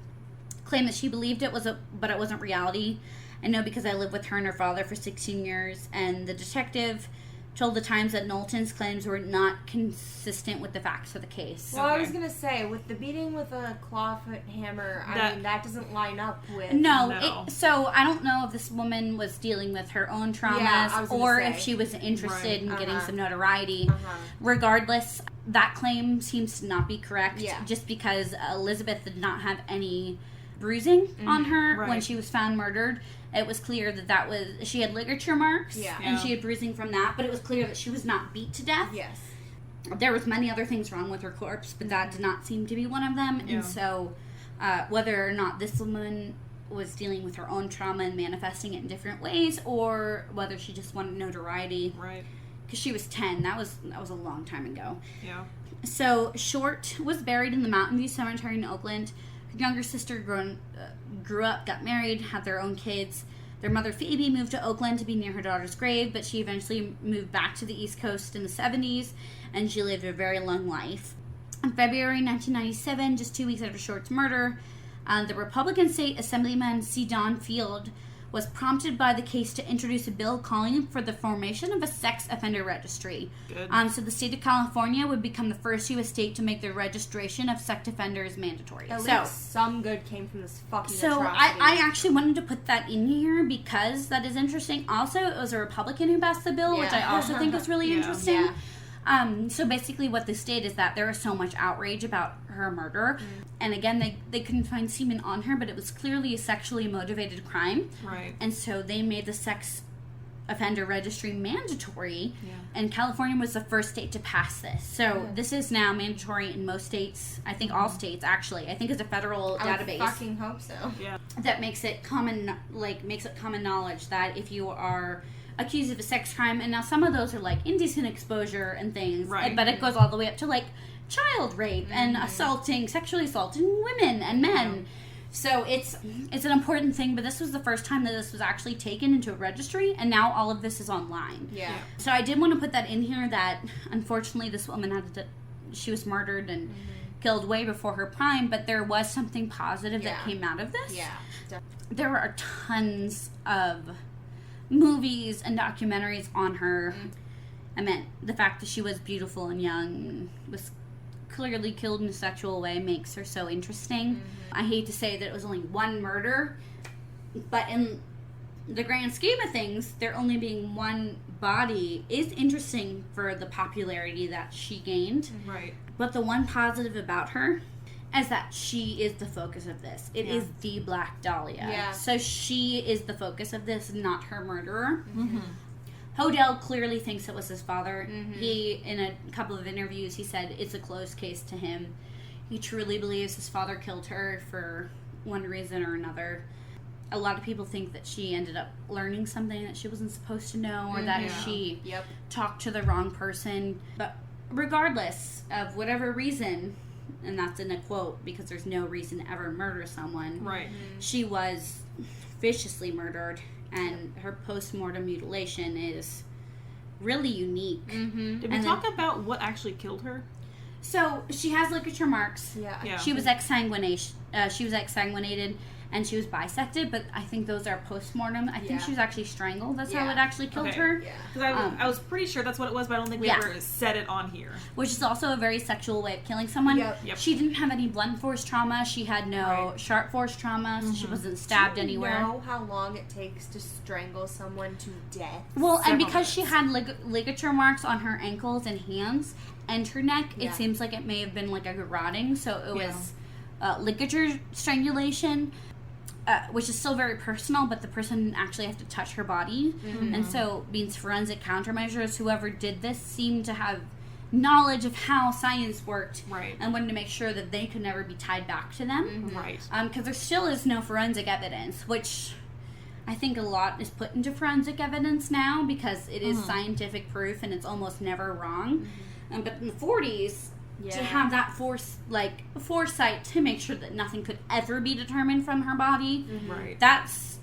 claimed that she believed it was but it wasn't reality. I know because I lived with her and her father for 16 years, and the detective told the Times that Knowlton's claims were not consistent with the facts of the case. Well, I was going to say, with the beating with a clawfoot hammer, I mean, that doesn't line up with... No. So I don't know if this woman was dealing with her own traumas or if she was interested in getting some notoriety. Regardless, that claim seems to not be correct, just because Elizabeth did not have any bruising on her when she was found murdered. It was clear that she had ligature marks and she had bruising from that, but it was clear that she was not beat to death. Yes. There was many other things wrong with her corpse, but that did not seem to be one of them. And so whether or not this woman was dealing with her own trauma and manifesting it in different ways, or whether she just wanted notoriety. Right. Because she was 10. That was a long time ago. Yeah. So Short was buried in the Mountain View Cemetery in Oakland. Her younger sister grew up, got married, had their own kids. Their mother, Phoebe, moved to Oakland to be near her daughter's grave, but she eventually moved back to the East Coast in the 70s, and she lived a very long life. In February 1997, just 2 weeks after Short's murder, the Republican State Assemblyman C. Don Field was prompted by the case to introduce a bill calling for the formation of a sex offender registry. Good. So the state of California would become the first U.S. state to make the registration of sex offenders mandatory. At least some good came from this fucking So atrocity. I actually wanted to put that in here because that is interesting. Also, it was a Republican who passed the bill, which I also think is really interesting. So basically what this state is that there was so much outrage about her murder. And again, they couldn't find semen on her, but it was clearly a sexually motivated crime. Right. And so they made the sex offender registry mandatory. And California was the first state to pass this. So this is now mandatory in most states. I think all states, actually. I think it's a federal database. I fucking hope so. Yeah. That makes it common knowledge that if you are accused of a sex crime, and now some of those are like indecent exposure and things, right? But it goes all the way up to like child rape and sexually assaulting women and men. So it's an important thing, but this was the first time that this was actually taken into a registry, and now all of this is online. Yeah. So I did want to put that in here that unfortunately this woman she was murdered and killed way before her prime, but there was something positive that came out of this. Yeah. There are tons of movies and documentaries on her. I meant the fact that she was beautiful and young, was clearly killed in a sexual way, makes her so interesting. I hate to say that it was only one murder, but in the grand scheme of things, there only being one body is interesting for the popularity that she gained. Right. But the one positive about her is that she is the focus of this. It is the Black Dahlia. Yeah. So she is the focus of this, not her murderer. Hodel clearly thinks it was his father. He, in a couple of interviews, he said it's a closed case to him. He truly believes his father killed her for one reason or another. A lot of people think that she ended up learning something that she wasn't supposed to know, or that she talked to the wrong person. But regardless of whatever reason, and that's in a quote because there's no reason to ever murder someone, right? She was viciously murdered, and her post-mortem mutilation is really unique. Did we talk about what actually killed her? So she has ligature marks. Yeah. She was exsanguinated, and she was bisected, but I think those are post-mortem. I think she was actually strangled. That's how it actually killed her. Because I was pretty sure that's what it was, but I don't think we ever said it on here. Which is also a very sexual way of killing someone. She didn't have any blunt force trauma. She had no sharp force trauma, so she wasn't stabbed anywhere. Do you know how long it takes to strangle someone to death? Well, and because she had ligature marks on her ankles and hands and her neck, it seems like it may have been like a garroting, so it was ligature strangulation. which is still very personal, but the person didn't actually have to touch her body. And so means forensic countermeasures, whoever did this seemed to have knowledge of how science worked, Right. and wanted to make sure that they could never be tied back to them. Right. Because there still is no forensic evidence, which I think a lot is put into forensic evidence now because it is scientific proof and it's almost never wrong. But in the 40s, to have that foresight to make sure that nothing could ever be determined from her body, Right. that's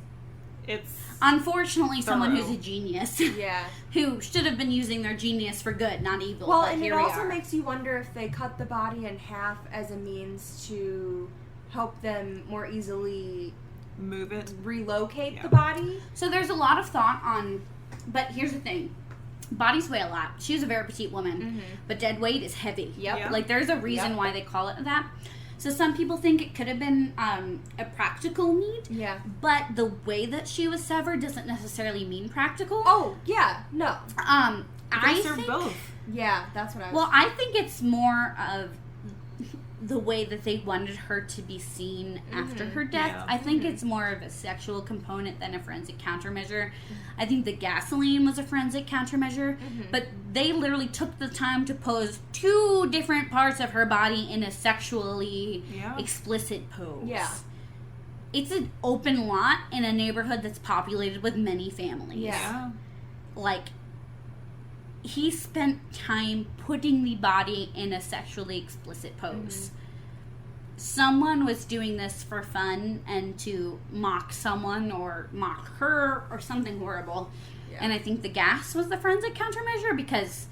It's unfortunately someone thorough. who's a genius. Yeah. Who should have been using their genius for good, not evil. Well, but and it here we also are. makes you wonder if they cut the body in half as a means to help them more easily move it. relocate Yeah. the body. So there's a lot of thought on, but here's the thing. Bodies weigh a lot. She was a very petite woman, but dead weight is heavy. Yep. Yeah. Like, there's a reason Yep. why they call it that. So some people think it could have been a practical need, Yeah. but the way that she was severed doesn't necessarily mean practical. Oh, yeah. No. I I serve think, both. Yeah, that's what I was... well, I think it's more of the way that they wanted her to be seen after her death. Yeah. I think it's more of a sexual component than a forensic countermeasure. I think the gasoline was a forensic countermeasure, but they literally took the time to pose 2 different parts of her body in a sexually Yeah. explicit pose. Yeah. It's an open lot in a neighborhood that's populated with many families. Yeah. Like, he spent time putting the body in a sexually explicit pose. Someone was doing this for fun and to mock someone or mock her or something horrible. Yeah. And I think the gas was the forensic countermeasure because,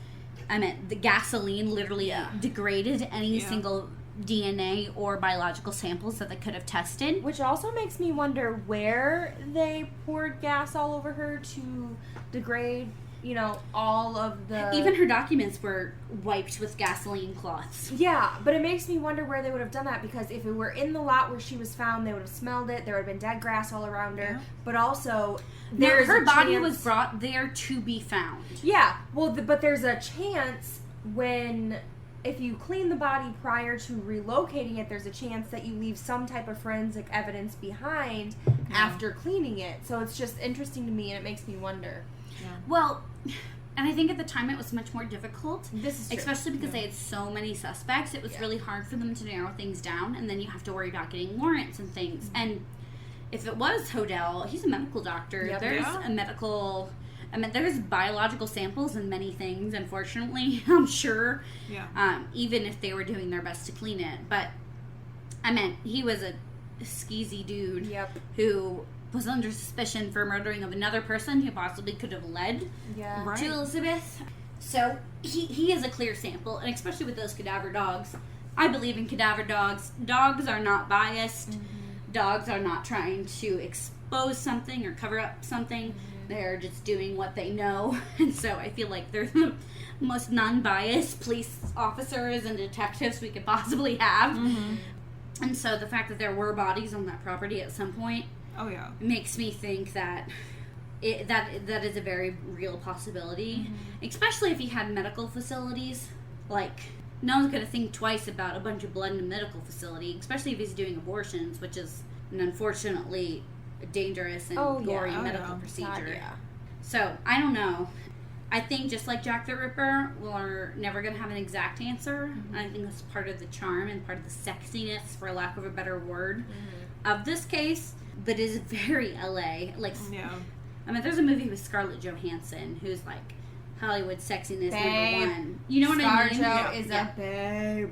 I mean, the gasoline literally degraded any Yeah. single DNA or biological samples that they could have tested. Which also makes me wonder where they poured gas all over her to degrade, you know, all of the... Even her documents were wiped with gasoline cloths. Yeah, but it makes me wonder where they would have done that, because if it were in the lot where she was found, they would have smelled it. There would have been dead grass all around her. Yeah. But also, No, there's her a body chance- was brought there to be found. Yeah, well, but there's a chance when... If you clean the body prior to relocating it, there's a chance that you leave some type of forensic evidence behind after cleaning it. So it's just interesting to me, and it makes me wonder. Well, and I think at the time it was much more difficult. This is true. Especially because they had so many suspects. It was really hard for them to narrow things down, and then you have to worry about getting warrants and things. And if it was Hodel, he's a medical doctor. Yep. There's Yeah. a medical... I mean, there's biological samples in many things, unfortunately, I'm sure. Yeah. Even if they were doing their best to clean it. But, I meant, he was a skeezy dude Yep. who was under suspicion for murdering of another person who possibly could have led Yeah. Right. to Elizabeth. So, he is a clear sample, and especially with those cadaver dogs. I believe in cadaver dogs. Dogs are not biased. Dogs are not trying to expose something or cover up something. They're just doing what they know. And so I feel like they're the most non-biased police officers and detectives we could possibly have. And so the fact that there were bodies on that property at some point Oh yeah. makes me think that that is a very real possibility. Especially if he had medical facilities. Like, no one's going to think twice about a bunch of blood in a medical facility, especially if he's doing abortions, which is an unfortunately dangerous and gory medical procedure. God, yeah. So, I don't know. I think just like Jack the Ripper, we're never going to have an exact answer. I think that's part of the charm and part of the sexiness, for lack of a better word, of this case. But it is very LA. Like, Yeah. I mean, there's a movie with Scarlett Johansson who's like Hollywood sexiness Babe. #1. You know what I mean? ScarJo is Yeah. a babe.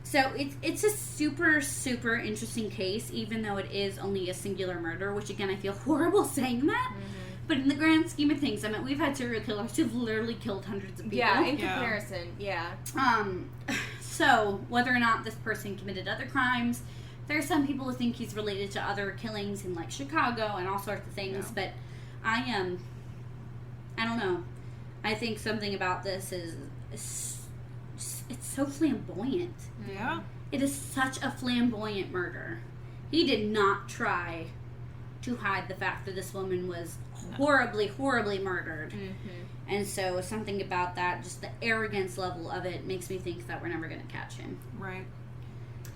So it's a super, super interesting case, even though it is only a singular murder, which again, I feel horrible saying that. But in the grand scheme of things, I mean, we've had serial killers who've literally killed hundreds of people. Yeah, in Yeah. comparison, yeah. So whether or not this person committed other crimes, there are some people who think he's related to other killings in like Chicago and all sorts of things, Yeah. but I don't know. I think something about this is it's so flamboyant. Yeah. It is such a flamboyant murder. He did not try to hide the fact that this woman was horribly, horribly murdered. And so something about that, just the arrogance level of it, makes me think that we're never going to catch him. Right.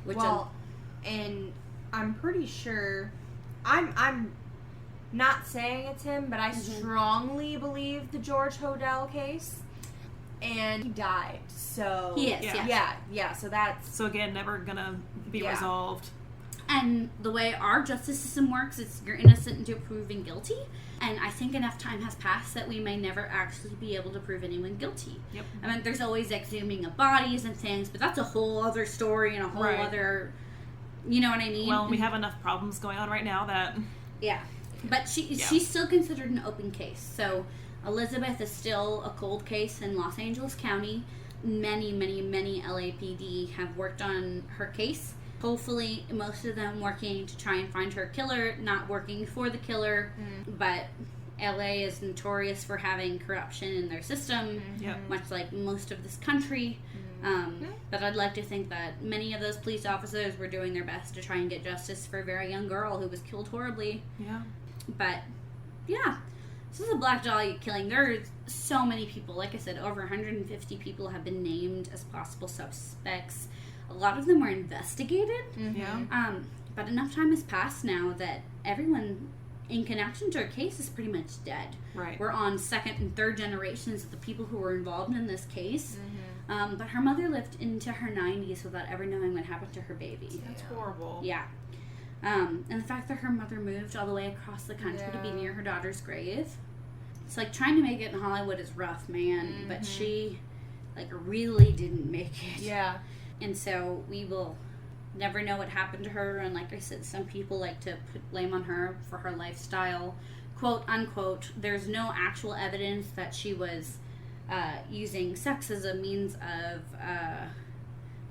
Which Well, and I'm pretty sure I'm not saying it's him, but I strongly believe the George Hodel case. And he died, so... He is, yeah, so that's... So again, never gonna be resolved. And the way our justice system works is you're innocent until proven guilty. And I think enough time has passed that we may never actually be able to prove anyone guilty. Yep. I mean, there's always exhuming of bodies and things, but that's a whole other story and a whole other... You know what I mean? Well, we have enough problems going on right now that... Yeah. But she's still considered an open case. So Elizabeth is still a cold case in Los Angeles County. Many, many, many LAPD have worked on her case. Hopefully, most of them working to try and find her killer, not working for the killer. But LA is notorious for having corruption in their system, much like most of this country. But I'd like to think that many of those police officers were doing their best to try and get justice for a very young girl who was killed horribly. Yeah. But, yeah. This is a Black Dahlia killing. There are so many people. Like I said, over 150 people have been named as possible suspects. A lot of them were investigated. Yeah. But enough time has passed now that everyone in connection to her case is pretty much dead. Right. We're on second and third generations of the people who were involved in this case. But her mother lived into her 90s without ever knowing what happened to her baby. That's horrible. Yeah. And the fact that her mother moved all the way across the country to be near her daughter's grave. It's like trying to make it in Hollywood is rough, man. But she, really didn't make it. Yeah. And so we will never know what happened to her. And like I said, some people like to put blame on her for her lifestyle. Quote, unquote, there's no actual evidence that she was using sex as a means of...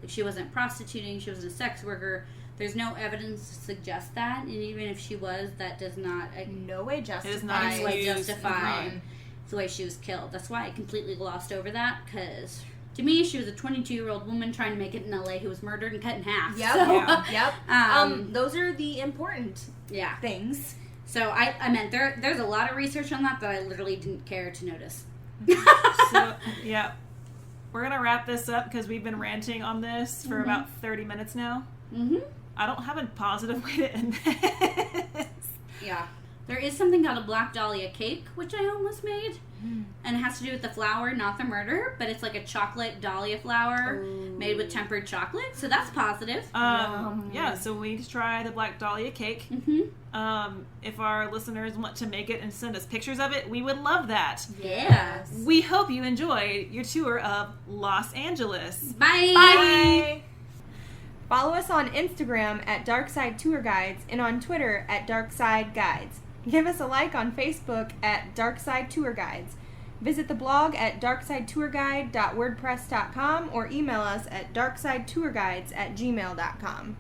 she wasn't prostituting, she wasn't a sex worker. There's no evidence to suggest that. And even if she was, that does not... no way justify. It is not justify the way she was killed. That's why I completely glossed over that, because... To me, she was a 22-year-old woman trying to make it in LA who was murdered and cut in half. Yep. So, Yep. Those are the important things. So I meant there's a lot of research on that I literally didn't care to notice. So, yeah. We're going to wrap this up because we've been ranting on this for about 30 minutes now. I don't have a positive way to end this. Yeah. There is something called a Black Dahlia cake, which I almost made. And it has to do with the flour, not the murder. But it's like a chocolate dahlia flour made with tempered chocolate. So that's positive. Yeah, so we need to try the Black Dahlia cake. If our listeners want to make it and send us pictures of it, we would love that. Yes. We hope you enjoyed your tour of Los Angeles. Bye. Bye. Follow us on Instagram at Darkside Tour Guides and on Twitter at Darkside Guides. Give us a like on Facebook at Darkside Tour Guides. Visit the blog at darksidetourguide.wordpress.com or email us at darksidetourguides@gmail.com.